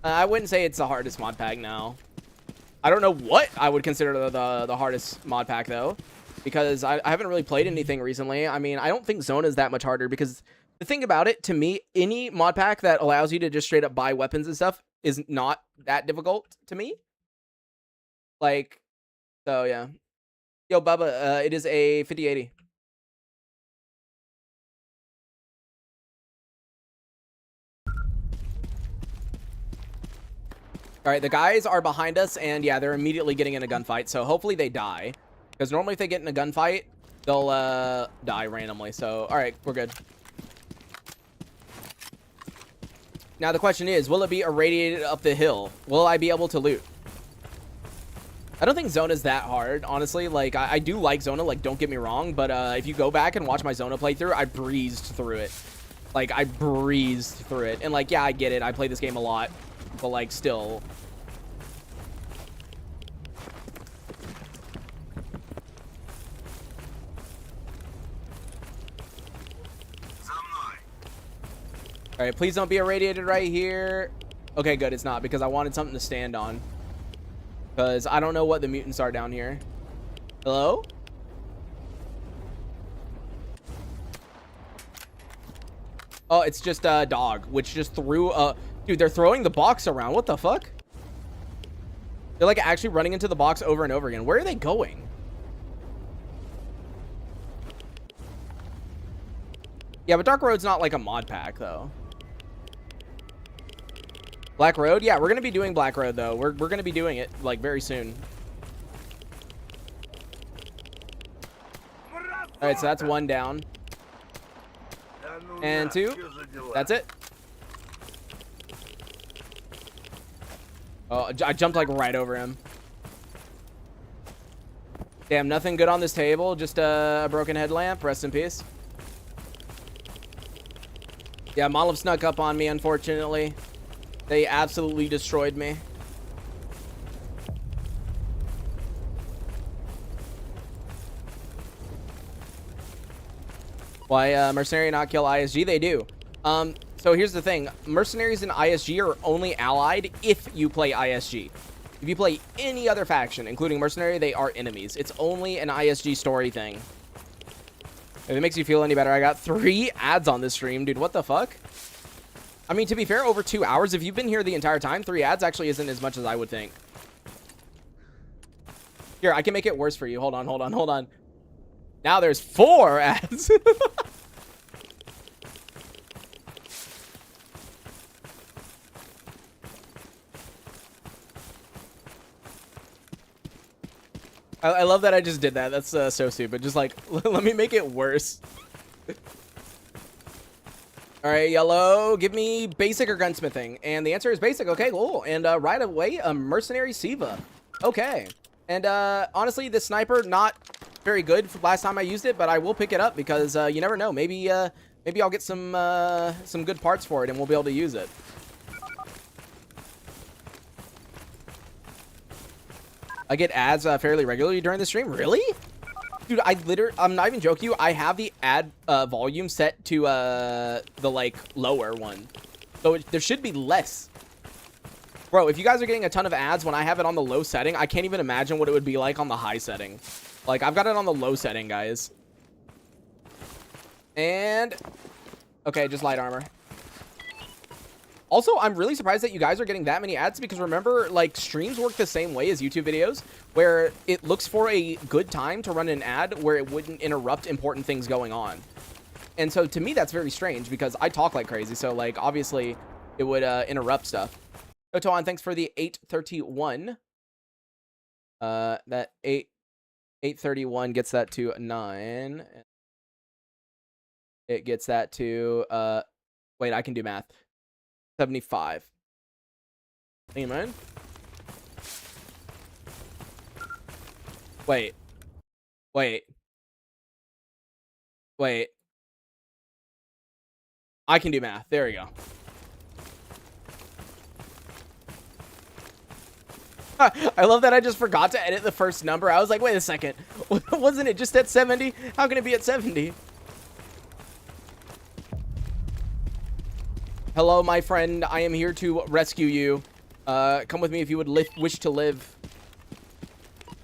I wouldn't say it's the hardest mod pack, no. I don't know what I would consider the hardest mod pack, though. Because I haven't really played anything recently. I mean, I don't think Zona is that much harder. Because the thing about it, to me, any mod pack that allows you to just straight up buy weapons and stuff is not that difficult to me. Like, so yeah. Yo, Bubba, it is a 5080. All right, the guys are behind us, and yeah, they're immediately getting in a gunfight. So hopefully they die. Because normally if they get in a gunfight, they'll die randomly. So, all right, we're good. Now the question is, will it be irradiated up the hill? Will I be able to loot? I don't think Zona's that hard, honestly. Like, I do like Zona, like, don't get me wrong. But if you go back and watch my Zona playthrough, I breezed through it. Like, I breezed through it. And, like, yeah, I get it. I play this game a lot. But, like, still... All right, please don't be irradiated right here. Okay, good. It's not, because I wanted something to stand on. Because I don't know what the mutants are down here. Hello? Oh, it's just a dog, which just threw a... Dude, they're throwing the box around. What the fuck? They're like actually running into the box over and over again. Where are they going? Yeah, but Dark Road's not like a mod pack though. Black Road? Yeah, we're going to be doing Black Road though. We're going to be doing it like very soon. All right, so that's one down. And two. That's it. Oh, I jumped like right over him. Damn, nothing good on this table. Just a broken headlamp. Rest in peace. Yeah, Molov snuck up on me, unfortunately. They absolutely destroyed me. Why Mercenary not kill ISG? They do. So here's the thing. Mercenaries and ISG are only allied if you play ISG. If you play any other faction, including Mercenary, they are enemies. It's only an ISG story thing. If it makes you feel any better, I got 3 ads on this stream, dude. What the fuck? I mean, to be fair, over 2 hours, if you've been here the entire time, 3 ads actually isn't as much as I would think. Here, I can make it worse for you. Hold on, hold on, hold on. Now there's 4 ads. I love that I just did that. That's so stupid. Just like, let me make it worse. All right, Yellow, give me basic or gunsmithing. And the answer is basic. Okay, cool. And right away, a mercenary Siva. Okay. And honestly, this sniper, not very good for last time I used it, but I will pick it up because you never know. Maybe maybe I'll get some good parts for it and we'll be able to use it. I get ads fairly regularly during the stream. Really? Dude, I'm not even joking you. I have the ad volume set to the like lower one. So there should be less. Bro, if you guys are getting a ton of ads when I have it on the low setting, I can't even imagine what it would be like on the high setting. Like, I've got it on the low setting, guys. And okay, just light armor. Also, I'm really surprised that you guys are getting that many ads because remember, like, streams work the same way as YouTube videos where it looks for a good time to run an ad where it wouldn't interrupt important things going on. And so to me, that's very strange because I talk like crazy. So, like, obviously, it would interrupt stuff. Otoan, thanks for the 831. That 831 gets that to 9. It gets that to, wait, I can do math. 75. Amen. Wait. Wait. Wait. I can do math. There we go. I love that I just forgot to edit the first number. I was like, wait a second. Wasn't it just at 70? How can it be at 70? Hello, my friend. I am here to rescue you. Come with me if you would wish to live.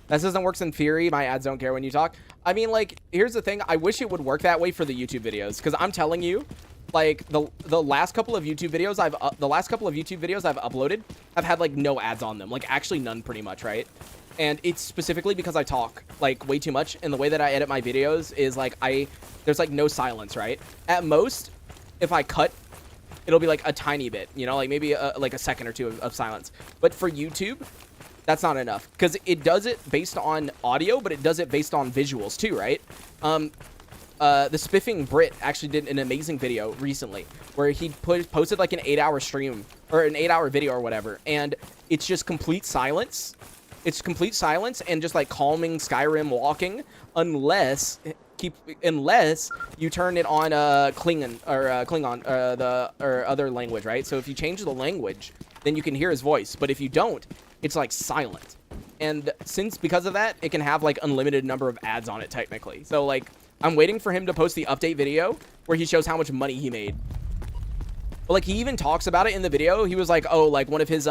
That doesn't work in theory. My ads don't care when you talk. I mean, like, here's the thing. I wish it would work that way for the YouTube videos, because I'm telling you, like, the last couple of YouTube videos I've uploaded, I've had like no ads on them. Like, actually none, pretty much, right? And it's specifically because I talk like way too much, and the way that I edit my videos is like there's like no silence, right? At most, if I cut, it'll be like a tiny bit, you know, like maybe like a second or two of silence. But for YouTube, that's not enough because it does it based on audio, but it does it based on visuals too, right? The Spiffing Brit actually did an amazing video recently where he posted like an 8-hour stream or an 8-hour video or whatever, and it's just complete silence. It's complete silence and just like calming Skyrim walking, unless you turn it on Klingon or other language, right? So if you change the language, then you can hear his voice. But if you don't, it's like silent. And because of that, it can have like unlimited number of ads on it technically. So like I'm waiting for him to post the update video where he shows how much money he made. But like he even talks about it in the video. He was like, oh, like one of his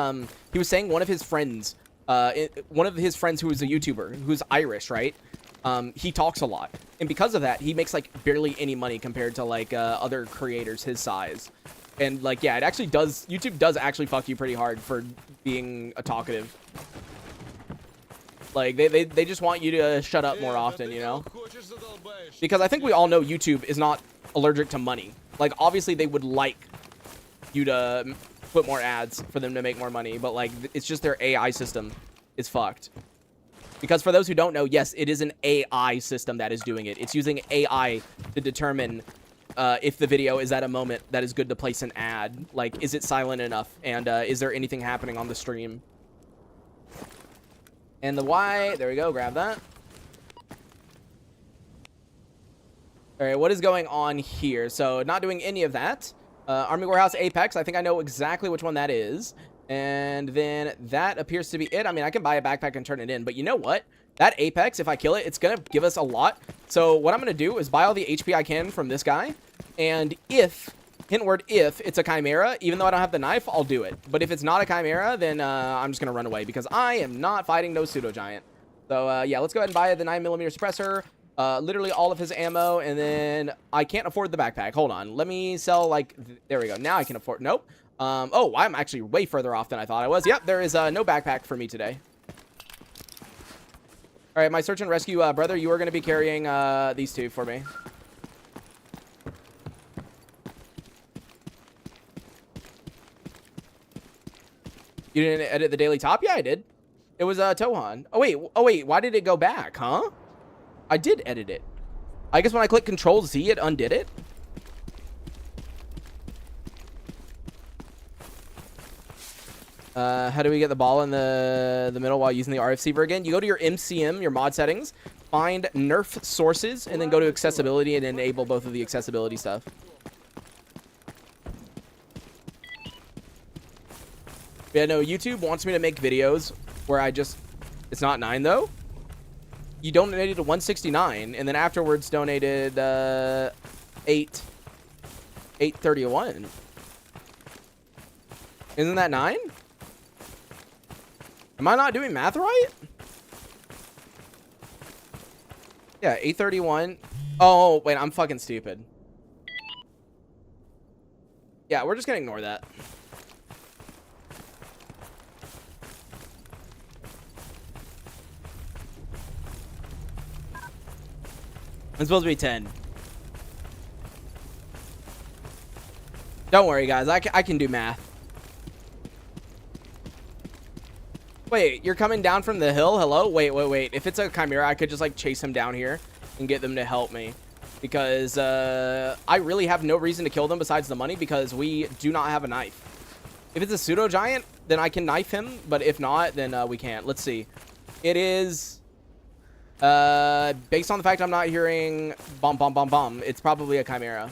he was saying one of his friends who is a YouTuber who's Irish, right? He talks a lot, and because of that, he makes like barely any money compared to like other creators his size. And like, yeah, it actually does. YouTube does actually fuck you pretty hard for being a talkative. Like, they just want you to shut up more often, you know? Because I think we all know YouTube is not allergic to money. Like, obviously, they would like you to put more ads for them to make more money. But, like, it's just their AI system is fucked. Because for those who don't know, yes, it is an AI system that is doing it. It's using AI to determine if the video is at a moment that is good to place an ad. Like, is it silent enough? And is there anything happening on the stream? And the Y, there we go, grab that. All right, what is going on here? So, not doing any of that. Army Warehouse Apex, I think I know exactly which one that is. And then that appears to be it. I mean, I can buy a backpack and turn it in, but you know what? That Apex, if I kill it, it's going to give us a lot. So what I'm going to do is buy all the HP I can from this guy. And if, hint word, if it's a Chimera, even though I don't have the knife, I'll do it. But if it's not a Chimera, then I'm just going to run away because I am not fighting no pseudo-giant. So yeah, let's go ahead and buy the 9mm suppressor. Literally all of his ammo, and then I can't afford the backpack. Hold on. Let me sell, like, there we go. Now I can afford, nope. Oh, I'm actually way further off than I thought I was. Yep, there is no backpack for me today. All right, my search and rescue brother, you are going to be carrying these two for me. You didn't edit the daily top? Yeah, I did. It was Tohan. Oh wait, why did it go back, huh? I did edit it. I guess when I click Control Z, it undid it. How do we get the ball in the middle while using the RF receiver again? You go to your MCM, your mod settings, find nerf sources, and then go to accessibility and enable both of the accessibility stuff. Yeah, no, YouTube wants me to make videos where I just... It's not 9, though. You donated to 169, and then afterwards donated 831. Isn't that 9? Am I not doing math right? Yeah, 831. Oh, wait, I'm fucking stupid. Yeah, we're just gonna ignore that. It's supposed to be 10. Don't worry, guys. I can do math. Wait, you're coming down from the hill? Hello? Wait. If it's a Chimera, I could just, like, chase him down here and get them to help me. Because I really have no reason to kill them besides the money because we do not have a knife. If it's a pseudo-giant, then I can knife him. But if not, then we can't. Let's see. It is... based on the fact I'm not hearing bomb, it's probably a Chimera.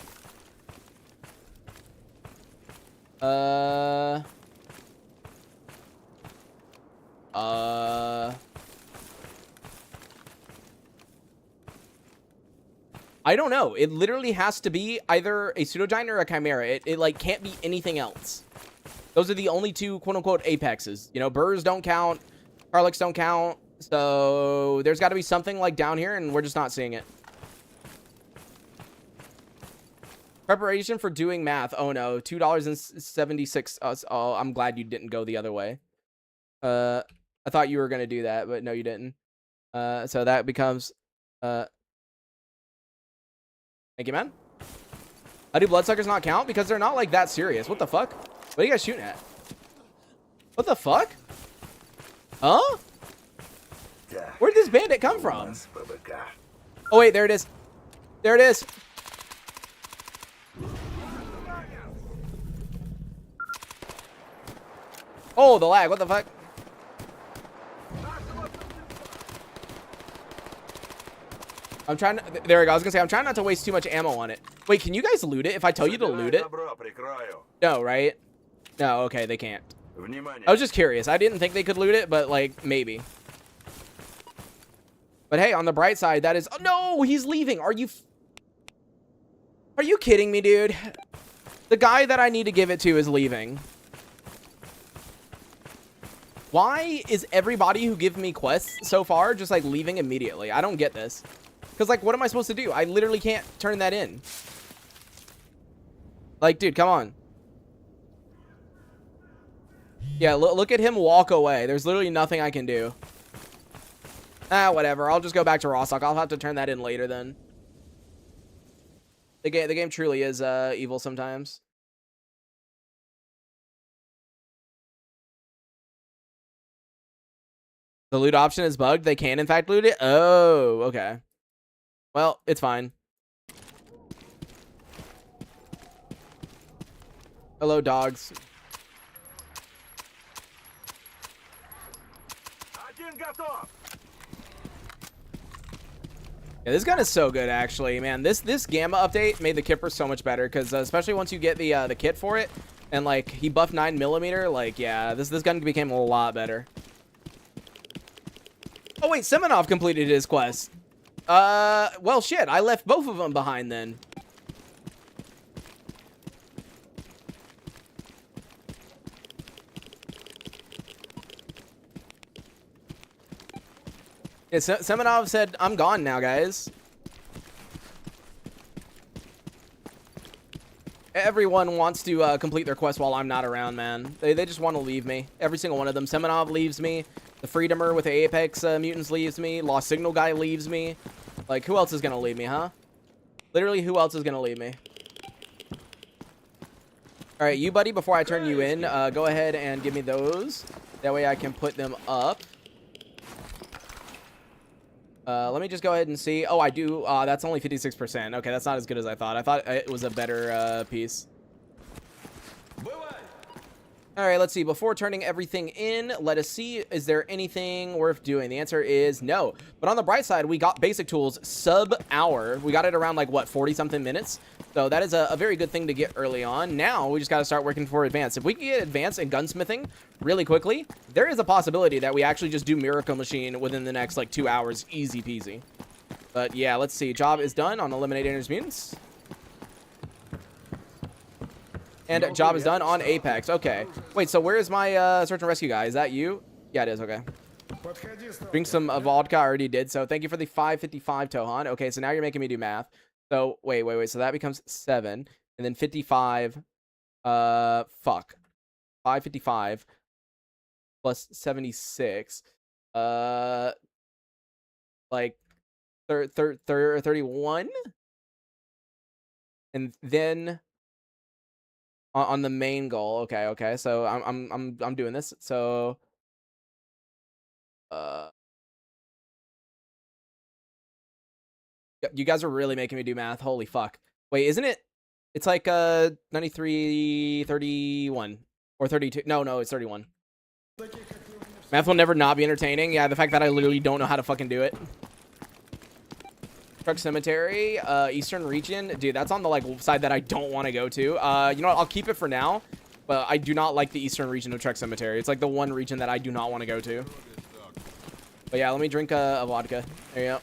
I don't know. It literally has to be either a pseudo-giant or a Chimera. It like can't be anything else. Those are the only two quote-unquote apexes. You know, burrs don't count, Karlachs don't count. So there's got to be something like down here, and we're just not seeing it. Preparation for doing math. Oh no, $2.76. Oh, I'm glad you didn't go the other way. I thought you were gonna do that, but no, you didn't. So that becomes. Thank you, man. How do bloodsuckers not count? Because they're not like that serious. What the fuck? What are you guys shooting at? What the fuck? Huh? Where did this bandit come from? Oh, wait, there it is. There it is. Oh, the lag. What the fuck? I'm trying to... There we go. I was going to say, I'm trying not to waste too much ammo on it. Wait, can you guys loot it if I tell you to loot it? No, right? No, okay, they can't. I was just curious. I didn't think they could loot it, but, like, maybe. But hey, on the bright side, that is... Oh, no, he's leaving. Are you kidding me, dude? The guy that I need to give it to is leaving. Why is everybody who give me quests so far just, like, leaving immediately? I don't get this. Because, like, what am I supposed to do? I literally can't turn that in. Like, dude, come on. Yeah, look at him walk away. There's literally nothing I can do. Ah, whatever. I'll just go back to raw stock. I'll have to turn that in later then. The game truly is evil sometimes. The loot option is bugged. They can in fact loot it. Oh, okay. Well, it's fine. Hello, dogs. Yeah, this gun is so good, actually, man. This Gamma update made the Kipper so much better because especially once you get the kit for it, and like he buffed 9mm, like yeah, this gun became a lot better. Oh wait, Semenov completed his quest. Well shit, I left both of them behind then. Yeah, Semenov said, I'm gone now, guys. Everyone wants to complete their quest while I'm not around, man. They just want to leave me. Every single one of them. Semenov leaves me. The Freedomer with the Apex mutants leaves me. Lost Signal guy leaves me. Like, who else is going to leave me, huh? Literally, who else is going to leave me? All right, you, buddy, before I turn you in, go ahead and give me those. That way I can put them up. Let me just go ahead and see. Oh, I do. That's only 56%. Okay, that's not as good as I thought. I thought it was a better piece. All right, let's see. Before turning everything in, let us see. Is there anything worth doing? The answer is no. But on the bright side, we got basic tools sub-hour. We got it around like, what, 40-something minutes? So that is a very good thing to get early on. Now, we just got to start working for advanced. If we can get advanced in gunsmithing really quickly, there is a possibility that we actually just do Miracle Machine within the next, like, 2 hours. Easy peasy. But, yeah, let's see. Job is done on Eliminate Enemies Mutants. And job is done on Apex. Okay. Wait, so where is my search and rescue guy? Is that you? Yeah, it is. Okay. Drink some vodka. I already did. So thank you for the 555, Tohan. Okay, so now you're making me do math. So wait. So that becomes 7. And then 55. Fuck. 555 plus 76. Like 31. And then on the main goal. Okay. So I'm doing this. So you guys are really making me do math. Holy fuck. Wait, isn't it? It's like 93, 31 or 32. No, it's 31. Math will never not be entertaining. Yeah, the fact that I literally don't know how to fucking do it. Truck Cemetery, Eastern region. Dude, that's on the like side that I don't want to go to. You know what? I'll keep it for now. But I do not like the Eastern region of Truck Cemetery. It's like the one region that I do not want to go to. But yeah, let me drink a vodka. There you go.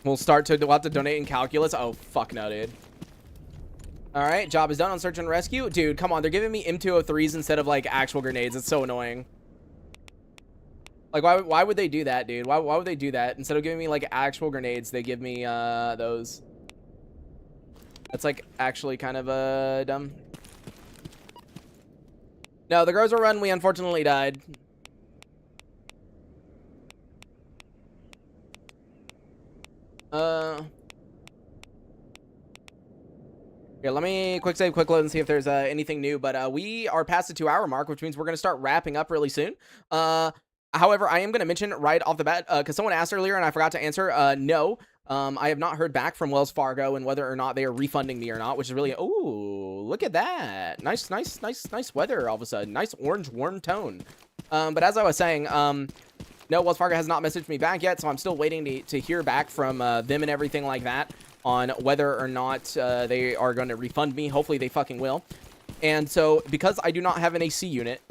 We'll have to donate in calculus. Oh, fuck no, dude. All right, job is done on search and rescue. Dude, come on. They're giving me M203s instead of, like, actual grenades. It's so annoying. Like, why would they do that, dude? Why would they do that? Instead of giving me, like, actual grenades, they give me, those. That's, like, actually kind of, dumb. No, the Groza run, we unfortunately died. Here, let me quick save, quick load, and see if there's anything new. But we are past the 2-hour mark, which means we're going to start wrapping up really soon. However, I am going to mention right off the bat, because someone asked earlier and I forgot to answer, no. I have not heard back from Wells Fargo and whether or not they are refunding me or not, which is really, ooh, look at that. Nice weather all of a sudden. Nice orange, warm tone. But as I was saying, no, Wells Fargo has not messaged me back yet, so I'm still waiting to hear back from them and everything like that on whether or not they are going to refund me. Hopefully they fucking will. And so because I do not have an AC unit,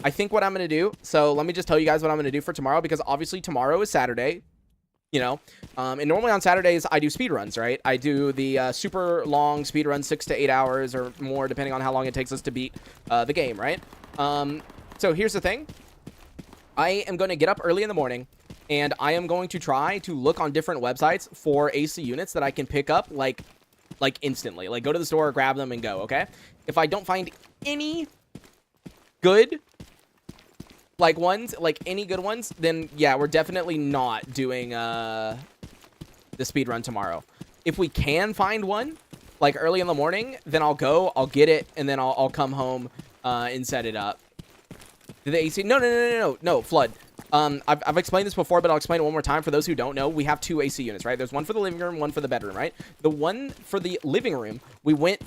I think what I'm going to do, so let me just tell you guys what I'm going to do for tomorrow, because obviously tomorrow is Saturday, you know, and normally on Saturdays I do speed runs, right? I do the super long speed run, 6 to 8 hours or more, depending on how long it takes us to beat the game, right? So here's the thing. I am going to get up early in the morning, and I am going to try to look on different websites for AC units that I can pick up, like, like instantly. Like go to the store, grab them, and go. Okay. If I don't find any good any good ones, then yeah, we're definitely not doing the speed run tomorrow. If we can find one like early in the morning, then I'll go, I'll get it, and then I'll come home and set it up. Did the AC? No, Flood. I've explained this before, but I'll explain it one more time for those who don't know. We have 2 AC units, right? There's one for the living room, one for the bedroom, right? The one for the living room, we went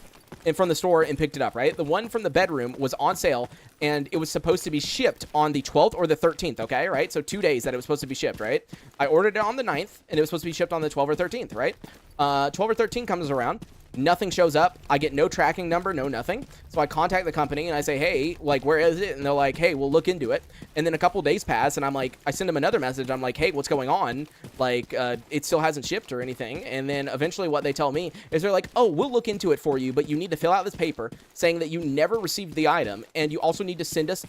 in from the store and picked it up, right? The one from the bedroom was on sale, and it was supposed to be shipped on the 12th or the 13th, okay, right? So 2 days that it was supposed to be shipped, right? I ordered it on the 9th, and it was supposed to be shipped on the 12th or 13th, right? 12 or 13 comes around. Nothing shows up. I get no tracking number, no nothing. So I contact the company and I say, hey, like, where is it? And they're like, hey, we'll look into it. And then a couple days pass and I'm like, I send them another message. I'm like, hey, what's going on? Like, it still hasn't shipped or anything. And then eventually what they tell me is they're like, oh, we'll look into it for you, but you need to fill out this paper saying that you never received the item. And you also need to send us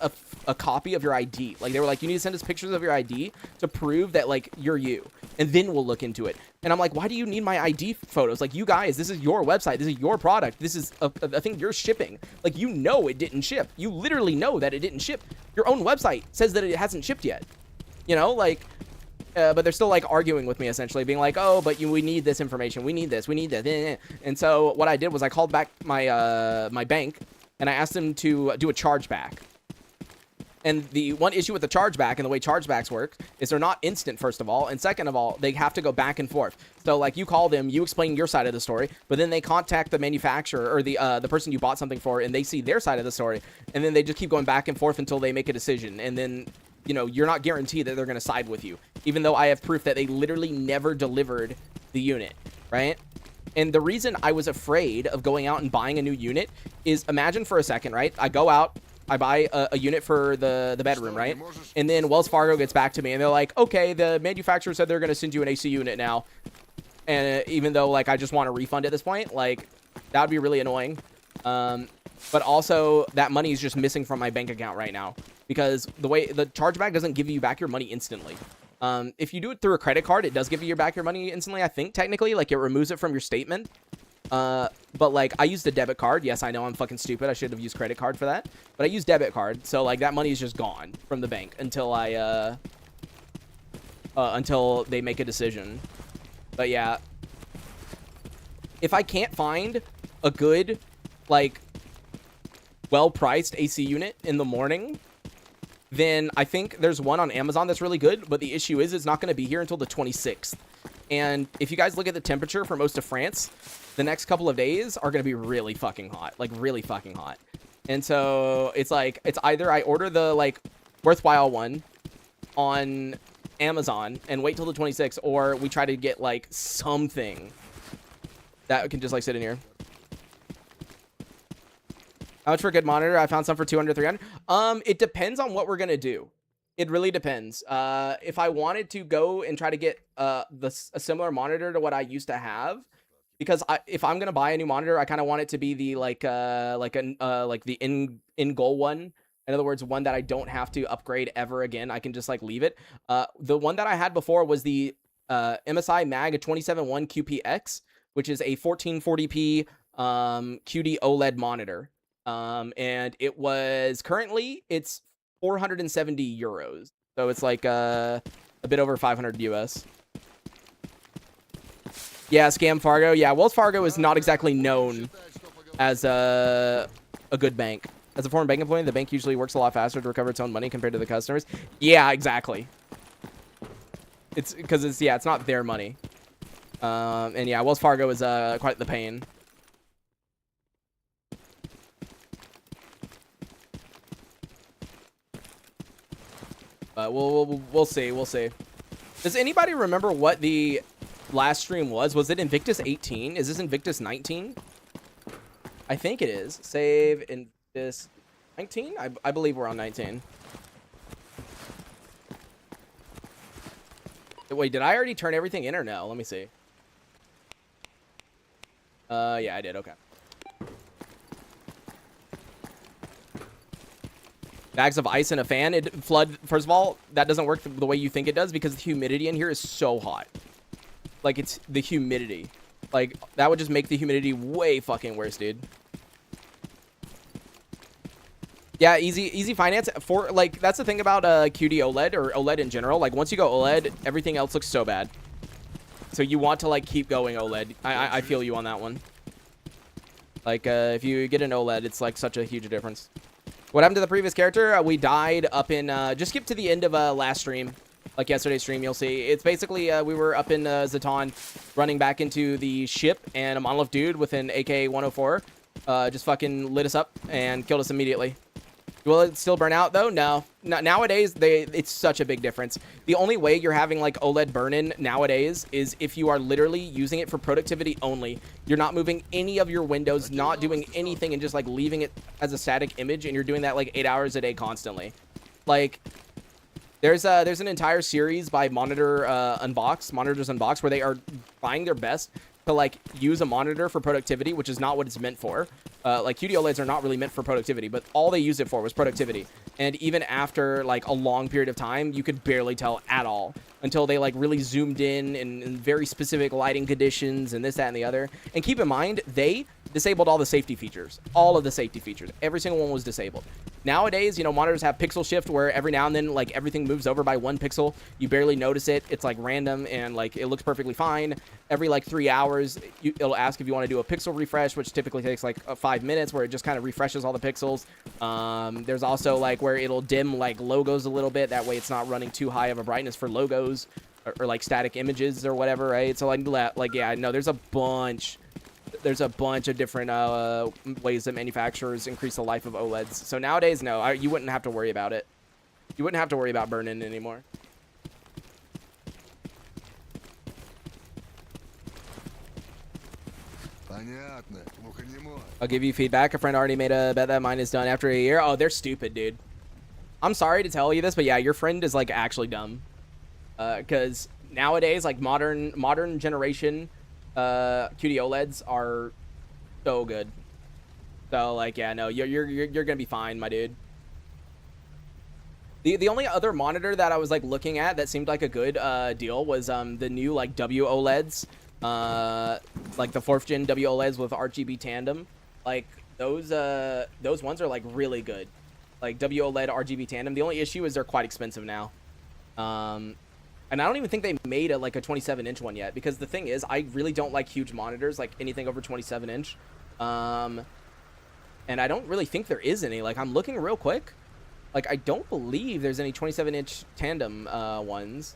a copy of your ID. Like, they were like, you need to send us pictures of your ID to prove that, like, you're you. And then we'll look into it. And I'm like, why do you need my ID photos? Like, you guys, this is your website. This is your product. This is a thing you're shipping. Like, you know it didn't ship. You literally know that it didn't ship. Your own website says that it hasn't shipped yet. You know, like, but they're still, like, arguing with me, essentially, being like, oh, but we need this information. We need this. We need that. And so what I did was I called back my, my bank, and I asked them to do a chargeback. And the one issue with the chargeback and the way chargebacks work is they're not instant, first of all. And second of all, they have to go back and forth. So, like, you call them, you explain your side of the story, but then they contact the manufacturer or the person you bought something for, and they see their side of the story. And then they just keep going back and forth until they make a decision. And then, you know, you're not guaranteed that they're going to side with you, even though I have proof that they literally never delivered the unit, right? And the reason I was afraid of going out and buying a new unit is, imagine for a second, right? I go out, I buy a unit for the bedroom, right? And then Wells Fargo gets back to me, and they're like, okay, the manufacturer said they're going to send you an AC unit now. And even though, like, I just want a refund at this point, like, that would be really annoying. But also, that money is just missing from my bank account right now. Because the way the chargeback doesn't give you back your money instantly. If you do it through a credit card, it does give you back your money instantly, I think, technically. Like, it removes it from your statement. But, like, I used a debit card. Yes, I know I'm fucking stupid. I should have used credit card for that. But I used debit card. So, like, that money is just gone from the bank until until they make a decision. But, yeah. If I can't find a good, like, well-priced AC unit in the morning, then I think there's one on Amazon that's really good. But the issue is it's not going to be here until the 26th. And if you guys look at the temperature for most of France, the next couple of days are going to be really fucking hot. Like, really fucking hot. And so, it's like, it's either I order the, like, worthwhile one on Amazon and wait till the 26th, or we try to get, like, something that can just, like, sit in here. How much for a good monitor? I found some for 200, 300. It depends on what we're going to do. It really depends. If I wanted to go and try to get a similar monitor to what I used to have, because if I'm gonna buy a new monitor, I kind of want it to be the like the in goal one. In other words, one that I don't have to upgrade ever again. I can just, like, leave it. The one that I had before was the MSI Mag 271 QPX, which is a 1440p QD OLED monitor. And it was currently it's 470 euros. So it's like a bit over 500 US. Yeah, Scam Fargo. Yeah, Wells Fargo is not exactly known as a good bank. As a former bank employee, the bank usually works a lot faster to recover its own money compared to the customers. Yeah, exactly. It's because it's not their money. And yeah, Wells Fargo is quite the pain. But we'll see. We'll see. Does anybody remember what the last stream was? Was it Invictus 18? Is this Invictus 19? I think it is. Save Invictus 19? I believe we're on 19. Wait, did I already turn everything in or no? Let me see. Yeah, I did. Okay. Bags of ice and a fan. Flood, first of all, that doesn't work the way you think it does because the humidity in here is so hot. Like, it's the humidity. Like, that would just make the humidity way fucking worse, dude. Yeah, easy finance. For, like, that's the thing about QD OLED or OLED in general. Like, once you go OLED, everything else looks so bad. So you want to, like, keep going OLED. I feel you on that one. Like, if you get an OLED, it's, like, such a huge difference. What happened to the previous character? We died up in, just skip to the end of last stream. Like yesterday's stream, you'll see. It's basically, we were up in s.t.a.l.k.e.r, running back into the ship, and a monolith dude with an AK-104 just fucking lit us up and killed us immediately. Will it still burn out, though? No. Nowadays, it's such a big difference. The only way you're having, like, OLED burn-in nowadays is if you are literally using it for productivity only. You're not moving any of your windows, not doing anything, and just, like, leaving it as a static image, and you're doing that, like, 8 hours a day constantly. Like, there's an entire series by Monitors Unboxed, where they are trying their best to, like, use a monitor for productivity, which is not what it's meant for. Like, QD OLEDs are not really meant for productivity, but all they used it for was productivity. And even after, like, a long period of time, you could barely tell at all until they, like, really zoomed in very specific lighting conditions and this, that, and the other. And keep in mind, they disabled all the safety features. All of the safety features. Every single one was disabled. Nowadays, you know, monitors have pixel shift where every now and then, like, everything moves over by 1 pixel. You barely notice it. It's, like, random and, like, it looks perfectly fine. Every, like, 3 hours, it'll ask if you want to do a pixel refresh, which typically takes, like, 5 minutes, where it just kind of refreshes all the pixels. There's also, like, where it'll dim, like, logos a little bit. That way it's not running too high of a brightness for logos or like, static images or whatever, right? So, like yeah, no, there's a bunch of different ways that manufacturers increase the life of OLEDs. So nowadays, no, you wouldn't have to worry about it. You wouldn't have to worry about burn-in anymore. I'll give you feedback. A friend already made a bet that mine is done after a year. Oh, they're stupid, dude. I'm sorry to tell you this, but yeah, your friend is, like, actually dumb. Because nowadays, like, modern generation QD OLEDs are so good. So, like, yeah, no, you're gonna be fine, my dude. The only other monitor that I was, like, looking at that seemed like a good deal was the new, like, W OLEDs, like the 4th gen W OLEDs with RGB tandem. Like, those ones are, like, really good. Like, W OLED RGB tandem. The only issue is they're quite expensive now. And I don't even think they made a 27-inch one yet, because the thing is, I really don't like huge monitors, like anything over 27-inch. And I don't really think there is any. Like, I'm looking real quick. Like, I don't believe there's any 27-inch tandem ones.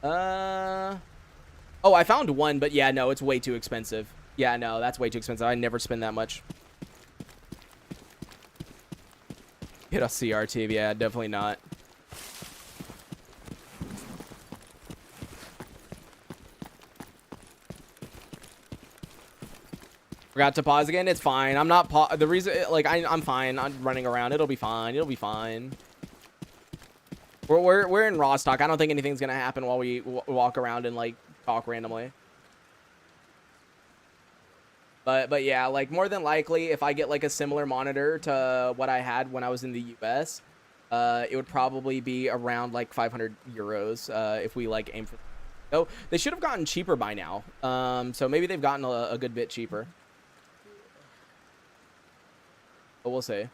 Oh, I found one, but yeah, no, it's way too expensive. Yeah, no, that's way too expensive. I never spend that much. Hit a CRT, yeah, definitely not. Forgot to pause again. It's fine. I'm not the reason, like, I'm fine. I'm running around. It'll be fine. It'll be fine. We're in raw stock. I don't think anything's gonna happen while we walk around and, like, talk randomly. But yeah, like, more than likely, if I get, like, a similar monitor to what I had when I was in the US, it would probably be around, like, 500 euros if we, like, aim for. Oh, they should have gotten cheaper by now. So maybe they've gotten a good bit cheaper. But we'll see.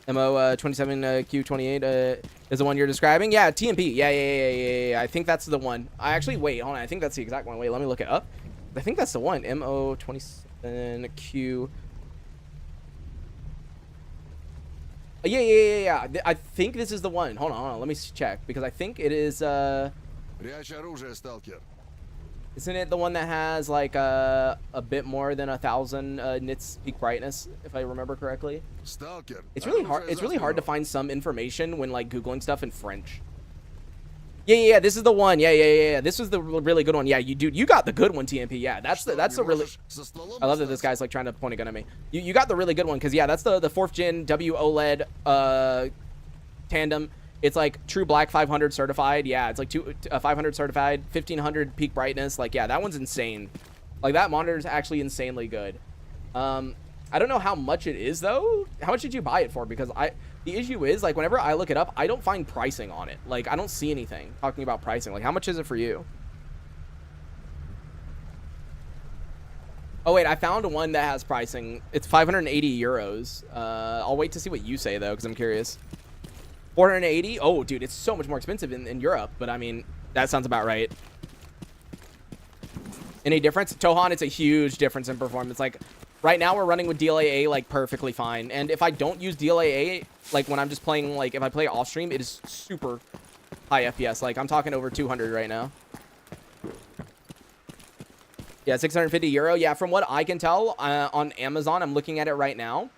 MO27Q28 is the one you're describing? Yeah, TMP. Yeah. I think that's the one. I actually, wait, hold on. I think that's the exact one. Wait, let me look it up. I think that's the one. MO27Q. Yeah. I think this is the one. Hold on. Let me check, because I think it is, isn't it the one that has, like, a bit more than 1,000 nits peak brightness, if I remember correctly? S.t.a.l.K.E.R. It's really hard. It's really hard to find some information when, like, googling stuff in French. Yeah. This is the one. Yeah. This was the really good one. Yeah, you got the good one, TMP. Yeah, that's the really. I love that this guy's, like, trying to point a gun at me. You got the really good one, because yeah, that's the 4th gen W OLED tandem. It's, like, true black 500 certified. Yeah, it's, like, 500 certified, 1500 peak brightness. Like, yeah, that one's insane. Like, that monitor is actually insanely good. I don't know how much it is, though. How much did you buy it for? Because The issue is, like, whenever I look it up, I don't find pricing on it. Like, I don't see anything talking about pricing. Like, how much is it for you? Oh, wait, I found one that has pricing. It's 580 euros. I'll wait to see what you say, though, because I'm curious. 480? Oh, dude, it's so much more expensive in Europe. But, I mean, that sounds about right. Any difference? Tohan, it's a huge difference in performance. Like, right now we're running with DLAA, like, perfectly fine. And if I don't use DLAA, like, when I'm just playing, like, if I play off stream, it is super high FPS. Like, I'm talking over 200 right now. Yeah, 650 euro. Yeah, from what I can tell on Amazon, I'm looking at it right now.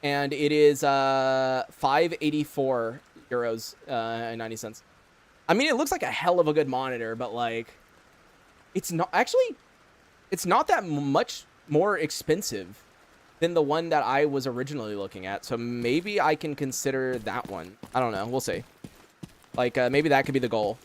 And it is 584 euros and 90 cents. I mean, it looks like a hell of a good monitor, but, like, it's not... Actually, it's not that much more expensive than the one that I was originally looking at. So maybe I can consider that one. I don't know. We'll see. Like, maybe that could be the goal.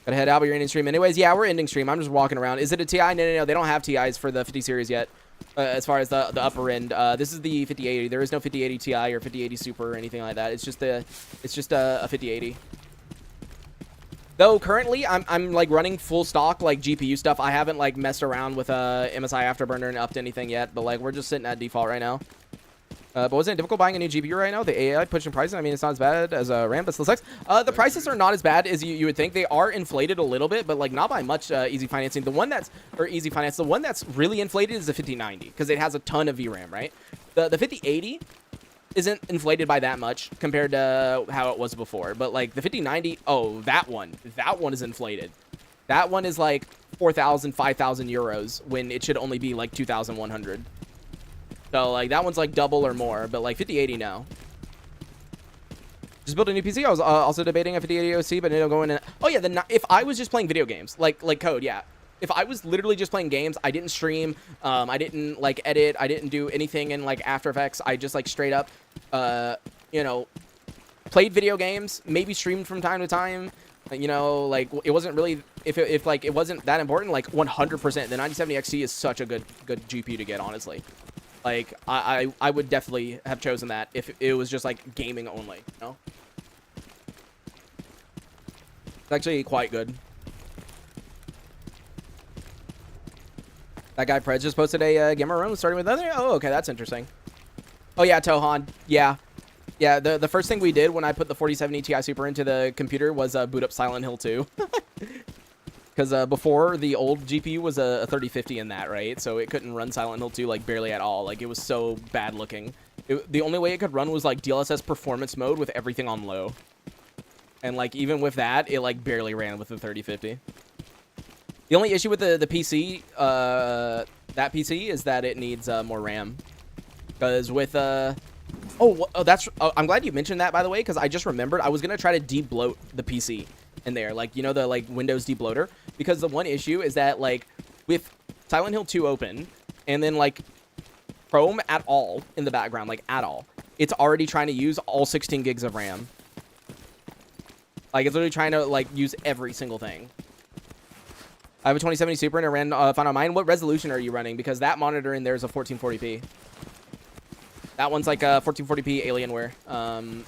Gotta head out, but you're ending stream. Anyways, yeah, we're ending stream. I'm just walking around. Is it a TI? No. They don't have TIs for the 50 series yet. As far as the upper end. This is the 5080. There is no 5080 Ti or 5080 Super or anything like that. It's just a 5080. Though currently I'm like running full stock like GPU stuff. I haven't like messed around with MSI Afterburner and upped anything yet, but like we're just sitting at default right now. But wasn't it difficult buying a new GPU right now? The AI pushing prices. I mean, it's not as bad as RAM, but still sucks. The prices are not as bad as you would think. They are inflated a little bit, but like not by much. Easy financing. The one that's easy finance. The one that's really inflated is the 5090 because it has a ton of VRAM, right? The 5080 isn't inflated by that much compared to how it was before. But like the 5090, oh, that one is inflated. That one is like 4,000, 5,000 euros when it should only be like 2,100. So like that one's like double or more, but like 5080 now. Just built a new PC. I was also debating a 5080 OC, but it'll go in. Oh yeah, if I was just playing video games, like Code, yeah. If I was literally just playing games, I didn't stream, I didn't like edit, I didn't do anything in like After Effects. I just like straight up, you know, played video games, maybe streamed from time to time. You know, like it wasn't really if like it wasn't that important. Like 100%, the 9070 XT is such a good GPU to get, honestly. Like I would definitely have chosen that if it was just like gaming only. You know, it's actually quite good. That guy Preds just posted a gamer run starting with other. Oh, okay, that's interesting. Oh yeah, Tohan. Yeah. The first thing we did when I put the 4070 Ti Super into the computer was boot up Silent Hill 2. Because before, the old GPU was a 3050 in that, right? So it couldn't run Silent Hill 2 like barely at all. Like it was so bad looking. The only way it could run was like DLSS performance mode with everything on low. And like even with that, it like barely ran with the 3050. The only issue with the PC, that PC, is that it needs more RAM. Because with, I'm glad you mentioned that, by the way, because I just remembered I was going to try to de-bloat the PC in there. Like, you know, the, like, Windows debloater. Because the one issue is that, like, with Silent Hill 2 open, and then, like, Chrome at all in the background, like, at all, it's already trying to use all 16 gigs of RAM. Like, it's literally trying to, like, use every single thing. I have a 2070 Super and it ran fine on mine. What resolution are you running? Because that monitor in there is a 1440p. That one's like a 1440p Alienware.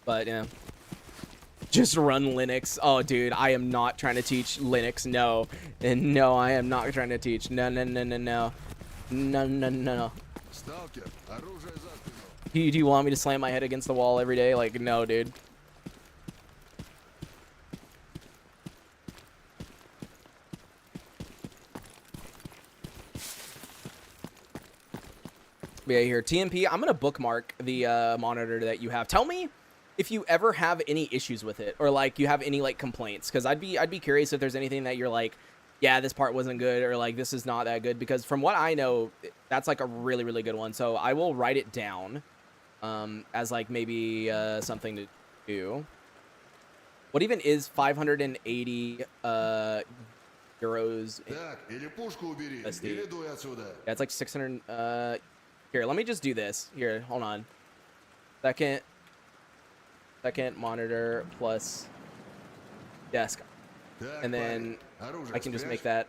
But yeah. Just run Linux. Oh, dude, I am not trying to teach Linux. No. And no, I am not trying to teach. No. No. Do you want me to slam my head against the wall every day? Like, no, dude. Yeah, here, TMP, I'm gonna bookmark the monitor that you have. Tell me if you ever have any issues with it, or like you have any like complaints, because I'd be curious if there's anything that you're like, yeah, this part wasn't good, or like this is not that good, because from what I know, that's like a really good one. So I will write it down as like maybe something to do. What even is 580 euros in SD? Yeah, it's like 600. Here, let me just do this. Here, hold on. Second monitor plus desk. And then I can just make that.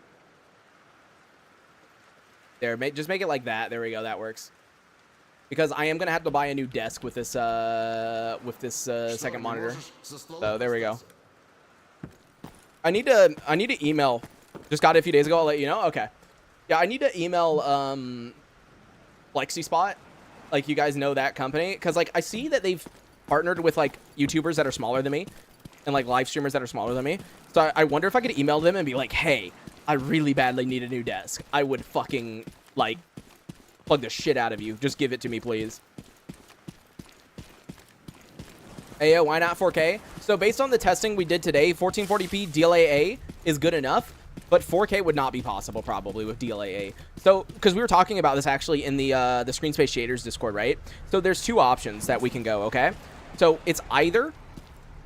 There, just make it like that. There we go. That works. because I am gonna have to buy a new desk with this second monitor. So there we go. I need to email. Just got it a few days ago. I'll let you know. Okay. Yeah, I need to email FlexiSpot. Like, you guys know that company, because like I see that they've partnered with like YouTubers that are smaller than me and like live streamers that are smaller than me. So I wonder if I could email them and be like, hey, I really badly need a new desk. I would fucking like plug the shit out of you. Just give it to me, please. Hey, yo, why not 4K? So based on the testing we did today, 1440p DLAA is good enough, but 4K would not be possible probably with DLAA. So, because we were talking about this actually in the Screen Space Shaders Discord, right? So there's two options that we can go, okay? So it's either,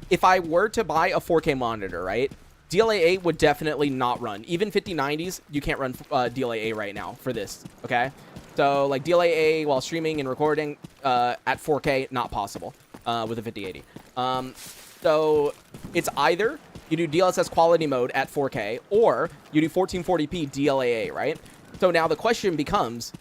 if I were to buy a 4K monitor, right? DLAA would definitely not run. Even 5090s, you can't run DLAA right now for this, okay? So like DLAA while streaming and recording at 4K, not possible with a 5080. So it's either you do DLSS quality mode at 4K or you do 1440p DLAA, right? So now the question becomes,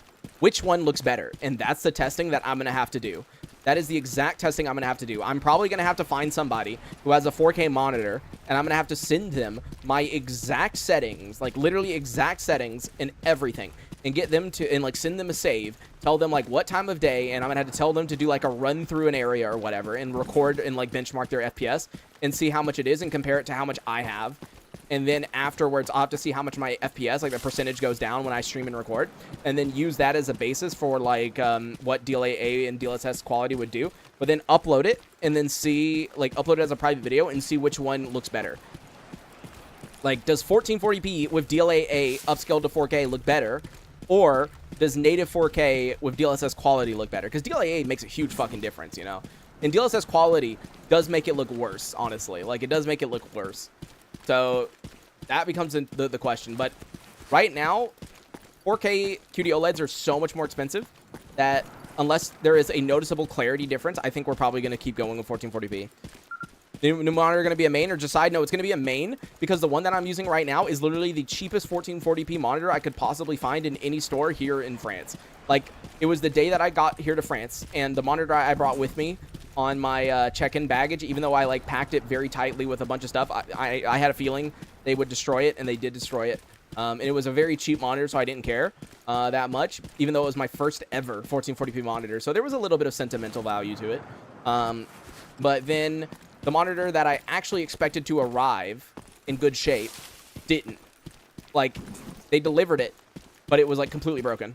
which one looks better? And that's the testing that I'm going to have to do. That is the exact testing I'm going to have to do. I'm probably going to have to find somebody who has a 4K monitor, and I'm going to have to send them my exact settings, like literally exact settings and everything, and get them to, and like send them a save, tell them like what time of day, and I'm going to have to tell them to do like a run through an area or whatever and record and like benchmark their FPS and see how much it is and compare it to how much I have. And then afterwards, I'll have to see how much my FPS, like the percentage goes down when I stream and record, and then use that as a basis for like what DLAA and DLSS quality would do, but then upload it and then see, like upload it as a private video and see which one looks better. Like, does 1440p with DLAA upscaled to 4K look better, or does native 4K with DLSS quality look better? Because DLAA makes a huge fucking difference, you know? And DLSS quality does make it look worse, honestly. Like, it does make it look worse. So that becomes the question. But right now, 4K QD OLEDs are so much more expensive that unless there is a noticeable clarity difference, I think we're probably going to keep going with 1440p. The new monitor going to be a main, or just side note, it's going to be a main because the one that I'm using right now is literally the cheapest 1440p monitor I could possibly find in any store here in France. Like, it was the day that I got here to France, and the monitor I brought with me on my check-in baggage, even though I like packed it very tightly with a bunch of stuff, I had a feeling they would destroy it, and they did destroy it. And it was a very cheap monitor, so I didn't care that much, even though it was my first ever 1440p monitor. So there was a little bit of sentimental value to it. But then the monitor that I actually expected to arrive in good shape didn't. Like, they delivered it, but it was like completely broken.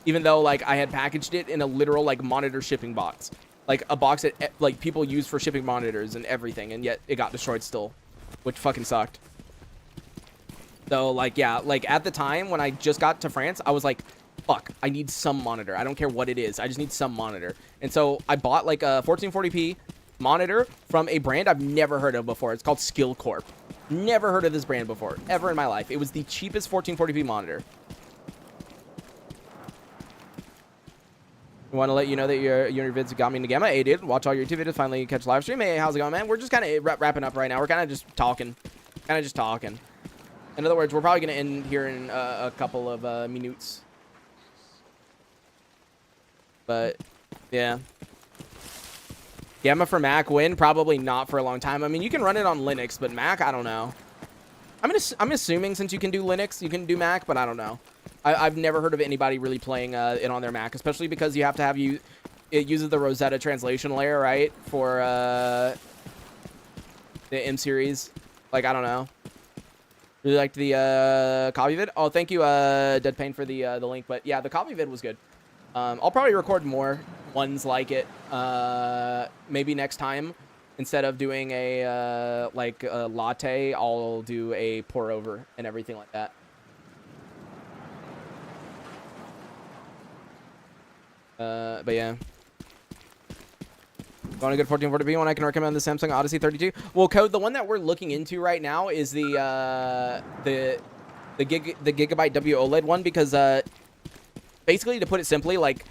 Even though like I had packaged it in a literal like monitor shipping box. Like a box that like people use for shipping monitors and everything, and yet it got destroyed still, which fucking sucked. So like, yeah, like at the time when I just got to France, I was like, fuck, I need some monitor. I don't care what it is. I just need some monitor. And so I bought like a 1440p monitor from a brand I've never heard of before. It's called s.t.a.l.k.e.r. Never heard of this brand before, ever in my life. It was the cheapest 1440p monitor. I want to let you know that your vids got me into Gamma. Hey, dude, watch all your YouTube videos. Finally catch live stream. Hey, how's it going, man? We're just kind of wrapping up right now. We're kind of just talking. In other words, we're probably going to end here in a couple of minutes. But, yeah. Gamma for Mac win? Probably not for a long time. I mean, you can run it on Linux, but Mac, I don't know. I'm assuming since you can do Linux, you can do Mac, but I don't know. I've never heard of anybody really playing it on their Mac, especially because you have to have it uses the Rosetta translation layer, right? For the M series. Like, I don't know. Really liked the copy vid. Oh, thank you, Deadpain, for the link. But yeah, the copy vid was good. I'll probably record more ones like it. Maybe next time, instead of doing a like a latte, I'll do a pour over and everything like that. But yeah. Want a good 1440p one? I can recommend the Samsung Odyssey 32. Well, Code, the one that we're looking into right now is the Gigabyte WOLED one, because basically, to put it simply, like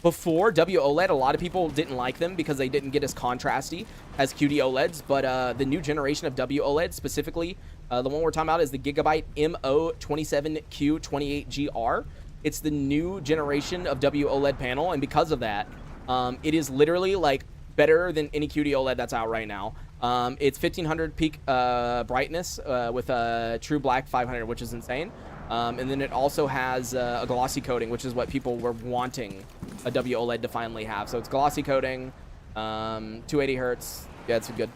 before WOLED, a lot of people didn't like them because they didn't get as contrasty as QD OLEDs. But the new generation of WOLED, specifically the one we're talking about, is the Gigabyte MO27Q28GR. It's the new generation of WOLED panel, and because of that, it is literally like better than any QD OLED that's out right now. It's 1500 peak brightness with a true black 500, which is insane. And then it also has a glossy coating, which is what people were wanting a WOLED to finally have. So it's glossy coating, 280 hertz. Yeah, it's good.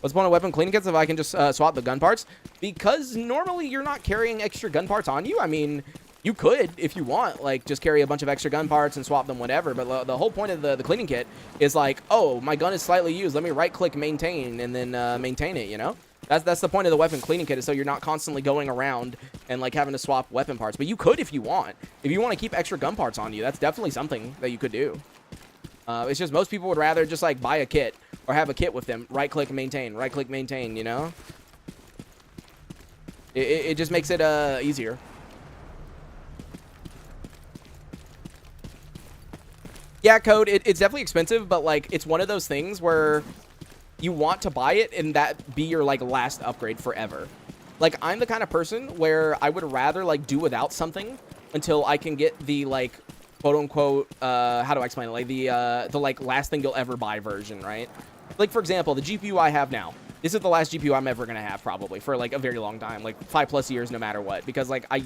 What's the point of weapon cleaning kits if I can just swap the gun parts? Because normally you're not carrying extra gun parts on you. I mean, you could, if you want, like, just carry a bunch of extra gun parts and swap them whatever. But the whole point of the cleaning kit is like, oh, my gun is slightly used. Let me right-click maintain and then maintain it, you know? That's the point of the weapon cleaning kit, is so you're not constantly going around and, like, having to swap weapon parts. But you could if you want. If you want to keep extra gun parts on you, that's definitely something that you could do. It's just most people would rather just, like, buy a kit or have a kit with them. Right-click maintain, you know? It just makes it easier. Yeah, Code, it's definitely expensive, but, like, it's one of those things where you want to buy it and that be your, like, last upgrade forever. Like, I'm the kind of person where I would rather, like, do without something until I can get the, like, quote-unquote, how do I explain it? Like, the, like, last thing you'll ever buy version, right? Like, for example, the GPU I have now. This is the last GPU I'm ever going to have, probably, for, like, a very long time. Like, 5+ years, no matter what. Because, like, I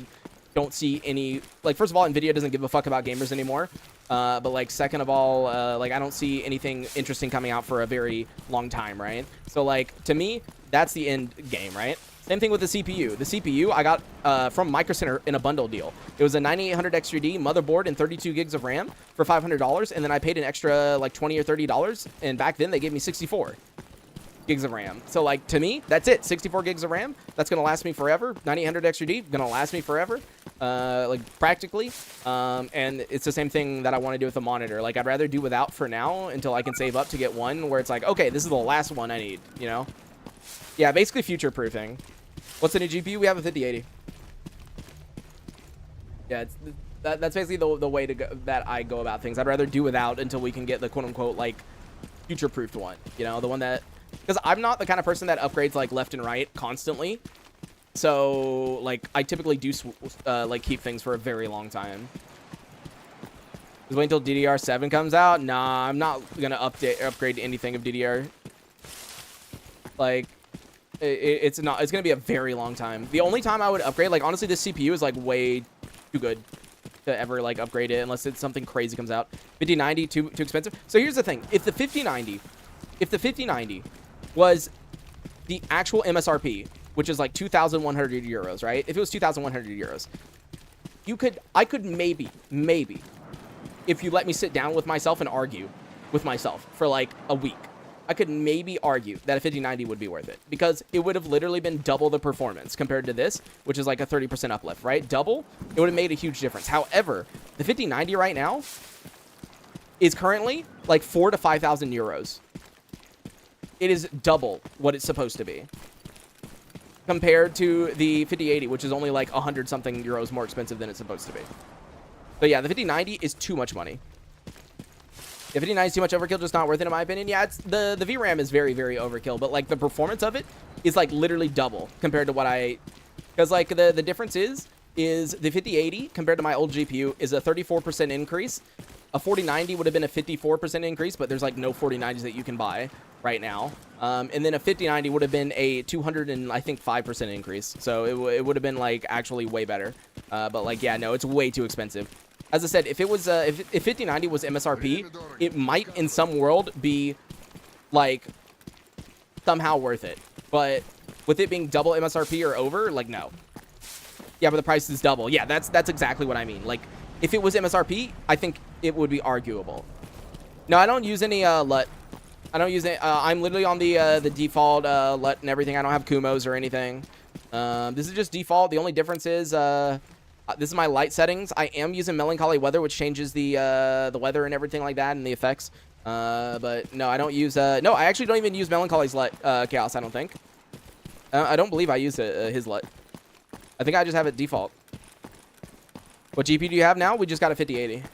don't see any... Like, first of all, NVIDIA doesn't give a fuck about gamers anymore. But, like, second of all, like, I don't see anything interesting coming out for a very long time, right? So, like, to me, that's the end game, right? Same thing with the CPU. The CPU I got from Micro Center in a bundle deal. It was a 9800 X3D motherboard and 32 gigs of RAM for $500, and then I paid an extra, like, $20 or $30, and back then they gave me 64 gigs of RAM. So, like, to me, that's it. 64 gigs of RAM. That's going to last me forever. 9800 X3D, going to last me forever. Like, practically. And it's the same thing that I want to do with the monitor. Like, I'd rather do without for now until I can save up to get one where it's like, okay, this is the last one I need, you know? Yeah, basically future-proofing. What's the new GPU? We have a 5080. Yeah, that's basically the way to go, that I go about things. I'd rather do without until we can get the quote-unquote, like, future-proofed one. You know, the one that... Because I'm not the kind of person that upgrades, like, left and right constantly. So, like, I typically do, like, keep things for a very long time. Just wait until DDR7 comes out? Nah, I'm not gonna upgrade anything of DDR. Like, it's gonna be a very long time. The only time I would upgrade, like, honestly, this CPU is, like, way too good to ever, like, upgrade it unless it's something crazy comes out. 5090, too expensive. So here's the thing. If the 5090 was the actual MSRP, which is like 2,100 euros, right? If it was 2,100 euros, I could maybe, if you let me sit down with myself and argue with myself for like a week, I could maybe argue that a 5090 would be worth it, because it would have literally been double the performance compared to this, which is like a 30% uplift, right? Double, it would have made a huge difference. However, the 5090 right now is currently like 4,000 to 5,000 euros. It is double what it's supposed to be compared to the 5080, which is only like 100 something euros more expensive than it's supposed to be. So yeah, the 5090 is too much money. The 5090 is too much overkill, just not worth it in my opinion. Yeah, it's the VRAM is very, very overkill, but like the performance of it is like literally double compared to what because like the difference is the 5080 compared to my old GPU is a 34% increase. A 4090 would have been a 54% increase, but there's like no 4090s that you can buy right now. And then a 5090 would have been a 205% increase. So it would have been like actually way better. But like, yeah, no, it's way too expensive. As I said, if it was if 5090 was MSRP, it might in some world be like somehow worth it. But with it being double MSRP or over, like no. Yeah, but the price is double. Yeah, that's exactly what I mean. Like, if it was MSRP, I think it would be arguable. No, I don't use any LUT. I don't use it. I'm literally on the default LUT and everything. I don't have Kumos or anything. This is just default. The only difference is this is my light settings. I am using Melancholy Weather, which changes the weather and everything like that and the effects. But no, I don't use. No, I actually don't even use Melancholy's LUT Chaos. I don't think. I don't believe I use his LUT. I think I just have it default. What GPU do you have now? We just got a 5080.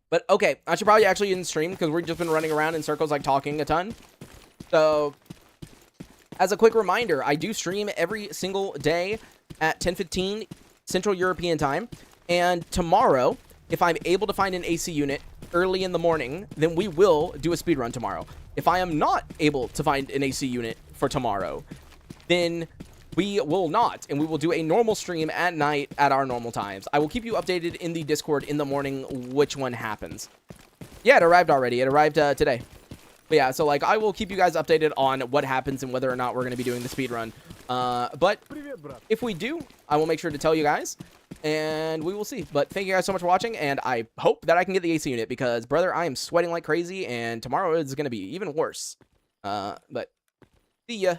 But okay, I should probably actually end stream because we've just been running around in circles like talking a ton. So As a quick reminder, I do stream every single day at 10:15 Central European Time. And tomorrow, if I'm able to find an AC unit early in the morning, then we will do a speedrun tomorrow. If I am not able to find an AC unit for tomorrow, then we will not, and we will do a normal stream at night at our normal times. I will keep you updated in the Discord in the morning which one happens. Yeah, it arrived already. It arrived today. But yeah, so like I will keep you guys updated on what happens and whether or not we're going to be doing the speedrun. But if we do, I will make sure to tell you guys, and we will see. But thank you guys so much for watching, and I hope that I can get the AC unit because, brother, I am sweating like crazy, and tomorrow is going to be even worse. But see ya.